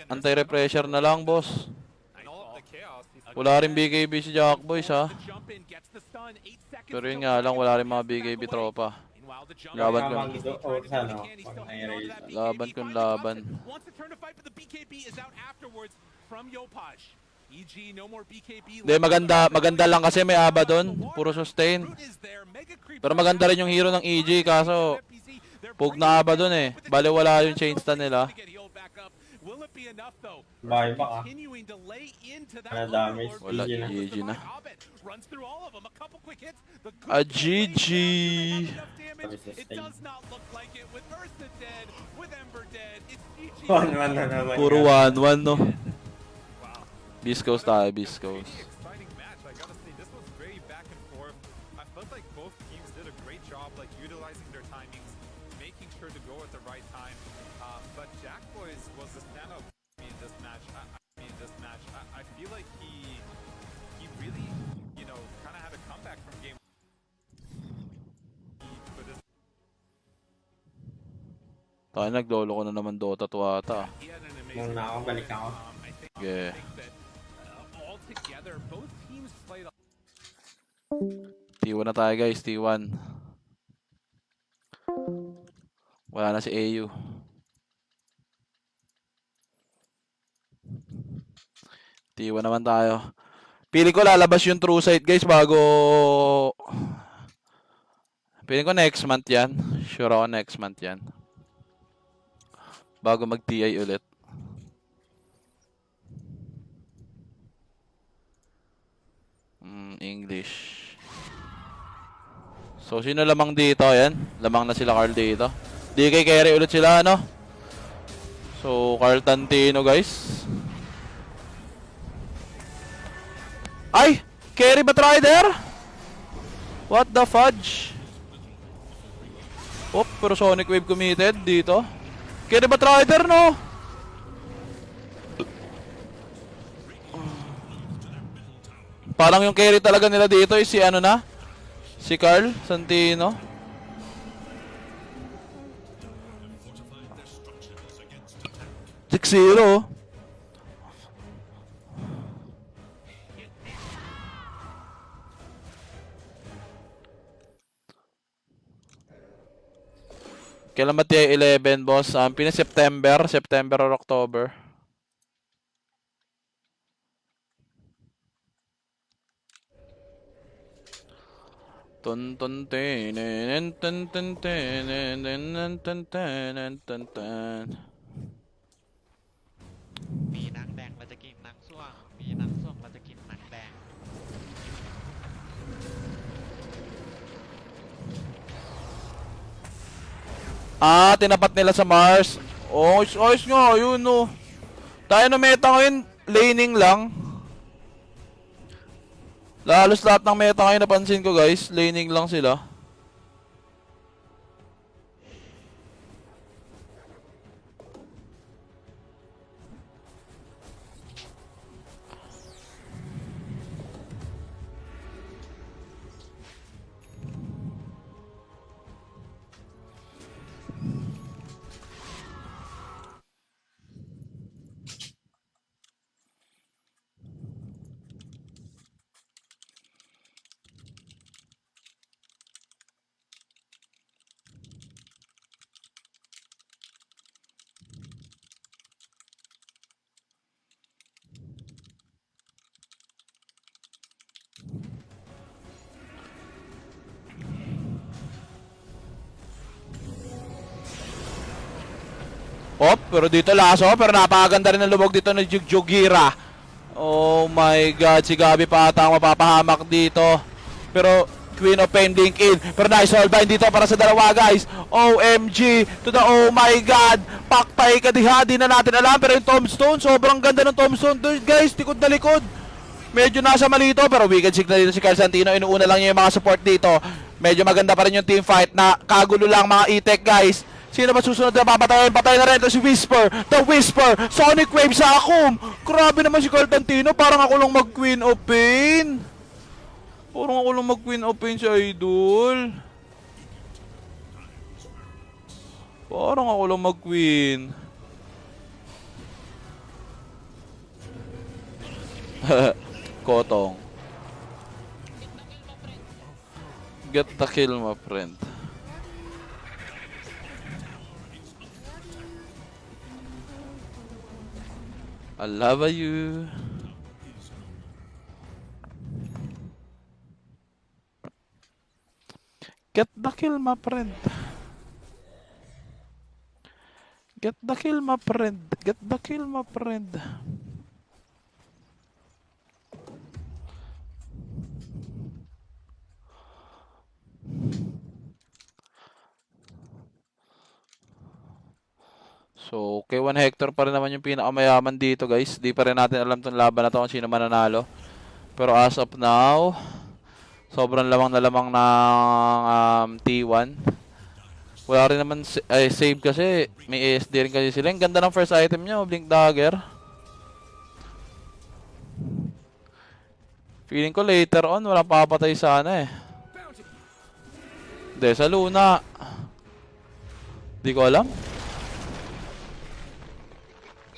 Anti-refresher na lang, boss. And all of the chaos. He's Wala rin BKB si Jack Boys, ha? The jump in gets the stun. 8 seconds Pero yun till nga lang, wala rin Dragon mga Force BKB back away. tropa. Meanwhile, the jump Laban in, ko. he's trying to do what he can. He's still hanging on to that BKB. Laban kun Finally drops laban. it. Wants to turn to fight, but the BKB is out afterwards. from Yopaj. EG, no more BKB. Hindi, maganda lang kasi may aba doon. Puro sustain. Pero maganda rin yung hero ng EG, kaso pug na aba doon eh. Bale wala yung chain stun nila. Bye baka. Wala damage. Wala, GG na. GG na. A GG. It does not look like it with Ursa dead, with Ember dead. It's GG. 1-1 na naman. Puro 1-1 no. Beast Coast tayo, Beast Coast. Exciting match. I gotta say, this was very back and forth. I felt like both teams did a great job, like utilizing their timings, making sure to go at the right time. But Jack Boys was the standout in this match. I feel like he really, you know, kind of had a comeback from game. But this Tayo naglolo ko na naman Dota 2 ata. Muna ako, balik ako. Yeah. Altogether, both teams played T1 na tayo guys, T1. Wala na si AU. T1 naman tayo. Pili ko lalabas yung true sight guys bago... Pili ko next month yan. Sure ako next month yan. Bago mag-TI ulit. English. So, sino lamang dito? Ayan. Lamang na sila Carl dito. DK carry ulit sila, ano? So, Carl Tantino, guys. Ay! Carry Batrider? What the fudge? Oh, pero Sonic Wave committed dito. Carry Batrider, no? Parang yung carry talaga nila dito is si ano na? Si Carl Santino. Six-0. Kailan ba tayo 11, boss? September or October. Tun tun ten ten ten ten ten ten ten. มีหนังแดงเราจะกินหนังส้วงมีหนังส้วงเราจะกินหนังแดง Ah, tinapat nila sa Mars. Oh, ayos nga, yun no. Tayo na meta ngayon, laning lang. Halos lahat ng meta ngayon napansin ko guys, laning lang sila. Oh, pero dito laso, pero napakaganda rin ang lubog dito ng Juggira. Oh my god, si Gabi pa ata ang mapapahamak dito. Pero Queen of Pain link in. Pero nice hold bind dito para sa dalawa guys. OMG to the oh my god. Pakpay kadiha, di na natin alam. Pero yung tombstone, sobrang ganda ng tombstone. Guys, likod na likod. Medyo nasa malito pero wicked signal dito si Carl Santino. Inuuna lang niya yung mga support dito. Medyo maganda pa rin yung team fight na kagulo lang mga E-Tech guys. Sino ba susunod na papatayin? Patay na rin ito si Whisper. The Whisper. Sonic Wave sa Akum. Grabe naman si Carl Tantino. Parang ako lang mag-Queen of Pain. Parang ako lang mag-Queen of Pain si Idol. Parang ako lang mag-Queen. Kotong. Get the kill, my friend. I love you. Get the kill, my friend. Get the kill, my friend. Get the kill, my friend. So, K1 Hector pa rin naman yung pinakamayaman dito, guys. Di pa rin natin alam tong laban na to kung sino mananalo. Pero as of now, sobrang lamang na lamang ng T1. Wala rin naman save kasi. May ASD rin kasi sila. Ang ganda ng first item niya, Blink Dagger. Feeling ko later on, walang papatay sana eh. Hindi, sa Luna. Di ko alam.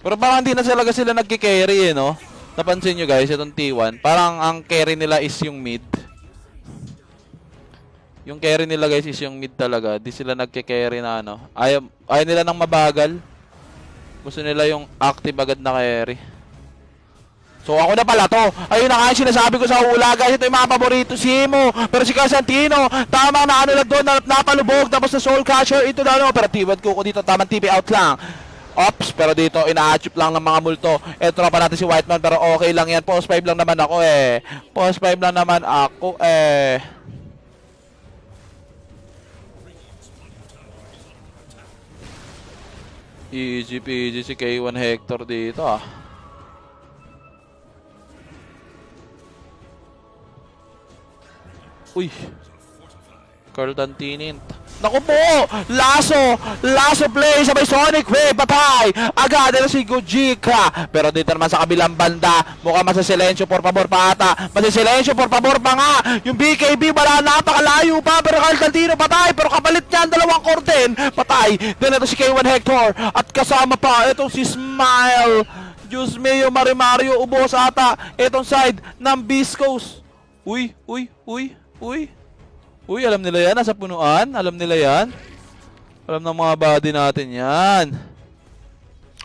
Pero parang hindi na talaga sila nagki-carry eh, no? Napansin nyo guys, itong T1. Parang ang carry nila is yung mid. Yung carry nila guys is yung mid talaga. Di sila nagki-carry na ano. Ayaw nila ng mabagal. Gusto nila yung active agad na carry. So ako na pala to. Ayun na nga yung sinasabi ko sa hula guys. Ito yung mga paborito si Imo. Pero si Casantino, tamang na ano lang doon, napalubog. Tapos na Soul Catcher, ito na ano. Pero T1 ko dito, tamang TP out lang. Ops, pero dito ina-achieve lang ng mga multo. Eto na pa natin si Whiteman, pero okay lang yan. Post 5 lang naman ako eh. Post 5 lang naman ako eh. Easy peasy si K1 Hector dito ah. Uy. Carl Dantinint. Naku po! Lasso play sabay Sonic Wave, patay! Agad na si Gojika. Pero dito naman sa kabilang banda, mukhang masisilensyo por favor pa ata. Masisilensyo por favor pa nga. Yung BKB wala, napakalayo pa. Pero Caltantino patay. Pero kapalit niyan, dalawang Corden. Patay. Then ito si K1 Hector. At kasama pa, itong si Smile. Diyos mio, Mario ubos ata. Itong side ng Beast Coast. Uy. Uy, alam nila yan. Nasa punuan. Alam nila yan. Alam ng mga body natin yan.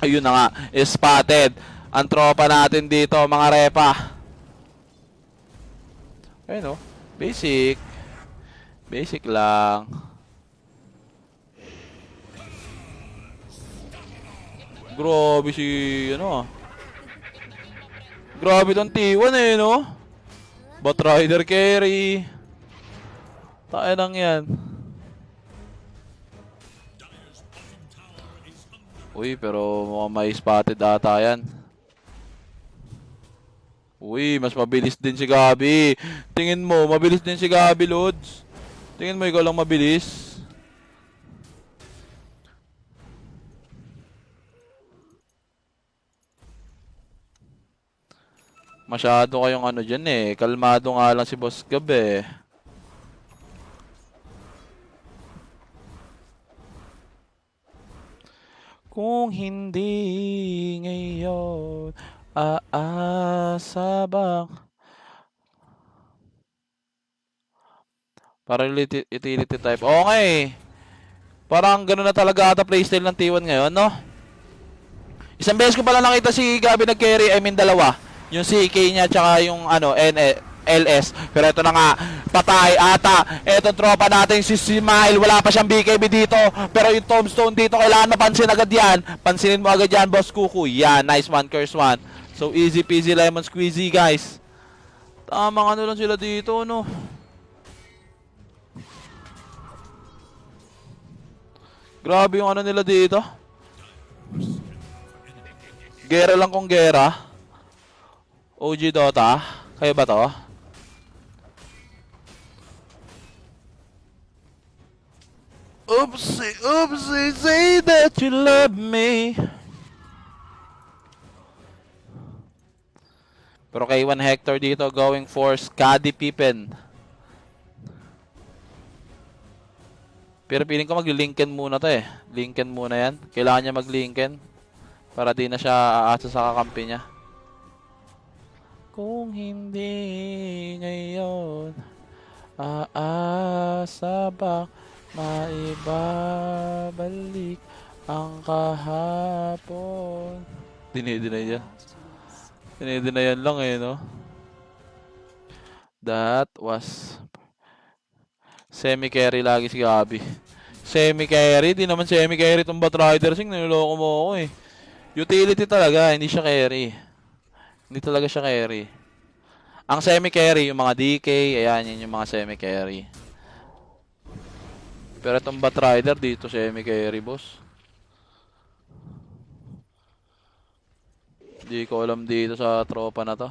Ayun na nga. Spotted. Ang tropa natin dito, mga repa. Ayun o. Basic. Basic lang. Grabe si, ano. Grabe tong T1 eh, no? Batrider carry. Tayo lang yan. Uy, pero mukhang may spotted ata yan. Uy, mas mabilis din si Gabi. Tingin mo, mabilis din si Gabi, Lods. Tingin mo, ikaw lang mabilis. Masyado kayong ano dyan eh. Kalmado nga lang si Boss Gab eh. Kung hindi ngayon, aasa bang? Para utility type. Okay. Parang gano'n na talaga ata playstyle ng T1 ngayon, no? Isang beses ko pala nakita si Gabi nag-carry, I mean dalawa. Yung CK niya tsaka yung ano, LS. Pero ito na nga, patay ata. Etong tropa natin si Smile, wala pa siyang BKB dito. Pero yung tombstone dito, kailangan mapansin agad yan. Pansinin mo agad yan, Boss Kuku. Yan, nice one, curse one. So easy peasy lemon squeezy, guys. Tamang ano lang sila dito, no? Grabe yung ano nila dito. Gera lang kung gera. OG Dota. Kayo ba to? Oopsie, say that you love me. Pero K1 Hector dito going for Scottie Pippen. Pero piling ko mag-Lincoln muna to eh. Lincoln muna yan. Kailangan niya mag-Lincoln para di na siya aasa sa kakampi niya. Kung hindi ngayon, aasa ba maibabalik ang kahapon? Dinideny yan. Dinideny yan lang eh, no? That was... Semi-carry lagi si Gabi. Semi-carry? Di naman semi-carry itong Batrider Sing. Niloloko mo ako eh. Utility talaga, hindi siya carry. Hindi talaga siya carry. Ang semi-carry, yung mga DK, ayan, yun yung mga semi-carry. Pero itong Batrider dito, semi-carry, boss. Hindi ko alam dito sa tropa na to.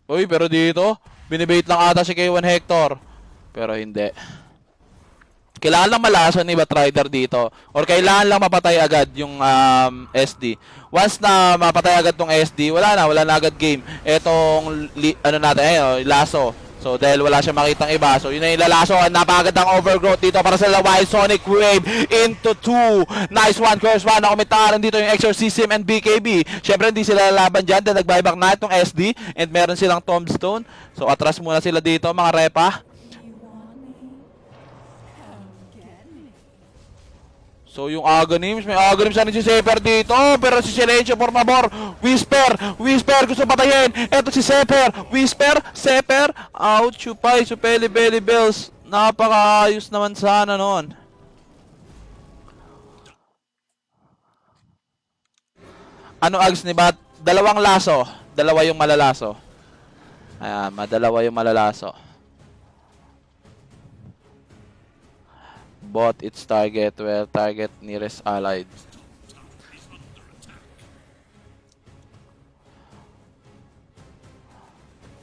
Uy, pero dito, binibait lang ata si K1 Hector. Pero hindi. Kailangan lang malason ni Batrider dito. Or kailangan lang mapatay agad yung SD. Once na mapatay agad tong SD, wala na agad game. Etong, ano natin, laso. So, dahil wala siya makitang iba. So, yun na yung lalaso. Napakagad ang overgrowth dito para sa Wild Sonic Wave into 2. Nice one, Curse one. Nakomentaran dito yung Exorcism and BKB. Siyempre, hindi sila lalaban dyan. Dahil nag-buyback na itong SD. And meron silang Tombstone. So, atras muna sila dito, mga repa. So yung Agonims, may Agonims na si Seper dito, pero si Silencio por favor, Whisper, gusto patayin, eto si Seper, Seper, ouch, chupay, supeli belly bells, napakaayos naman sana noon. Ano Ags ni Bat? Dalawang laso, dalawa yung malalaso. Ayan, madalawa yung malalaso. Bought its target, well, target nearest allied.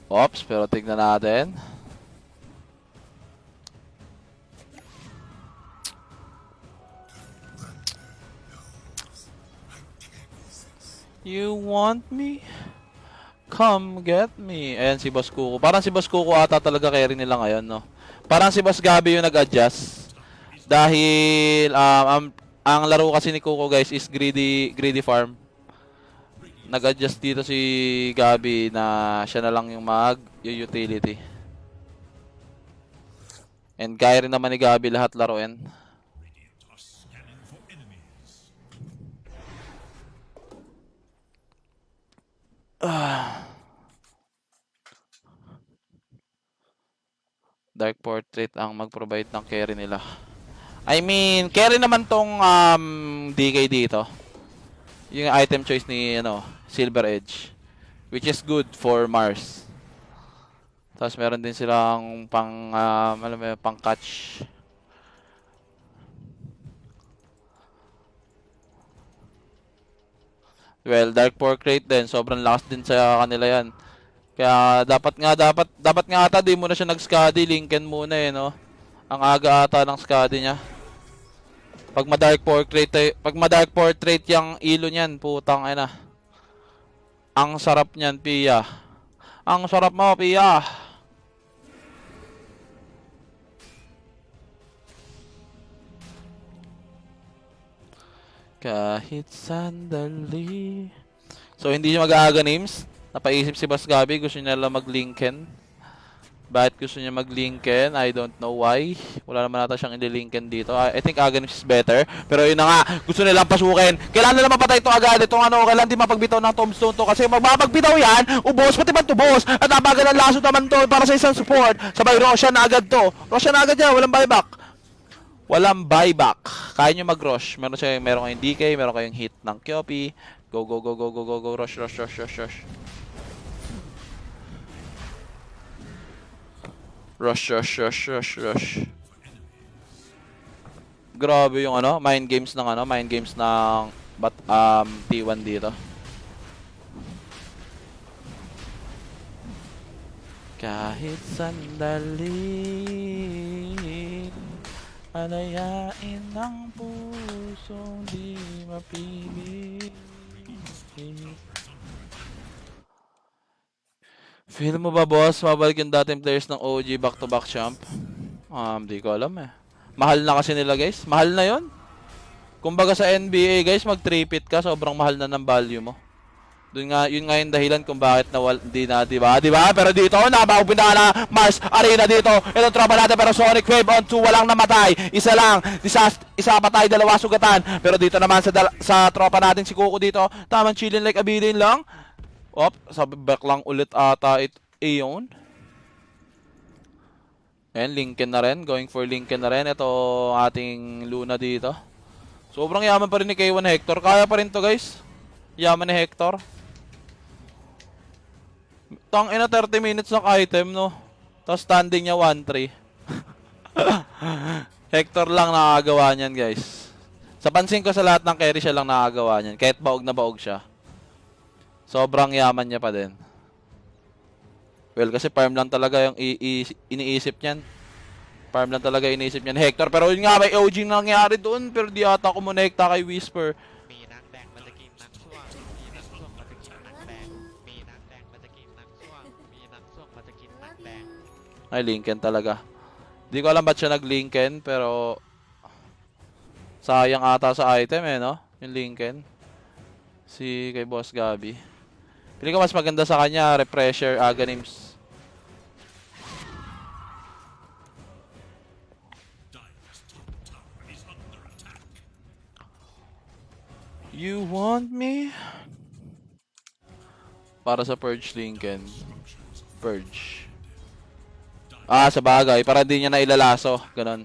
Ops, pero tignan natin. You want me? Come get me. Ayan si Boss Kuko. Parang si Boss Kuko ata talaga carry nila ngayon, no? Parang si Boss Gabi yung nag-adjust. Dahil ang laro kasi ni Kuko guys is greedy farm. Nag-adjust dito si Gabi na siya na lang yung utility. And kaya rin naman ni Gabi lahat laruin. Dark Portrait ang mag-provide ng carry nila. I mean, carry naman tong DK dito. Yung item choice ni Silver Edge, which is good for Mars. Tapos meron din silang pang catch. Well, Dark Portrait din, sobrang lakas din sa kanila 'yan. Kaya dapat nga ata di muna siya nag-scuddy, Lincoln muna no. Ang aga ata ng scuddy niya. Pag ma-dark portrait yung ilo niyan, putang ina. Ang sarap niyan, Pia. Ang sarap mo, Pia. Kahit sandali. So hindi niya mag-aaga names. Napaisip si Boss Gabi, gusto niya lang mag-Lincoln. Bakit gusto niya mag-Lincoln? I don't know why. Wala naman nata siyang i-Lincoln dito. I think Aghanim is better. Pero yun na nga, gusto nilang pasukin. Kailangan nila mapatay ito agad. Itong kailangan di mapagbitaw ng Tombstone to. Kasi magpapagbitaw yan, ubos, pati man tubos. At nabagal ang laso naman to para sa isang support. Sabay Roshan na agad to. Roshan na agad yan, walang buyback. Walang buyback. Kaya nyo mag-rush. Meron kayong DK, meron kayong hit ng Kyopi. Go, go, go, go, go, go, go, rush. Rush. Grabe yung mind games ng T1 dito. Kahit sandali, alayain ng pusong di mapili. Feel mo ba, boss, mabalik yung dating players ng OG back-to-back champ? Di ko alam eh. Mahal na kasi nila, guys. Mahal na yon. Kumbaga sa NBA, guys, mag-3-pit ka, sobrang mahal na ng value mo. Yun nga yung dahilan kung bakit hindi na, di ba? Pero dito, nakapagpinda na Mars Arena dito. Itong tropa natin, pero Sonic Wave on 2, walang namatay. Isa lang, isa patay, dalawa sugatan. Pero dito naman sa tropa natin, si Coco dito, tamang chillin like abilin lang. Sabi back lang ulit ata Aeon. And Lincoln na rin, going for Lincoln na rin. Ito ating Luna dito. Sobrang yaman pa rin ni K1 Hector. Kaya pa rin to guys. Yaman ni Hector. Tang ina 30 minutes ng item no. Tapos standing niya 1-3. Hector lang nakagawa niyan guys. Sa pansin ko sa lahat ng carry siya lang nakagawa niyan. Kahit baog na baog siya. Sobrang yaman niya pa din. Well, kasi farm lang talaga yung iniisip niyan. Farm lang talaga iniisip niyan Hector. Pero yun nga, may OG nangyari doon. Pero di ata kumonekta kay Whisper. มีนักแดงมันจะกินนักซ่วงมีนักซ่วงมันจะกินนักแดงมีนักแดงมันจะกินนักซ่วงมีนักซ่วงมันจะกินนักแดง Ay, Lincoln talaga. Di ko alam ba't siya nag-Lincoln, pero sayang ata sa item eh, no? Yung Lincoln. Si kay Boss Gabi. Pili ko mas maganda sa kanya, Refresher, Aghanims. Dire's top tower is under attack. You want me? Para sa Purge Lincoln. Purge. Sa bagay. Para hindi niya na ilalaso. Ganon.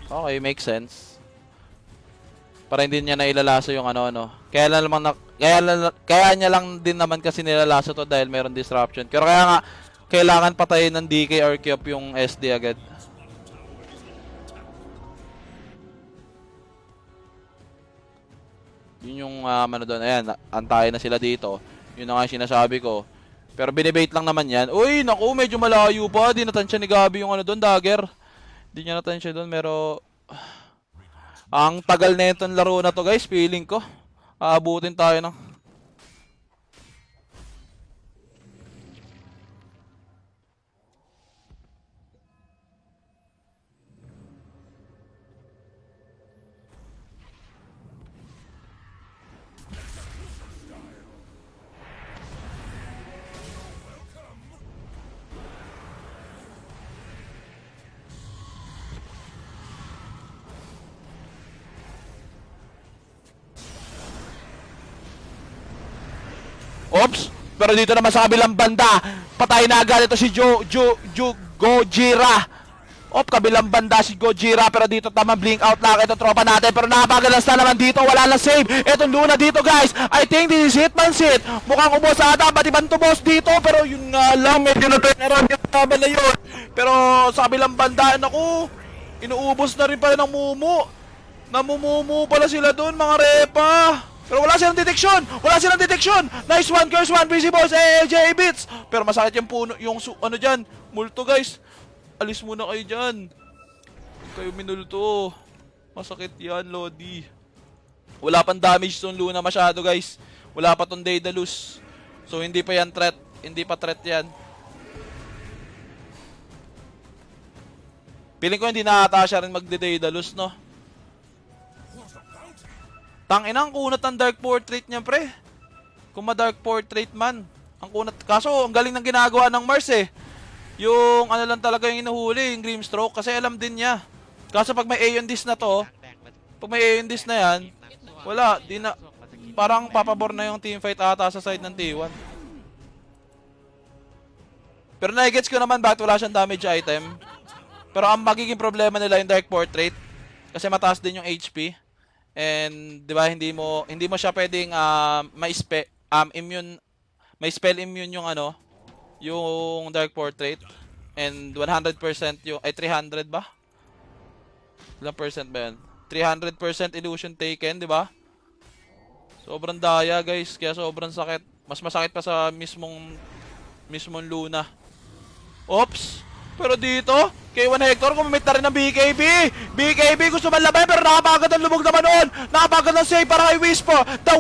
Okay, makes sense. Para hindi niya na ilalaso yung ano. Kaya niya lang din naman kasi nilalaso to dahil meron disruption. Pero kaya nga, kailangan patayin ng DK or Kyop yung SD agad. Yun yung ano doon. Ayan, antayin na sila dito. Yun na nga yung sinasabi ko. Pero binibait lang naman yan. Uy, naku, medyo malayo pa. Di natansya ni Gabi yung ano doon, dagger. Di niya natansya doon, pero ang tagal na itong laro na to guys, feeling ko. Aabutin tayo ng Oops! Pero dito naman sa kabilang banda, patay na agad ito si Gojira. Kabilang banda si Gojira, pero dito tama blink out lang ito tropa natin. Pero napagalas na naman dito, wala na save. Itong Luna dito guys, I think this is Hitman Sit. Mukhang ubos ata, pati ban tubos dito. Pero yun nga lang, medyo na-turn yung tama na yun. Pero sa kabilang banda, naku, inuubos na rin pala ng Mumu. Namumumu pala sila doon mga repa. Pero wala silang deteksyon! Wala silang deteksyon! Nice one, curse one, busy boys, AJ Beats! Pero masakit yung puno, yung ano dyan, multo guys. Alis muna kayo dyan. Kayo minulto. Masakit yan, Lodi. Wala pang damage tong Luna masyado guys. Wala pa tong Daedalus. So hindi pa yan threat. Hindi pa threat yan. Feeling ko hindi na ata siya rin magde-Daedalus, no? Tanginang kunat ang Dark Portrait niya, pre. Kung ma-Dark Portrait man. Ang kunat. Kaso, ang galing ng ginagawa ng Mars eh. Yung ano lang talaga yung inuhuli, yung Grimstroke. Kasi alam din niya. Kaso pag may Aeon Disc na to, pag may Aeon Disc na yan, wala. Di na, parang papabor na yung teamfight ata sa side ng T1. Pero na-gets ko naman bakit wala siyang damage item. Pero ang magiging problema nila yung Dark Portrait. Kasi mataas din yung HP. And 'di ba hindi mo siya pwedeng may spell immune yung ano, yung Dark Portrait and 100% yung 300 ba? Ilang percent ba yan? 300% illusion taken, 'di ba? Sobrang daya, guys, kaya sobrang sakit. Mas masakit pa sa mismong Luna. Oops. Pero dito, K1 Hector, kumamit na rin ng BKB. BKB gusto man laban pero napakagad ang lubog naman noon. Napakagad ng save para kay Wispo. The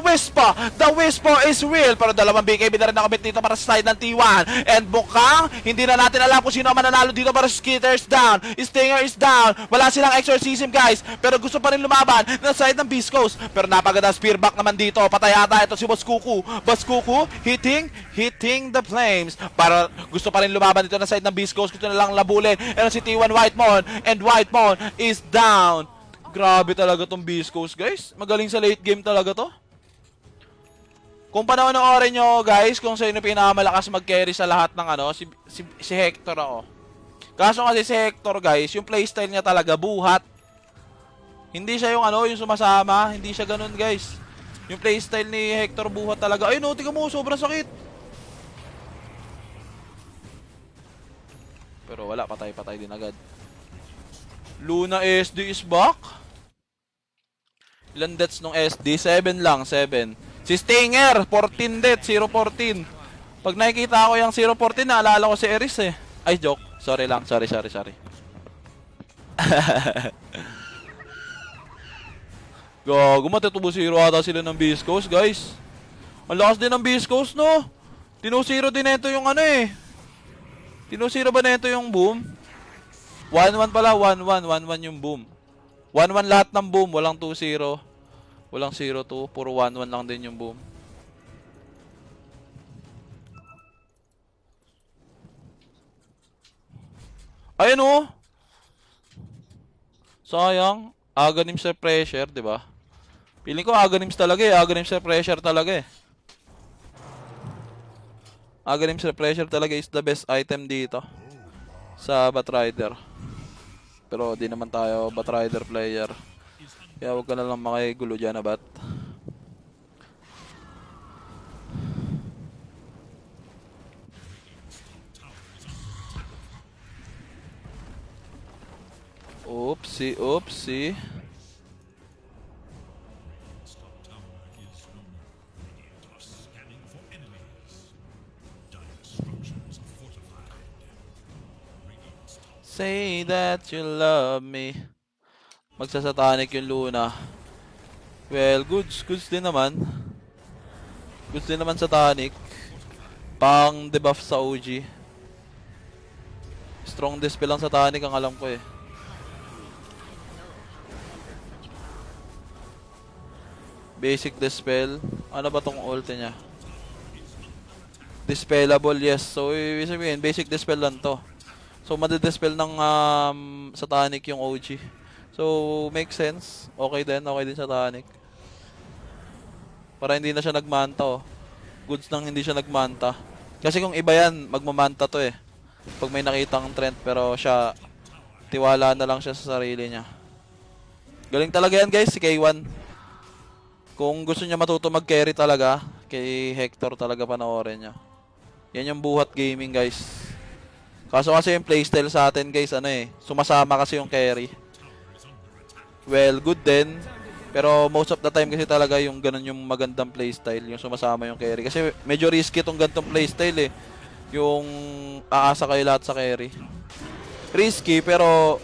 Wispo is real. Pero dalawang BKB na rin nakamit dito para sa side ng T1. And mukhang hindi na natin alam kung sino ang mananalo dito para Skitters down. Stinger is down. Wala silang exorcism guys. Pero gusto pa rin lumaban ng side ng Beast Coast. Pero napakagad ang spear back naman dito. Patay ata ito si Boss Kuku. Boss Kuku hitting the flames. Para gusto pa rin lumaban dito ng side ng Beast Coast. Gusto na lang labulin. And si T1 Whitemon, and Whitemon is down. Grabe talaga tong Beast Coast, guys. Magaling sa late game talaga to. Kung panoorin nyo, guys, kung sino pinakamalakas mag-carry sa lahat ng ano, si Hector ako. Kaso kasi si Hector, guys, yung playstyle niya talaga buhat. Hindi siya yung ano, yung sumasama. Hindi siya ganun, guys. Yung playstyle ni Hector buhat talaga. Ay no, tingnan mo, sobrang sakit. Pero wala, patay din agad. Luna SD is back. Ilan deaths nung SD? 7 lang, 7. Si Stinger, 14 deaths, 0-14. Pag nakikita ko yung 0-14, naalala ko si Eris eh. Ay, joke. Sorry lang, sorry. Gago, matutubo 0 ata sila ng Beast Coast, guys. Ang lakas din ng Beast Coast, no? Tino-0 din ito yung ano eh. Tino-0 ba na ito yung boom? 1-1 pala, 1-1 yung boom. 1-1 lahat ng boom, walang 2-0. Walang 0-2, puro 1-1 lang din yung boom. Ayun oh. Sayang, Aghanims sa pressure, 'di ba? Feeling ko Aghanims talaga eh, Aghanims sa pressure talaga eh. Aghanims Refresher talaga is the best item dito sa Batrider. Pero di naman tayo Batrider player. Kaya huwag ka na lang makigulo dyan na bat. Oopsie. Say that you love me. Magsasatanic yung Luna. Well, goods din naman. Goods din naman satanic. Pang debuff sa OG. Strong dispel lang satanic ang alam ko eh. Basic dispel. Ano ba tong ulti niya? Dispellable, yes. So, ibig sabihin, basic dispel lang to. So, madidispel ng satanic yung OG. So, makes sense. Okay din satanic. Para hindi na siya nagmanta, oh. Goods nang hindi siya nagmanta. Kasi kung iba yan, magmamanta to eh. Pag may nakitang trend, pero siya, tiwala na lang siya sa sarili niya. Galing talaga yan, guys, si K1. Kung gusto niya matuto mag-carry talaga, kay Hector talaga panoorin niya. Yan yung buhat gaming, guys. Kaso kasi yung playstyle sa atin, guys, ano eh, sumasama kasi yung carry. Well, good din. Pero most of the time kasi talaga yung ganun yung magandang playstyle, yung sumasama yung carry. Kasi medyo risky tong ganitong playstyle eh. Yung aasa kayo lahat sa carry. Risky pero,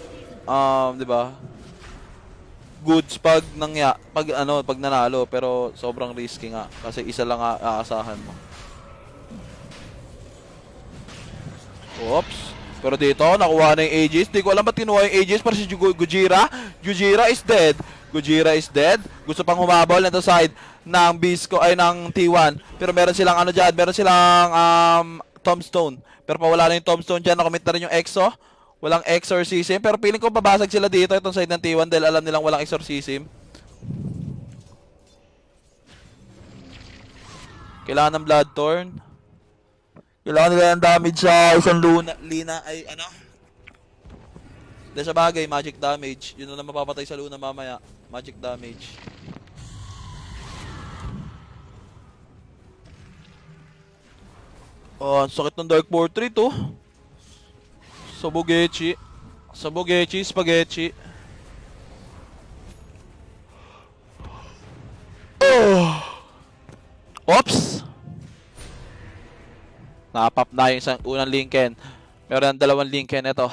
di ba? Goods pag nanalo, pero sobrang risky nga kasi isa lang aasahan mo. Oops. Pero dito, nakuha na yung Aegis. Di ko alam ba't kinuha yung Aegis para si Gujira. Gujira is dead. Gujira is dead. Gusto pang humabol na side ng Bisco ay ng T1. Pero meron silang ano dyan, meron silang Tombstone. Pero pawala na yung Tombstone dyan. Nakomit na rin yung Exo. Walang exorcism. Pero feeling ko babasag sila dito itong side ng T1 dahil alam nilang walang exorcism. Kailangan ng Bloodthorn. Kailangan nila ng damage sa isang Lina ay ano? Dahil sa bagay, magic damage. Yun na mapapatay sa Luna mamaya. Magic damage. Oh, ang sakit ng Dark Portrait oh. Sabugechi, spaghetti. Oh. Oops! Napap na yung isang unang Lincoln. Meron ng dalawang Lincoln ito.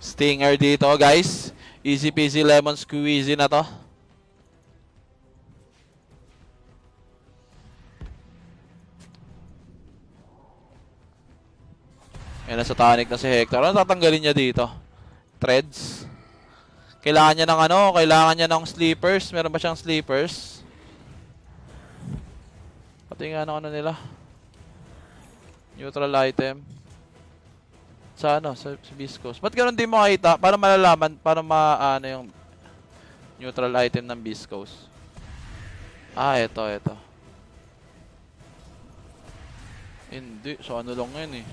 Stinger dito, guys. Easy peasy lemon squeezy na to. Yan, nasa tonic na si Hector. Ano tatanggalin niya dito? Threads. Kailangan niya ng ano? Kailangan niya ng sleepers. Meron ba siyang sleepers? Pati nga ano nila. Neutral item. Sa ano? Sa Viscos. Ba't ganun din makita? Para malalaman, para maano yung neutral item ng Viscos. Ah, ito. Hindi. So ano lang yun eh.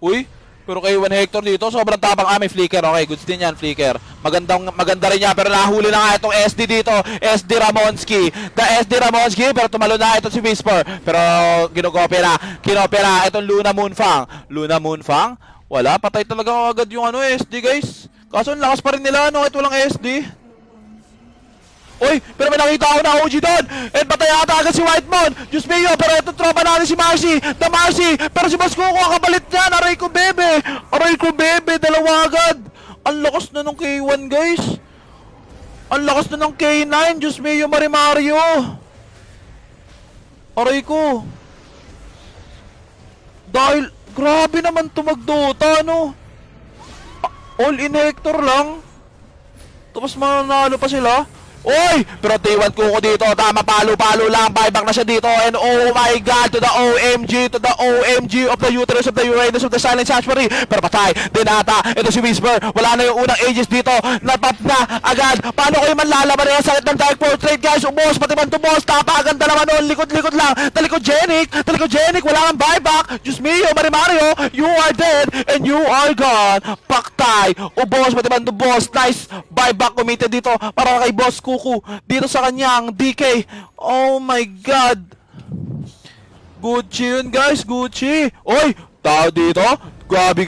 Uy! Pero kay 1 Hector dito, sobrang tapang. May flicker. Okay, goods din yan, flicker. Maganda rin niya, pero nahuli na nga itong SD dito. SD Ramonski. The SD Ramonski, pero tumalo na ito si Whisper. Pero kinopya na. Itong Luna Moonfang. Wala, patay talaga agad yung ano, SD, guys. Kaso ang lakas pa rin nila, no? Ito walang SD. Uy, pero may nakita ako na OG doon. And patay ata agad si Whitemon. Diyos mio, pero ito tropa natin si Marcy. The Marcy, pero si Boss Coco kapalit niyan. Aray ko bebe, dalawa agad. Ang lakas na ng K1, guys. Ang lakas na ng K9. Diyos mio, Mario. Aray ko. Dahil, grabe naman to magdota, no? All in Hector lang. Tapos mananalo pa sila. Oy! Pero T1 Kuko dito. Tama, palo-palo lang. Buyback na siya dito. And oh my God! To the OMG of the uterus of the Uranus of the Silent Sanctuary. Pero patay din ata. Ito si Whisper. Wala na yung unang ages dito. Napap na agad. Paano kayo manlalaban na yung sakit ng Dark Portrait, guys? Umos, pati man tumos. Tapa, agad dalawa noon. Likod-likod lang. Talikod-genic. Wala kang buyback. Diyos mio, Mario. You are dead and you are gone. Paktay. Ubos, pati man tumos. Nice buyback committed dito para kay Boss Kuko dito sa kanyang DK. Oh my God. Gucci yun, guys. Gucci. Oy, tao dito. Gabi.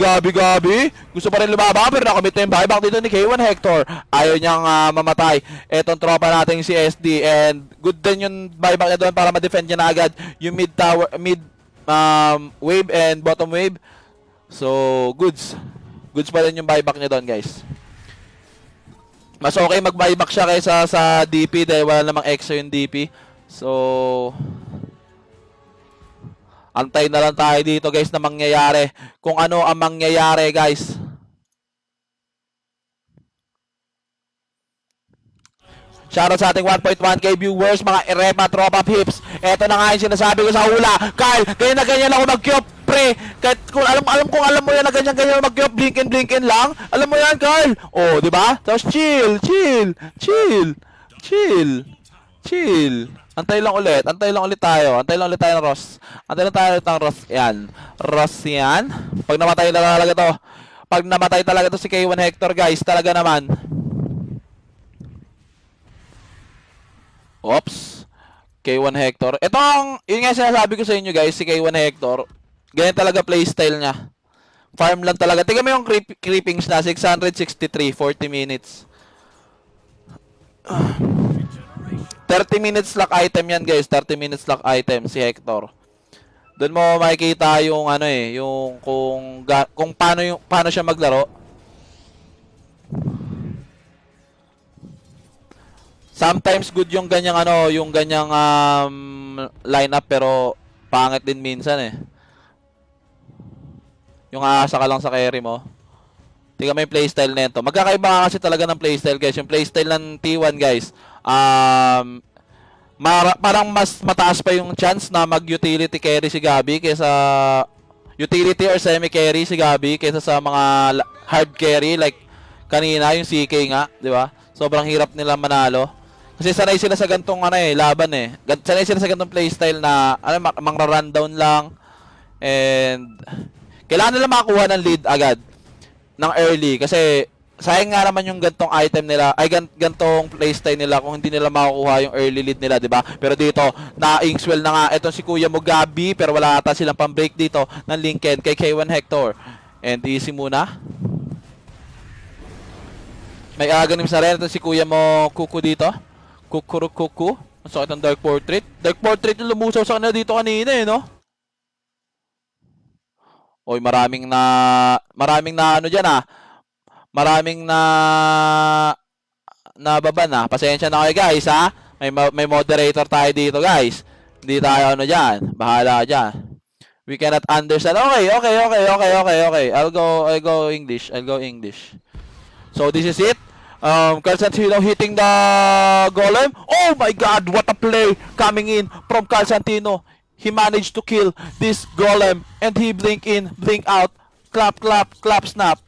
Gusto pa rin lumaba pero nakamit na yung buyback dito ni K1 Hector. Ayaw niyang mamatay. Etong tropa natin si SD. And good din yung buyback niya doon para ma-defend niya na agad yung mid wave and bottom wave. So, goods pa rin yung buyback niya doon, guys. Mas okay mag-buyback siya kaysa sa DP dahil wala namang extra yung DP. So, antay na lang tayo dito, guys, na mangyayari. Kung ano ang mangyayari, guys. Shoutout sa ating 1.1k viewers, mga Irepa, Tropa, Pips. Eto na nga yung sinasabi ko sa hula. Kyle, ganyan ako mag-kyop, pre. Kahit kung alam mo yan na ganyan mag-kyop, blinkin lang. Alam mo yan, Kyle. Oh, di ba? Tapos chill. Antay lang ulit tayo. Antay lang ulit tayo ng Ross. Yan. Ross yan. Pag namatay na talaga to. Pag namatay talaga to si K1 Hector, guys, talaga naman. Oops. K1 Hector. Yun nga sinasabi ko sa inyo, guys, si K1 Hector. Ganyan talaga playstyle niya. Farm lang talaga. Tingnan mo yung creepings na. 663, 40 minutes. 30 minutes lock item yan, guys. 30 minutes lock item si Hector. Doon mo makikita yung yung kung paano siya maglaro. Sometimes good yung ganyang lineup pero pangit din minsan eh. Yung aasa ka lang sa carry mo. Tingnan mo yung playstyle nito. Magkakaiba nga kasi talaga ng playstyle, guys. Yung playstyle ng T1, guys. Parang mas mataas pa yung chance na mag-utility carry si Gabi kaysa utility or semi-carry si Gabi kaysa sa mga hard carry like kanina yung CK nga, di ba? Sobrang hirap nila manalo. Kasi sanay sila sa gantong laban eh. Sanay sila sa gantong playstyle na mangra-rundown lang. And kailangan nila makakuha ng lead agad ng early kasi sayang nga naman yung gantong item nila, ay gantong playstyle nila kung hindi nila makukuha yung early lead nila, 'di ba? Pero dito, na-inkswell na nga etong si Kuya mo Gabi, pero wala ata silang pang-break dito ng Lincoln kay K1 Hector. And easy muna. May aganim sa rin ito si Kuya mo Kuku dito. Kuku. Ang sakit ng Dark Portrait. Dark Portrait yung lumusaw sa kanila dito kanina eh, no? Oy, maraming na ano diyan ah. Maraming na baba na. Pasensya na kayo guys ha. May moderator tayo dito guys. Hindi tayo ano diyan. Bahala diyan. We cannot understand. Okay. I'll go English. So this is it. Calzantino hitting the golem. Oh my god, what a play coming in from Calzantino. He managed to kill this golem and he blink in, blink out. Clap, snap.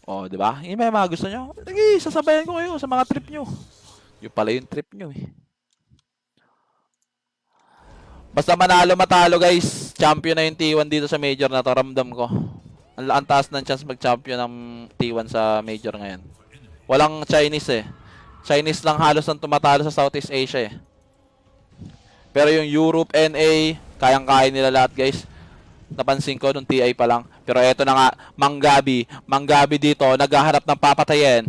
Oh, di ba? Yung may mga gusto nyo. Sige, sasabayan ko kayo sa mga trip nyo. Yung pala yung trip nyo eh. Basta manalo matalo guys, champion na yung T1 dito sa major na to, ramdam ko. Ang taas ng chance mag-champion ng T1 sa major ngayon. Walang Chinese eh. Chinese lang halos ang tumatalo sa Southeast Asia eh. Pero yung Europe, NA, kayang-kaya nila lahat guys. Napansin ko nung TI pa lang. Pero eto na nga, Manggabi. Manggabi dito, naghahanap ng papatayin.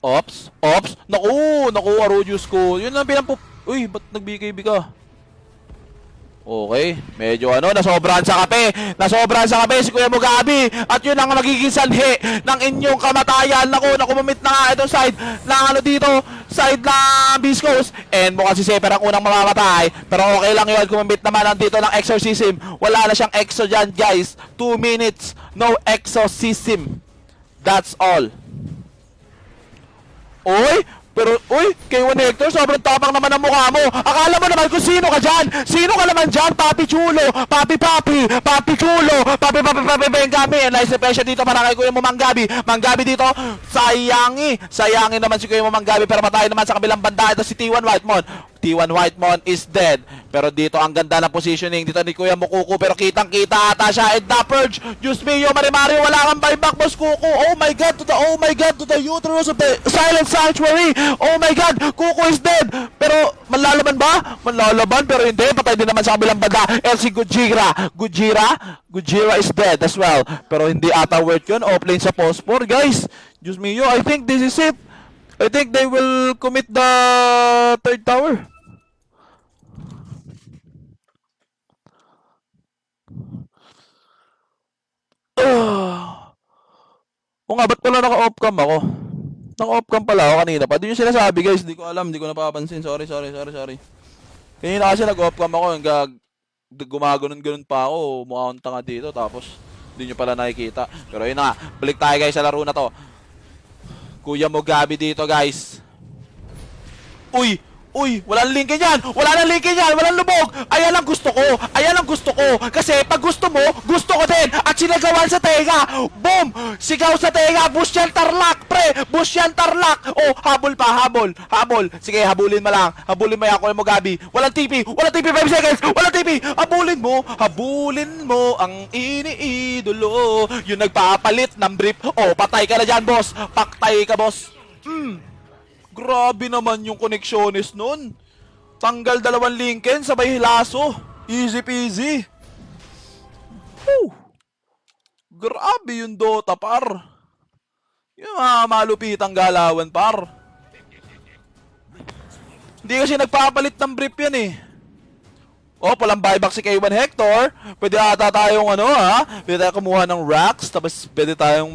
Ops. Naku, Arodius ko. Yun lang Uy, ba't nagbigay-bigay ka? Okay, medyo nasobrahan sa kape si Kuya Mugabi. At yun ang magiging sanhi ng inyong kamatayan. Naku, kumamit na nga itong side ng dito, side ng Beast Coast. And mukhang si Seper ang unang mamamatay. Pero okay lang yun, kumamit naman dito ng exorcism. Wala na siyang exo dyan guys. 2 minutes, no exorcism. That's all. Uy, K1 Hector, sobrang tapang naman ang mukha mo. Akala mo naman kung sino ka dyan. Sino ka naman dyan, Papi Chulo, Papi Chulo, Papi Bengami. Nice pressure dito para kay Kuya mo Manggabi. Manggabi dito, sayangin naman si Kuya mo Manggabi. Pero patay naman sa kabilang banda. Ito si T1 Whitemon. T1 Whitemon is dead. Pero dito ang ganda ng positioning dito ni Kuya Mukuku. Pero kitang-kita ata siya. And the Purge, Diyos mio, Mario, wala kang buyback, Boss Kuku. Oh my god, to the uterus of the Silent Sanctuary. Oh my god, Kuku is dead. Pero manlalaban ba? Manlalaban, pero hindi. Patay din naman sa kabilang banda. El si Gujira is dead as well. Pero hindi ata worth yun. Offlane sa Phosphor, guys. Diyos mio, I think this is it. I think they will commit the third tower. O nga, ba't pala naka-off-cam ako? Naka-off-cam pala ako kanina pa. Di yung sinasabi guys, di ko alam, di ko napapansin. Sorry. Kanina kasi nag-off-cam ako, gumaganon-ganon pa ako, mukha akong tanga dito, tapos di nyo pala nakikita. Pero yun na nga, balik tayo guys sa laro na to. Kuya Mugabi dito guys. Uy, walang linkin yan! Walang lubog! Ayan ang gusto ko! Kasi pag gusto mo, gusto ko din! At sinagawan sa tenga! Boom! Sigaw sa tenga! Bush yan tarlak, pre! Oh, habol pa! Sige, habulin mo yan, Kuya Mugabi. Walang TP! 5 seconds! Walang TP! Habulin mo ang iniidolo. Yung nagpapalit ng brief. Oh, patay ka na dyan, boss! Paktay ka, boss! Grabe naman yung connectionist nun. Tanggal 2 linken, sabay hilaso. Easy peasy. Woo! Grabe yung Dota, par. Yung malupitang galawan, par. Hindi kasi nagpapalit ng brief yan eh. Oh, palang buyback si K1 Hector. Pwede ata tayong pwede tayong kumuha ng racks, tapos pwede tayong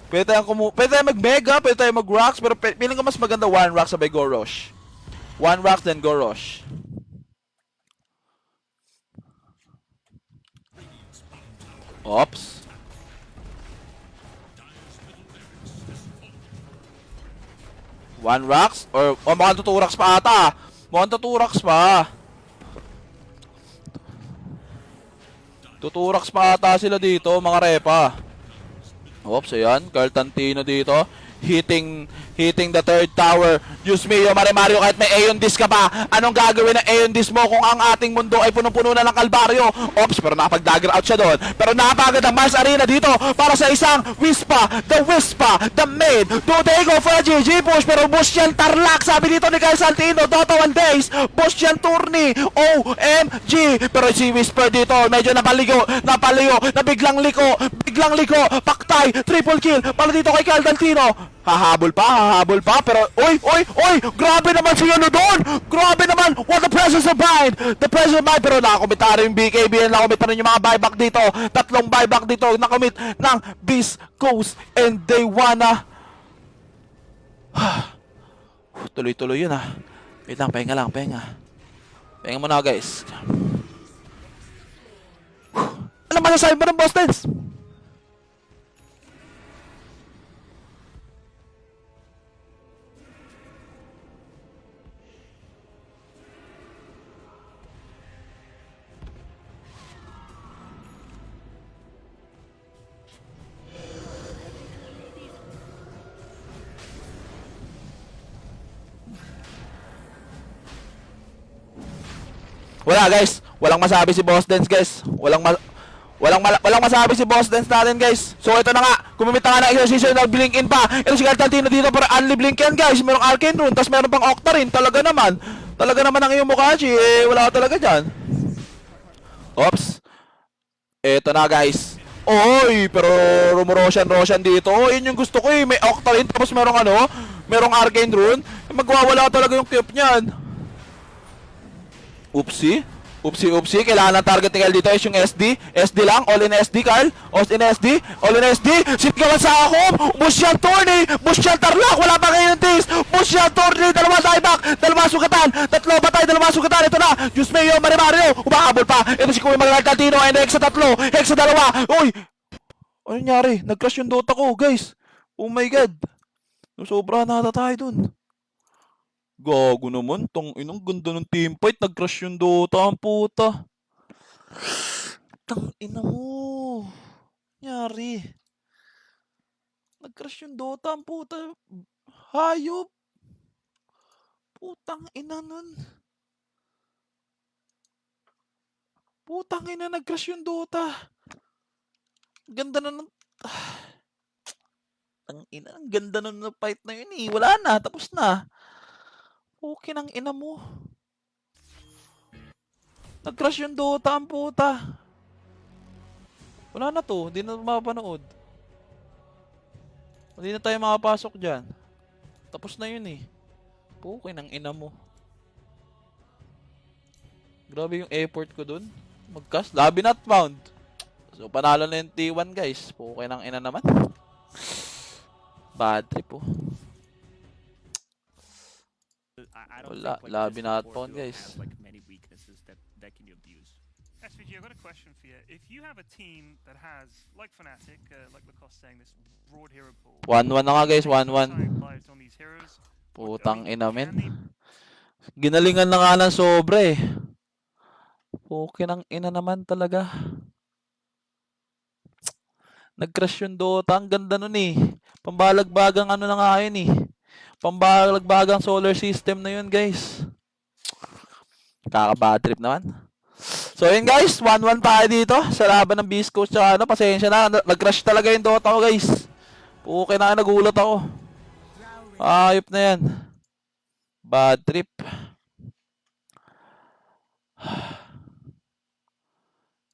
Pwede tayong mag-mega, pwede tayong mag-rocks, pero feeling ko mas maganda 1 rock sabay go rush. 1 rock then go rush. Ops. One rocks? Or mukhang 2 rocks pa ata. Mukhang 2 rocks pa. 2 rocks pa ata sila dito, mga repa. Oops, ayan. Calzantino dito. Hitting the third tower. Diyos mio, Mario, kahit may Aeon Disc ka pa, anong gagawin ng Aeon Disc mo kung ang ating mundo ay punong-puno na ng kalbaryo? Oops, pero nakapag-dagger out siya doon. Pero napagad ang Mars Arena dito para sa isang Wispa, the maid. Do they go for a GG push? Pero push yan tarlak, sabi dito ni Calzantino. Dota 1 days, push yan tourney. OMG. Pero si Whisper dito, medyo napaligo, na biglang liko, paktay, triple kill, para dito kay Calzantino. Hahabol pa, pero, oy! Grabe naman si ano doon! Grabe naman! What the presence of mind! The presence of mind! Pero nakakomitari yung BKB, nakakomit na rin yung mga buyback dito. 3 buyback dito, nakomit ng Beast Coast, and they wanna... Tuloy-tuloy yun ah. Wait lang, pahinga. Pahinga muna guys. Ano masasabi mo ng Boss Dance? Wala guys, walang masabi si Boss Dance guys. Walang masabi si Boss Dance natin guys. So ito na nga, kumimit na nga ng exorcism, nag-blink in pa. Ito si Galtantino dito para unli blink yan guys. Merong Arcane Rune, tapos meron pang Octarine. Talaga naman ang iyong Mukachi, wala ka talaga dyan. Oops. Ito na guys. Oy, pero Roshan dito. Yun yung gusto ko eh. May Octarine, tapos merong Arcane Rune. Magwawala talaga yung cube niyan. Oopsie. Kailangan ng target ni Kyle dito is yung SD. SD lang. All in SD, Kyle. All in SD. Sinigawan sa ako. Busyal Tourney. Busyal Tarlac. Wala pa kayo ng taste. Busyal Tourney. 2 tieback. 2 sugatan. 3 batay. 2 sugatan. Ito na. Diyos Mayo. Marimario. Umahabol pa. Ito si Kuya Maglaltantino. And Hexa 3. Hexa 2. Uy. Ano nangyari? Nag-crash yung Dota ko, guys. Oh my God. Sobra na tayo dun. Gago naman, inang ganda ng teamfight, nag-crash yung Dota, ang puta. Ina mo. Nyari. Nag-crash yung Dota, ang puta. Hayop. Putang ina nun. Nag-crash yung Dota. Ganda na ng... ang ganda na ng fight na yun eh. Wala na, tapos na. Okay nang ina mo. Nag-crash yung Dota, ang puta. Wala na to, hindi na mapapanood. Hindi na tayo makapasok dyan. Tapos na yun eh. Okay nang ina mo. Grabe yung effort ko dun. Mag-cast, lobby not found. So panalo na yung T1 guys. Okay nang ina naman. Bad trip oh. Wala, lobby not found guys. SVG, I've got a question for you. If you have a team that has, like Fnatic, like Lacoste saying, this broad hero pool, 1-1 na nga guys, 1-1. lives on these heroes, Putang ina men. Ginalingan na nga ng sobra eh. Okay nang ina naman talaga. Nag-crash yung Dota, ang ganda nun eh. Pambalagbagang ano na nga yun eh. Pambalagbagang solar system na yun guys. Kaka-bad trip naman. So yun guys, 1-1 tayo dito sa laban ng Beast Coast tsaka ano, pasensya na, nag-crash talaga yung Dota ko guys. Okay na, nagulat ako. Ayop na yan. Bad trip.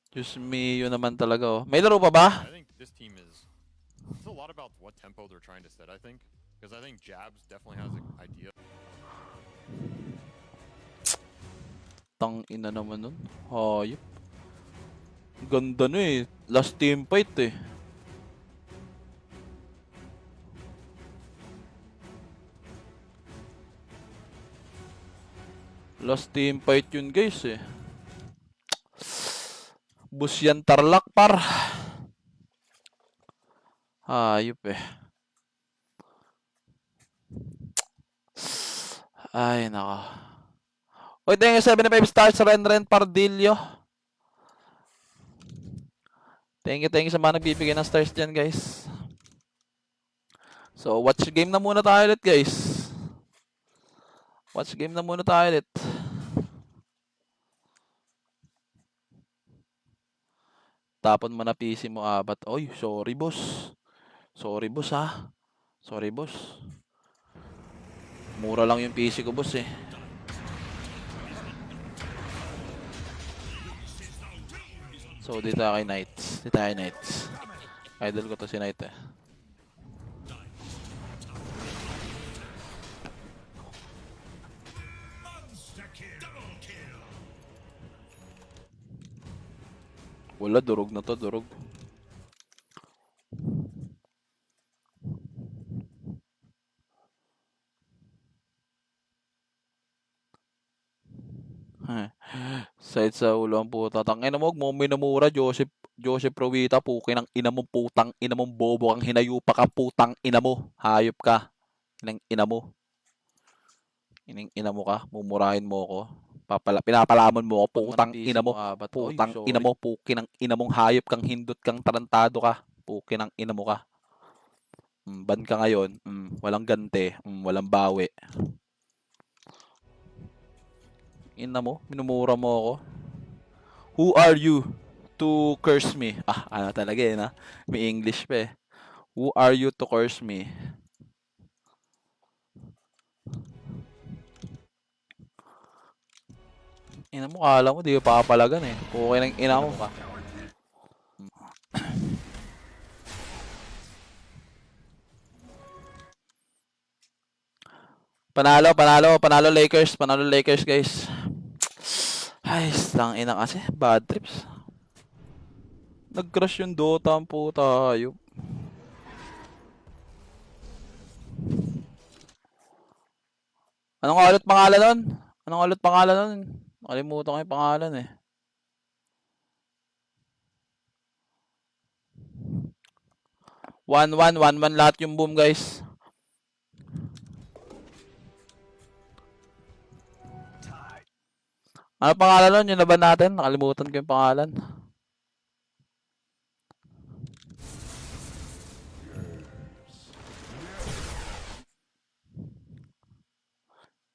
Diyos me, yun naman talaga oh. May laro pa ba? I think this team is, it's a lot about what tempo they're trying to set, I think. Because I think Jabs definitely has an idea. Tang ina naman nun. Hayop. Ganda na eh. Last team fight eh. Last team fight yun guys eh. Busyan Tarlac par. Hayop eh. Ay nako. Oy, thank you 75 stars Ren Pardillo. Thank you sa mga nagbibigay ng stars dyan guys. So watch game na muna tayo ulit guys. Watch game na muna tayo ulit. Tapon mo na PC mo abat. Oy, sorry boss. Sorry boss ha. Sorry boss. Mura lang yung PC ko boss eh. So dito tayo kay Knights. Idol ko to si Knight eh. Wala, durog na to, durog. Side sa ulo ang puta. Tangina mo, huwag mo minumura, Joseph Provita, pukin ng ina mo, putang ina mong bobo kang hinayupa ka, putang ina mo. Hayop ka. Inang ina mo. Ining ina mo ka, mumurahin mo ako. Pinapalamon mo ako, putang ina mo. Putang ina mo, pukin ng ina mong hayop kang hindot kang tarantado ka. Pukin ng ina mo ka. Ban ka ngayon. Walang gante. Walang bawi. Ina mo, minumura mo ako. Who are you to curse me? Ano talaga eh, na? May English pa eh. Who are you to curse me? Ina mo, kala mo, di ka papalagan eh. Okay ng ina mo ka. Panalo Lakers, guys. Ay, stang ina kasi, bad trips. Nag-crash yung Dota ang puta, hayop. Anong ulit pangalan nun? Nakalimutan ko yung pangalan eh. One lahat yung boom, guys. Ano pangalan nun? Yung laban natin? Nakalimutan ko yung pangalan.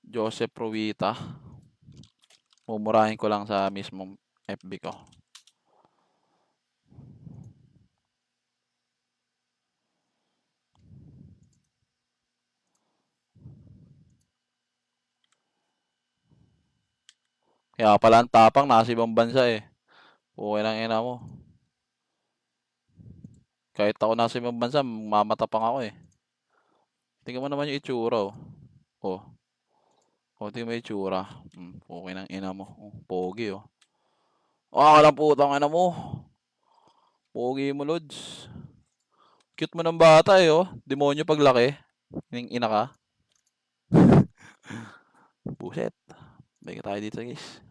Joseph Provita. Mumurahin ko lang sa mismong FB ko. Kaya pala ang tapang, nasa ibang bansa eh. Okay lang ina mo. Kahit ako nasa ibang bansa, mamatapang ako eh. Tingnan mo naman yung itsura oh. Tingnan mo yung itsura. Okay ng ina mo. Pogi oh. Kalang putang ina mo. Pogi mo, Lods. Cute mo ng bata eh oh. Demonyo paglaki. Ining ina ka. Buset. Balik tayo dito guys.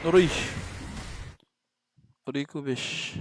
Aray. Aray ko, bish.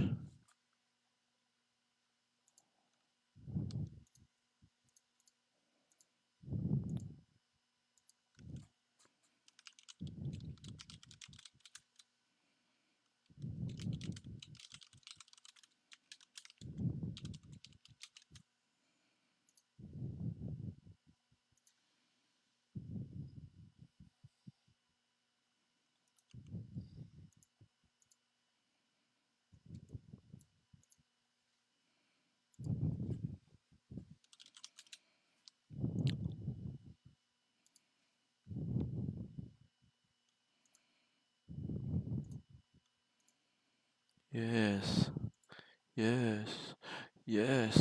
Yes.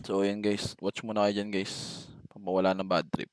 So, ayan guys. Watch muna kayo dyan guys. Pamawala ng bad trip.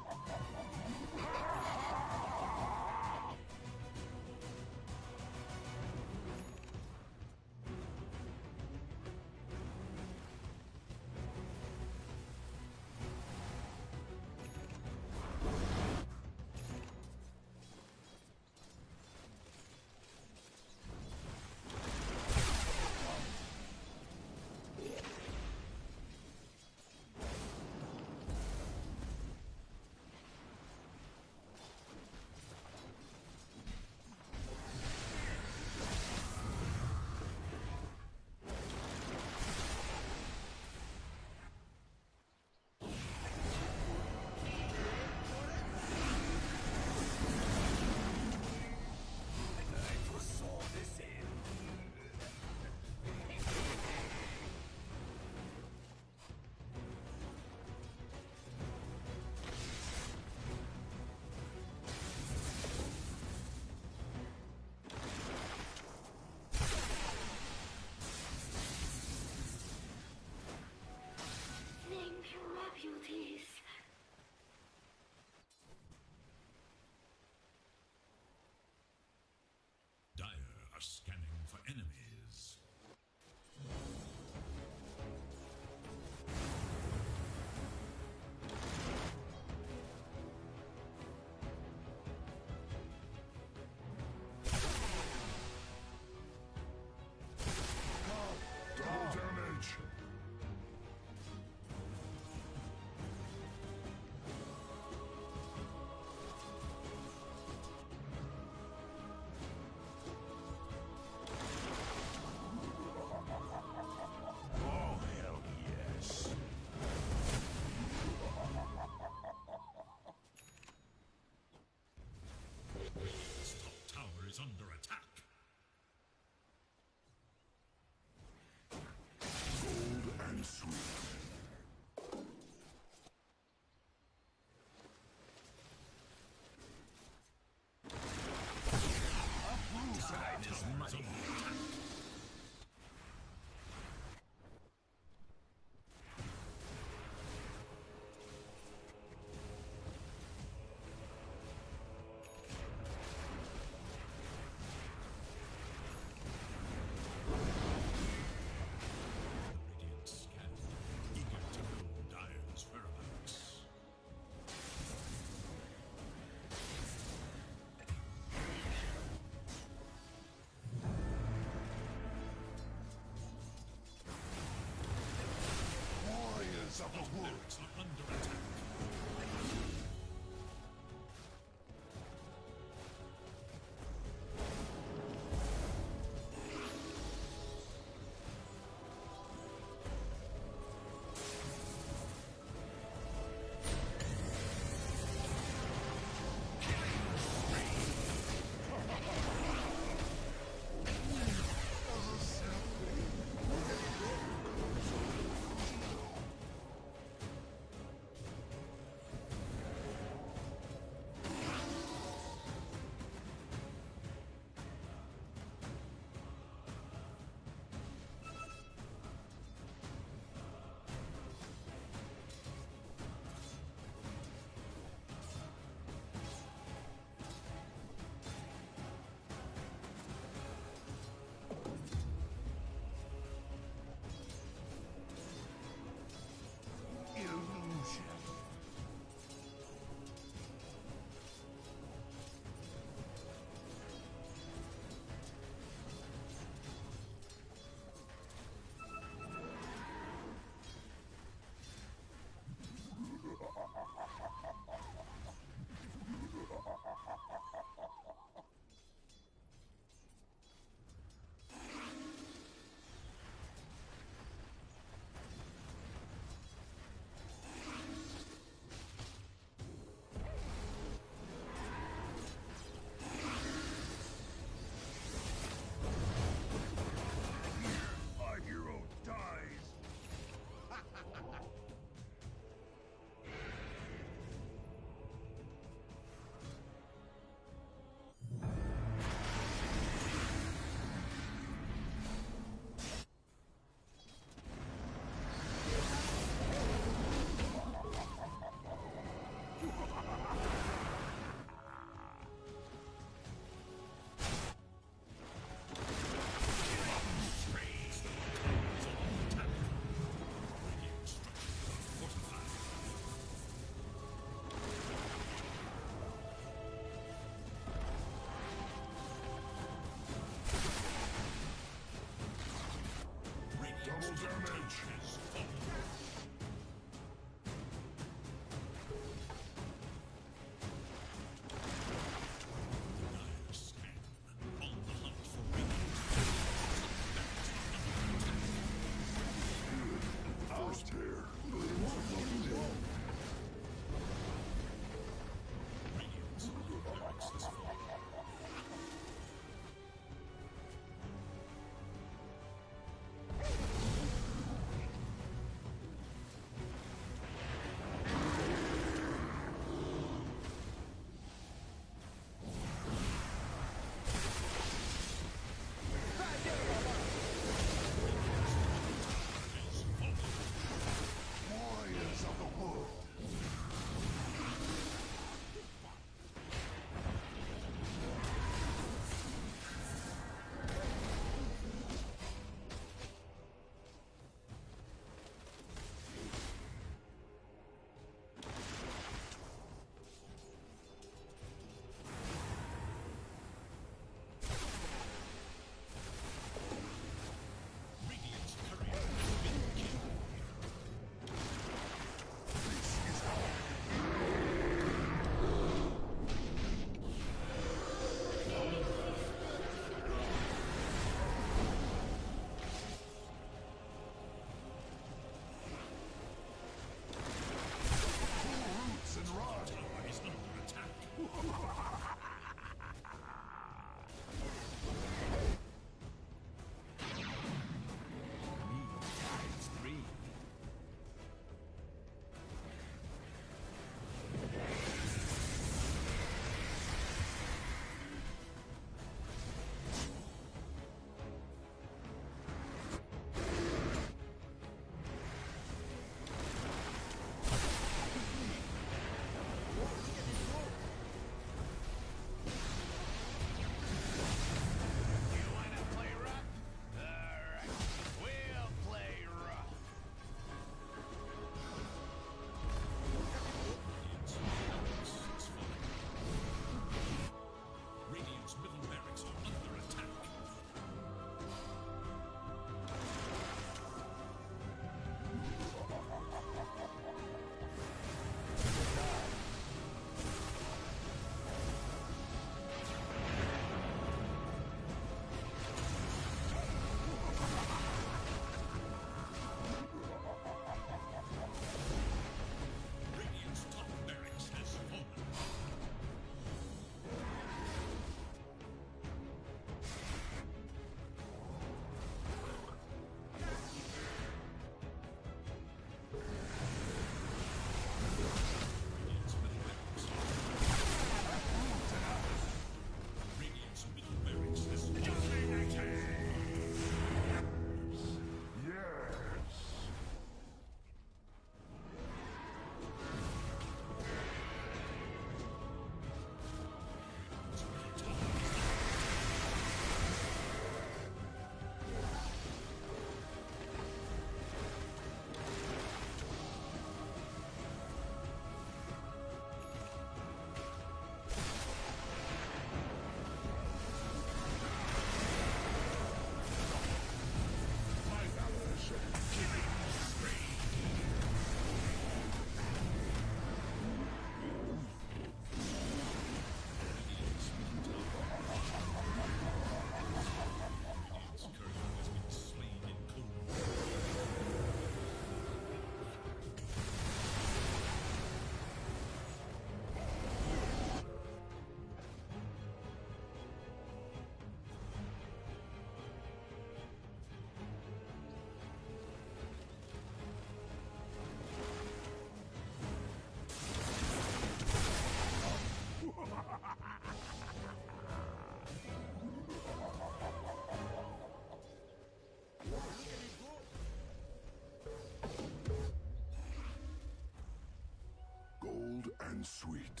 and sweet.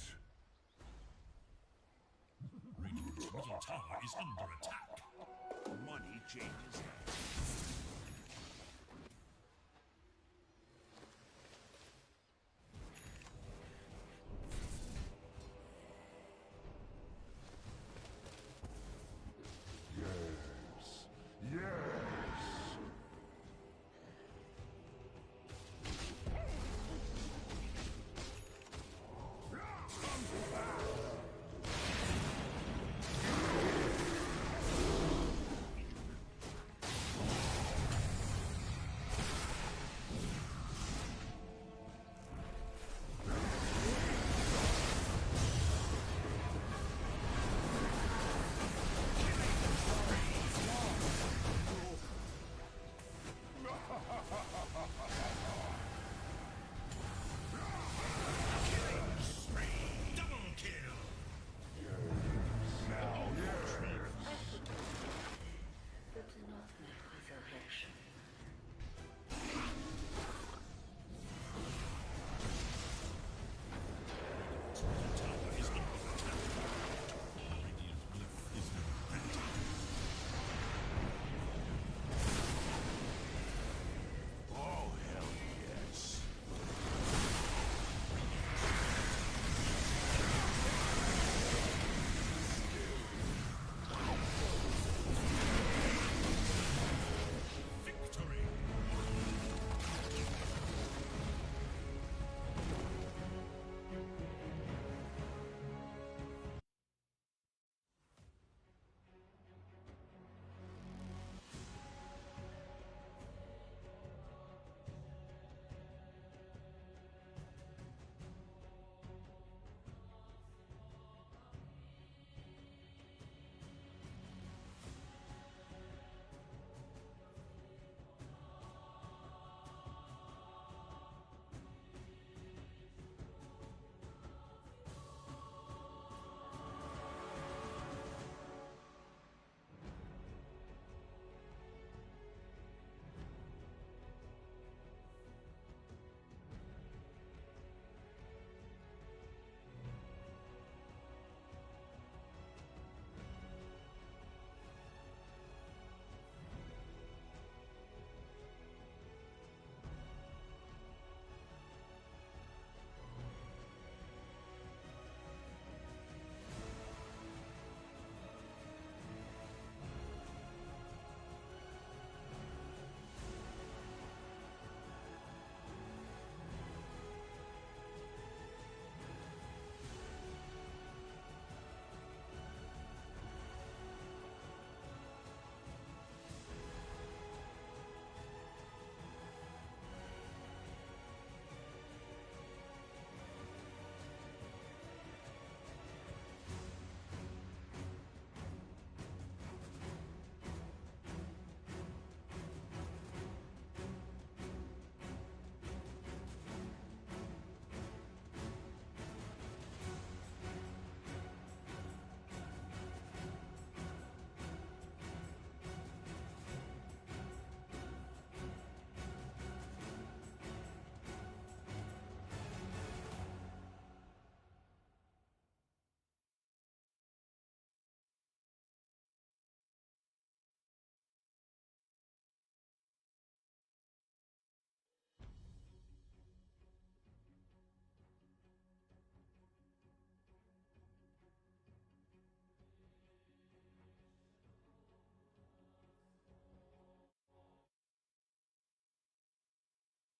Radiant's middle tower is under attack. Money changes